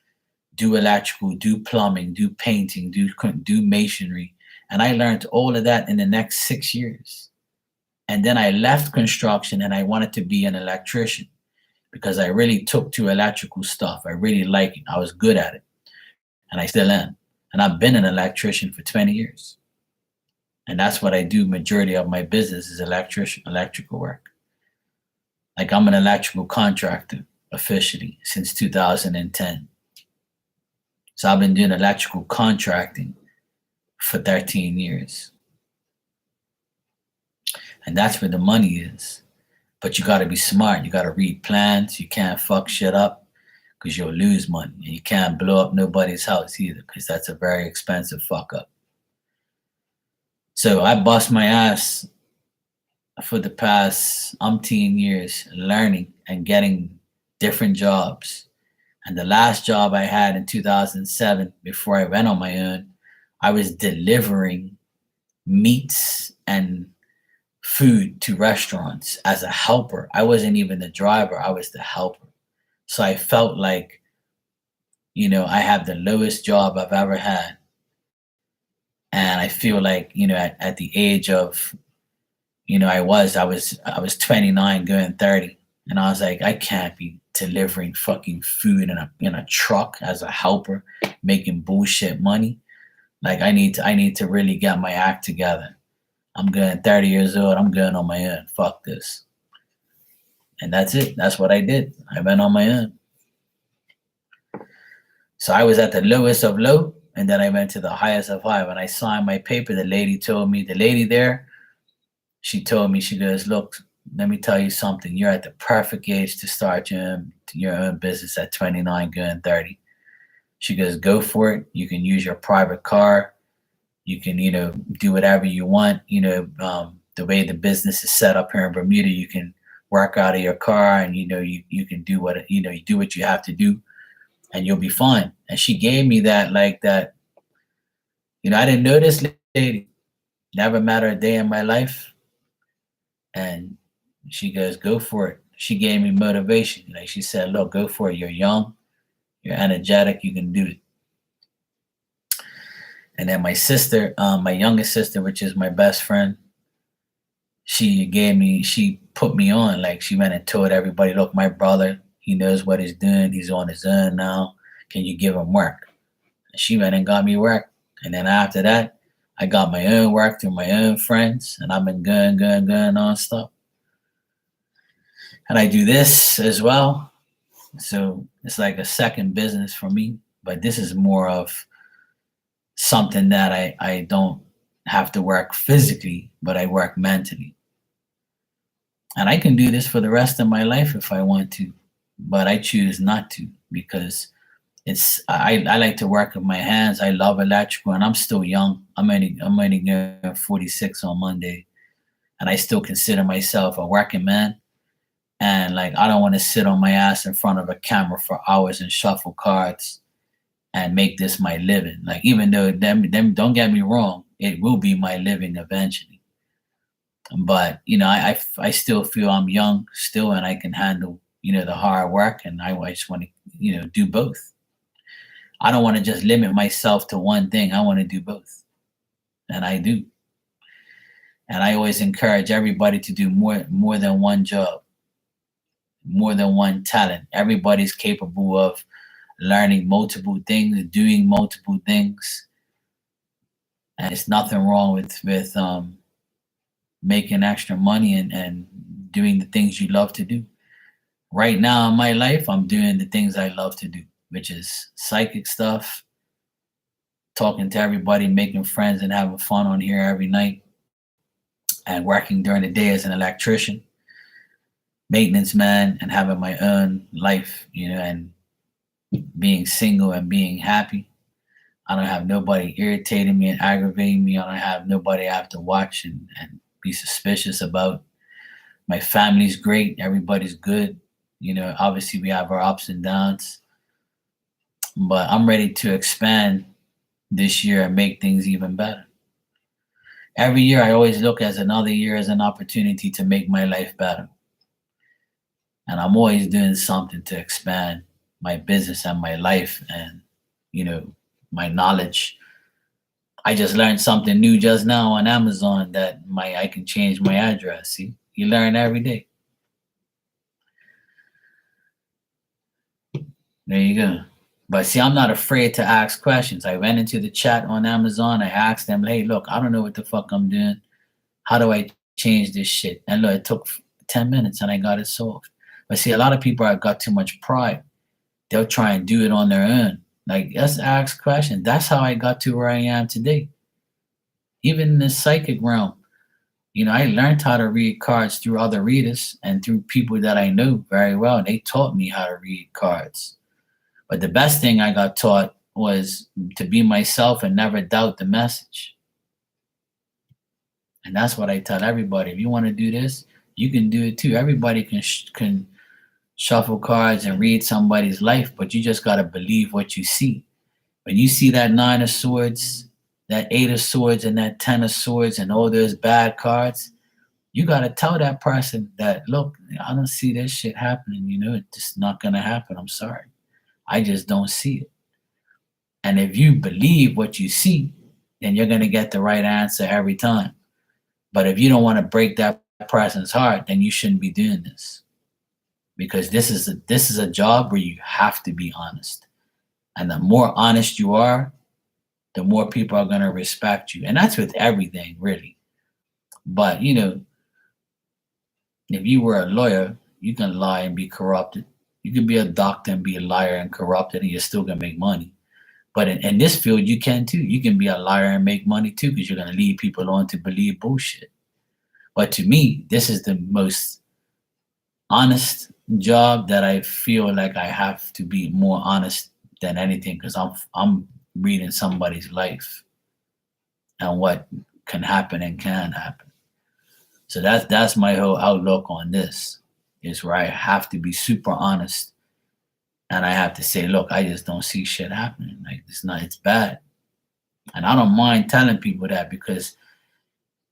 do electrical, do plumbing, do painting, do masonry. And I learned all of that in the next 6 years. And then I left construction and I wanted to be an electrician because I really took to electrical stuff. I really liked it. I was good at it. And I still am. And I've been an electrician for 20 years. And that's what I do. Majority of my business is electrical work. Like I'm an electrical contractor officially since 2010. So I've been doing electrical contracting for 13 years. And that's where the money is. But you got to be smart. You got to read plans. You can't fuck shit up because you'll lose money. And you can't blow up nobody's house either because that's a very expensive fuck up. So I bust my ass for the past umpteen years learning and getting different jobs. And the last job I had in 2007, before I went on my own, I was delivering meats and food to restaurants as a helper. I wasn't even the driver, I was the helper. So I felt like, I have the lowest job I've ever had. And I feel like, at the age of, I was 29 going 30. And I was like, I can't be delivering fucking food in a truck as a helper, making bullshit money. Like I need to really get my act together. I'm going 30 years old. I'm going on my own. Fuck this. And that's it. That's what I did. I went on my own. So I was at the lowest of low, and then I went to the highest of high. When I signed my paper, the lady there, she told me, she goes, look, let me tell you something. You're at the perfect age to start your own business at 29, going 30. She goes, go for it. You can use your private car. You can, do whatever you want. The way the business is set up here in Bermuda, you can work out of your car and, you can do what, you do what you have to do and you'll be fine. And she gave me that, like that. I didn't know this lady. Never met her a day in my life. And she goes, go for it. She gave me motivation. Like she said, look, go for it. You're young. You're energetic. You can do it. And then my sister, my youngest sister, which is my best friend, she put me on. Like she went and told everybody, look, my brother, he knows what he's doing. He's on his own now. Can you give him work? And she went and got me work. And then after that, I got my own work through my own friends. And I've been going nonstop. And I do this as well. So it's like a second business for me. But this is more of something that I don't have to work physically, but I work mentally. And I can do this for the rest of my life if I want to, but I choose not to because I like to work with my hands. I love electrical and I'm still young. I'm only going 46 on Monday. And I still consider myself a working man. And like I don't want to sit on my ass in front of a camera for hours and shuffle cards and make this my living. Like even though them don't get me wrong, it will be my living eventually. But I still feel I'm young still, and I can handle the hard work, and I just want to do both. I don't want to just limit myself to one thing. I want to do both, and I do. And I always encourage everybody to do more than one job, more than one talent. Everybody's capable of learning multiple things, doing multiple things, and it's nothing wrong with making extra money and doing the things you love to do. Right now in my life, I'm doing the things I love to do, which is psychic stuff, talking to everybody, making friends, and having fun on here every night, and working during the day as an electrician, maintenance man, and having my own life, and being single and being happy. I don't have nobody irritating me and aggravating me. I don't have nobody I have to watch and be suspicious about. My family's great. Everybody's good. Obviously we have our ups and downs, but I'm ready to expand this year and make things even better. Every year I always look as another year as an opportunity to make my life better. And I'm always doing something to expand my business and my life and, my knowledge. I just learned something new just now on Amazon that I can change my address. See, you learn every day. There you go. But see, I'm not afraid to ask questions. I went into the chat on Amazon. I asked them, hey, look, I don't know what the fuck I'm doing. How do I change this shit? And look, it took 10 minutes and I got it solved. But see, a lot of people have got too much pride. They'll try and do it on their own. Like, let's ask questions. That's how I got to where I am today. Even in the psychic realm, You know, I learned how to read cards through other readers and through people that I knew very well. They taught me how to read cards. But the best thing I got taught was to be myself and never doubt the message. And that's what I tell everybody. If you want to do this, you can do it too. Everybody can shuffle cards and read somebody's life, but you just got to believe what you see. When you see that nine of swords, that eight of swords, and that 10 of swords, and all those bad cards, you got to tell that person that, look, I don't see this shit happening. You know, it's just not going to happen. I'm sorry. I just don't see it. And if you believe what you see, then you're going to get the right answer every time. But if you don't want to break that person's heart, then you shouldn't be doing this. Because this is a job where you have to be honest. And the more honest you are, the more people are going to respect you. And that's with everything, really. But, you know, if you were a lawyer, you can lie and be corrupted. You can be a doctor and be a liar and corrupted, and you're still going to make money. But in this field, you can too. You can be a liar and make money too, because you're going to lead people on to believe bullshit. But to me, this is the most honest job that I feel like I have to be more honest than anything, because I'm reading somebody's life and what can happen and can happen. So that's my whole outlook on this, is where I have to be super honest, and I have to say, look, I just don't see shit happening. Like, it's bad. And I don't mind telling people that, because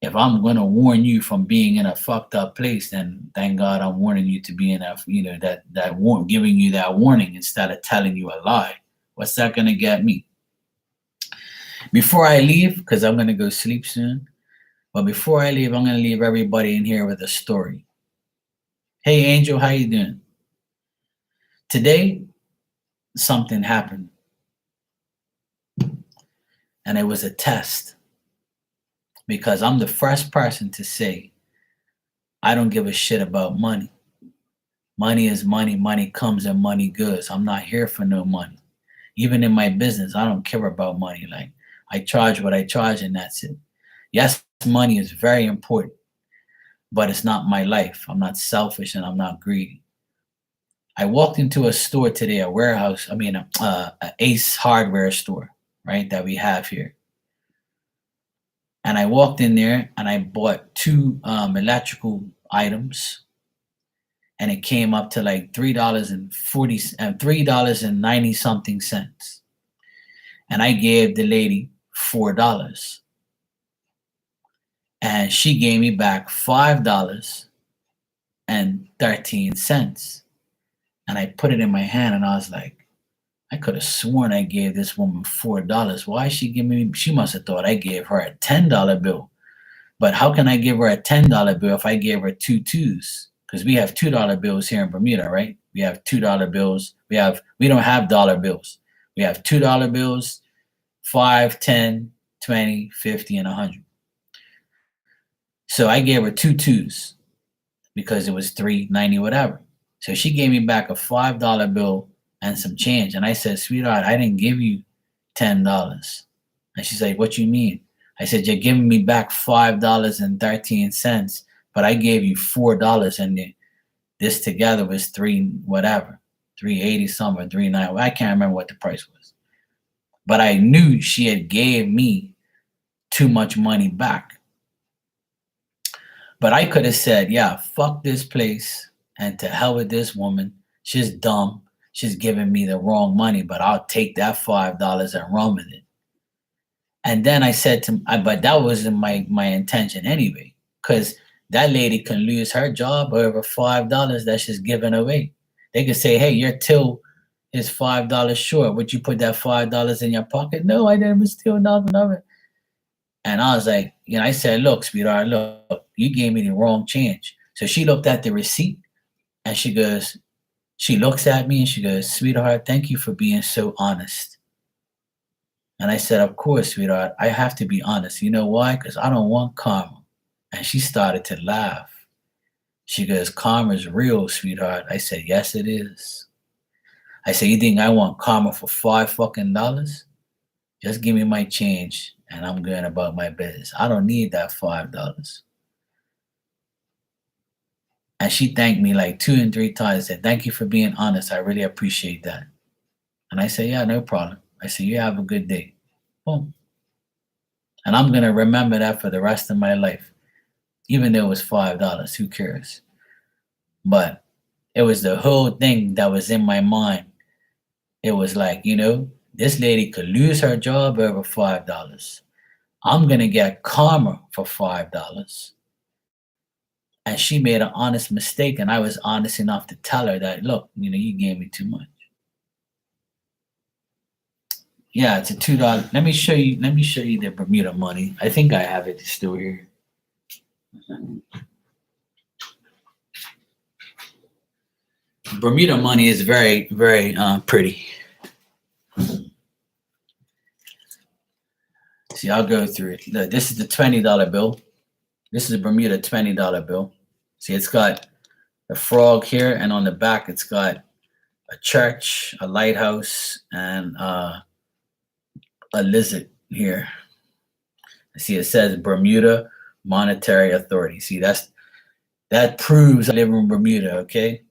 if I'm going to warn you from being in a fucked up place, then thank God I'm warning you to be in a, you know, giving you that warning instead of telling you a lie. What's that going to get me? Before I leave, because I'm going to go sleep soon, but before I leave, I'm going to leave everybody in here with a story. Hey, Angel, how you doing? Today, something happened, and it was a test, because I'm the first person to say, I don't give a shit about money. Money is money. Money comes and money goes. I'm not here for no money. Even in my business, I don't care about money. Like, I charge what I charge, and that's it. Yes, money is very important, but it's not my life. I'm not selfish, and I'm not greedy. I walked into a store today, a warehouse, a Ace Hardware store, right, that we have here. And I walked in there and I bought two electrical items, and it came up to like $3.90 something cents. And I gave the lady $4, and she gave me back $5.13. And I put it in my hand, and I was like, I could have sworn I gave this woman $4. Why is she giving me? She must have thought I gave her a $10 bill. But how can I give her a $10 bill if I gave her two twos? Because we have $2 bills here in Bermuda, right? We have $2 bills. We don't have dollar bills. We have $2 bills, 5, 10, 20, 50, and 100. So I gave her two twos because it was $3.90 whatever. So she gave me back a $5 bill and some change. And I said, sweetheart, I didn't give you $10. And she's like, what you mean? I said, you're giving me back $5.13, but I gave you $4, and this together was $3.80 something, $3.90. I can't remember what the price was. But I knew she had gave me too much money back. But I could have said, yeah, fuck this place, and to hell with this woman. She's dumb. She's giving me the wrong money, but I'll take that $5 and run with it. And then I said but that wasn't my intention anyway, because that lady can lose her job over $5 that she's giving away. They could say, hey, your till is $5 short. Would you put that $5 in your pocket? No, I didn't steal nothing of it. And I was like, I said, look, sweetheart, look, you gave me the wrong change. So she looked at the receipt, and she looks at me and she goes, sweetheart, thank you for being so honest. And I said, of course, sweetheart, I have to be honest. You know why? Because I don't want karma. And she started to laugh. She goes, karma's real, sweetheart. I said, yes, it is. I said, you think I want karma for $5? Just give me my change, and I'm going about my business. I don't need that $5. And she thanked me like 2 and 3 times. Said, "Thank you for being honest. I really appreciate that." And I said, "Yeah, no problem." I said, "You have a good day." Boom. And I'm gonna remember that for the rest of my life. Even though it was $5, who cares? But it was the whole thing that was in my mind. It was like, this lady could lose her job over $5. I'm gonna get karma for $5. And she made an honest mistake, and I was honest enough to tell her that, look, you gave me too much. Yeah, it's a $2. Let me show you the Bermuda money. I think I have it still here. Bermuda money is very, very pretty. See, I'll go through it. Look, this is the $20 bill. This is a Bermuda $20 bill. See, it's got a frog here, and on the back, it's got a church, a lighthouse, and a lizard here. See, it says Bermuda Monetary Authority. See, that proves I live in Bermuda, okay?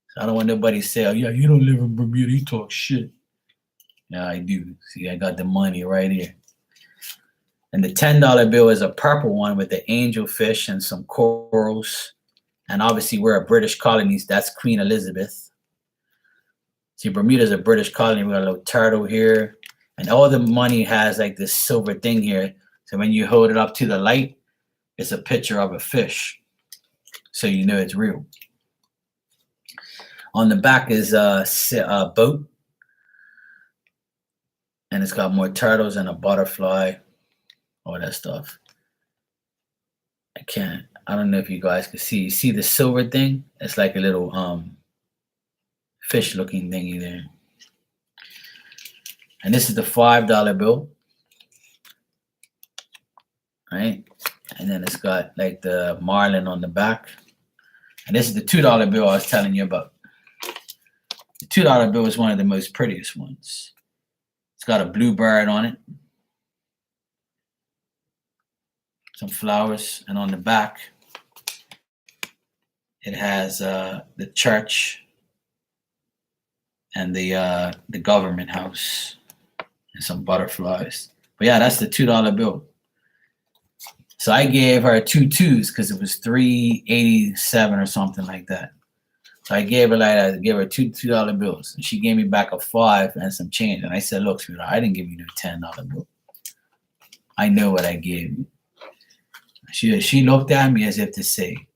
So I don't want nobody to say, "Oh, yeah, you don't live in Bermuda, you talk shit." Yeah, I do. See, I got the money right here. And the $10 bill is a purple one with the angelfish and some corals. And obviously, we're a British colony. That's Queen Elizabeth. See, Bermuda's a British colony. We got a little turtle here. And all the money has like this silver thing here. So when you hold it up to the light, it's a picture of a fish. So you know it's real. On the back is a boat. And it's got more turtles and a butterfly. All that stuff. I don't know if you guys can see. You see the silver thing? It's like a little fish looking thingy there. And this is the $5 bill. Right? And then it's got like the marlin on the back. And this is the $2 bill I was telling you about. The $2 bill is one of the most prettiest ones. It's got a blue bird on it. Some flowers, and on the back it has the church and the government house and some butterflies. But yeah, that's the $2 bill. So I gave her 2 2s because it was $3.87 or something like that. So I gave her two $2 bills, and she gave me back a 5 and some change. And I said, "Look, sweetheart, I didn't give you no $10 bill. I know what I gave you." She looked at me as if to say,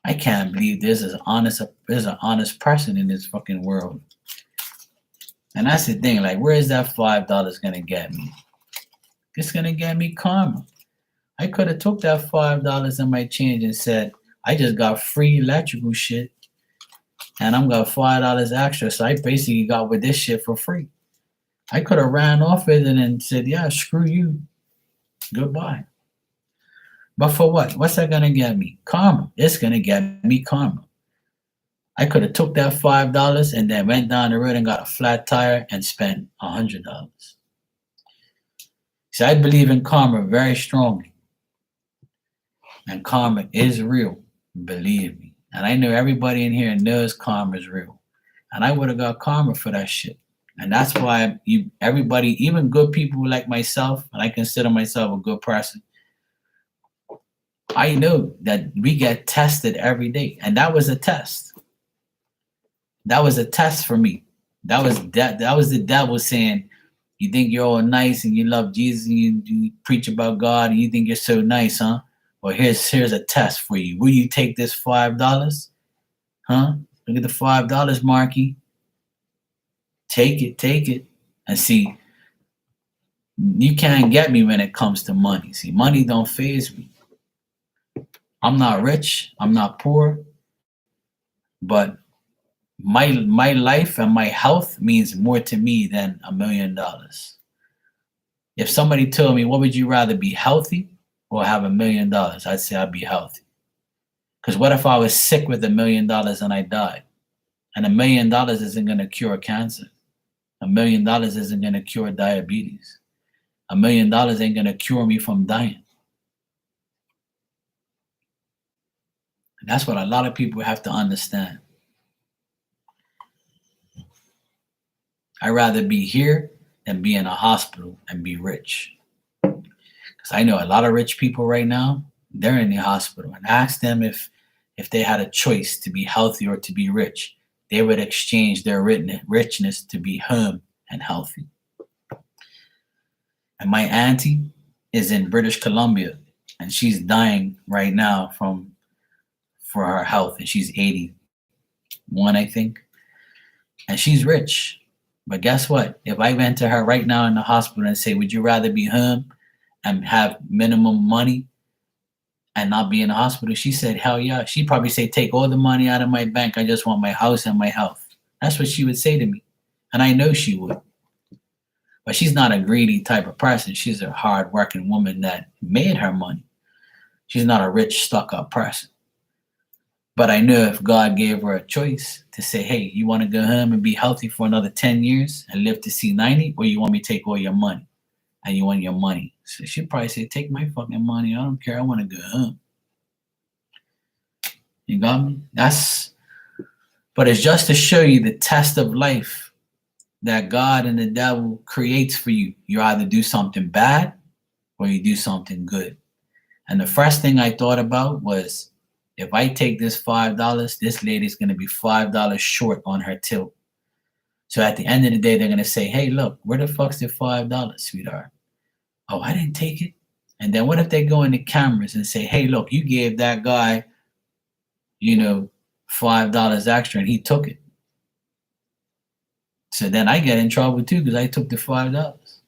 "I can't believe there's an honest person in this fucking world." And that's the thing. Like, where is that $5 gonna get me? It's gonna get me karma. I could have took that $5 in my change and said, "I just got free electrical shit, and I'm got $5 extra, so I basically got with this shit for free." I could have ran off with it and said, "Yeah, screw you, goodbye." But for what? What's that gonna get me? Karma. It's gonna get me karma. I could have took that $5 and then went down the road and got a flat tire and spent $100. See, I believe in karma very strongly. And karma is real, believe me. And I know everybody in here knows karma is real. And I would have got karma for that shit. And that's why everybody, even good people like myself, and I consider myself a good person, I know that we get tested every day. And that was a test. That was a test for me. That was the devil saying, "You think you're all nice and you love Jesus and you preach about God and you think you're so nice, huh? Well, here's a test for you. Will you take this $5? Huh? Look at the $5, Marky. Take it. And see, you can't get me when it comes to money. See, money don't faze me. I'm not rich. I'm not poor. But my life and my health means more to me than $1 million. If somebody told me, what would you rather, be healthy or have $1 million? I'd say I'd be healthy. Because what if I was sick with $1 million and I died? And $1 million isn't going to cure cancer. $1 million isn't going to cure diabetes. $1 million ain't going to cure me from dying. And that's what a lot of people have to understand. I'd rather be here than be in a hospital and be rich. Because I know a lot of rich people right now, they're in the hospital. And ask them if they had a choice to be healthy or to be rich, they would exchange their richness to be home and healthy. And my auntie is in British Columbia, and she's dying right now for her health, and she's 81, I think, and she's rich. But guess what? If I went to her right now in the hospital and say, "Would you rather be home and have minimum money and not be in the hospital?" She said, "Hell yeah." She'd probably say, "Take all the money out of my bank. I just want my house and my health." That's what she would say to me, and I know she would. But she's not a greedy type of person. She's a hard-working woman that made her money. She's not a rich, stuck-up person. But I know if God gave her a choice to say, "Hey, you want to go home and be healthy for another 10 years and live to see 90, or you want me to take all your money and you want your money?" So she'd probably say, "Take my fucking money. I don't care. I want to go home." You got me? But it's just to show you the test of life that God and the devil creates for you. You either do something bad or you do something good. And the first thing I thought about was, if I take this $5, this lady's going to be $5 short on her till. So at the end of the day, they're going to say, "Hey, look, where the fuck's the $5, sweetheart?" "Oh, I didn't take it." And then what if they go in the cameras and say, "Hey, look, you gave that guy, $5 extra and he took it." So then I get in trouble too because I took the $5.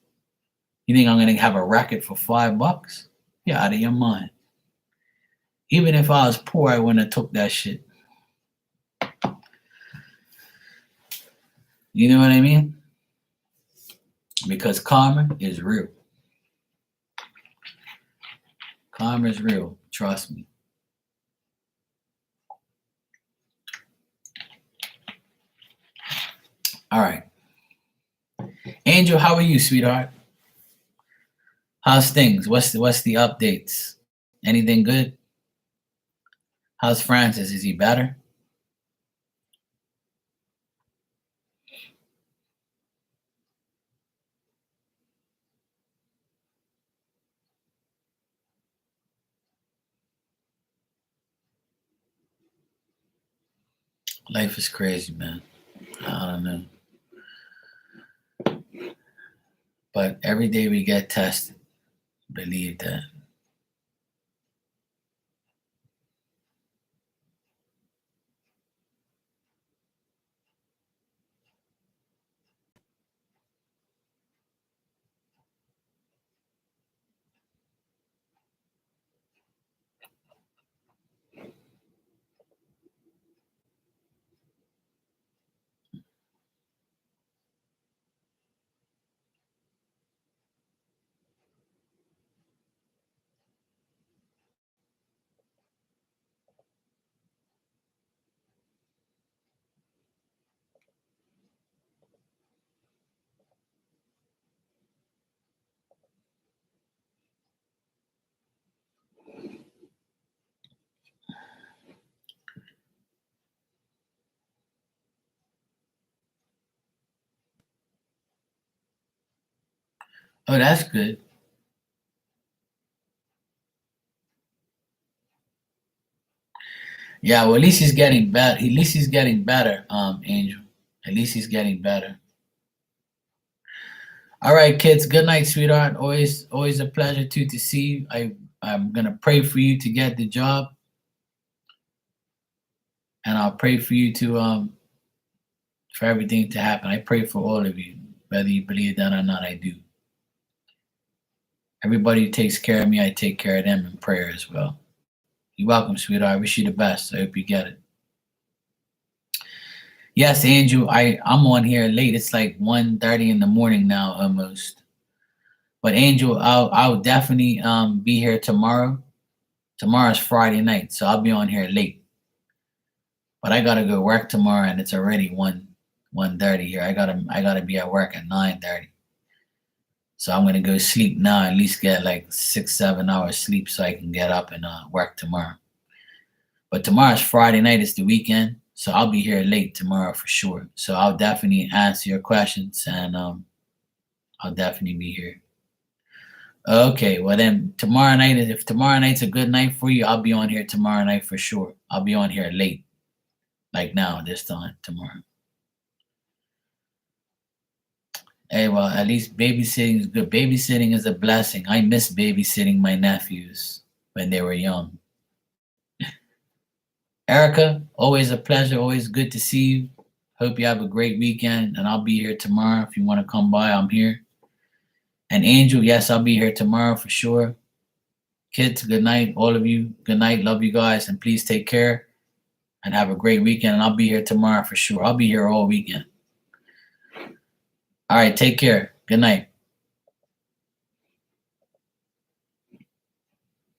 You think I'm going to have a racket for $5? You're out of your mind. Even if I was poor, I wouldn't have took that shit. You know what I mean? Because karma is real. Karma is real. Trust me. All right. Angel, how are you, sweetheart? How's things? What's the updates? Anything good? How's Francis? Is he better? Life is crazy, man. I don't know. But every day we get tested. Believe that. Oh, that's good. Yeah, well, at least he's getting better. At least he's getting better, Angel. At least he's getting better. All right, kids. Good night, sweetheart. Always a pleasure to see you. I'm gonna pray for you to get the job, and I'll pray for you to for everything to happen. I pray for all of you, whether you believe that or not. I do. Everybody who takes care of me, I take care of them in prayer as well. You're welcome, sweetheart. I wish you the best. I hope you get it. Yes, Angel, I'm on here late. It's like 1:30 in the morning now almost. But Angel, I'll definitely be here tomorrow. Tomorrow's Friday night, so I'll be on here late. But I gotta go work tomorrow, and it's already 1:30 here. I gotta be at work at 9:30. So I'm gonna go sleep now. At least get like 6-7 hours sleep so I can get up and work tomorrow. But tomorrow's Friday night. It's the weekend. So I'll be here late tomorrow for sure. So I'll definitely answer your questions, and I'll definitely be here. Okay, well then tomorrow night, if tomorrow night's a good night for you, I'll be on here tomorrow night for sure. I'll be on here late, like now, this time tomorrow. Hey, well, at least babysitting is good. Babysitting is a blessing. I miss babysitting my nephews when they were young. Erica, always a pleasure. Always good to see you. Hope you have a great weekend, and I'll be here tomorrow. If you want to come by, I'm here. And Angel, yes, I'll be here tomorrow for sure. Kids, good night. All of you, good night. Love you guys, and please take care and have a great weekend. And I'll be here tomorrow for sure. I'll be here all weekend. All right, take care. Good night.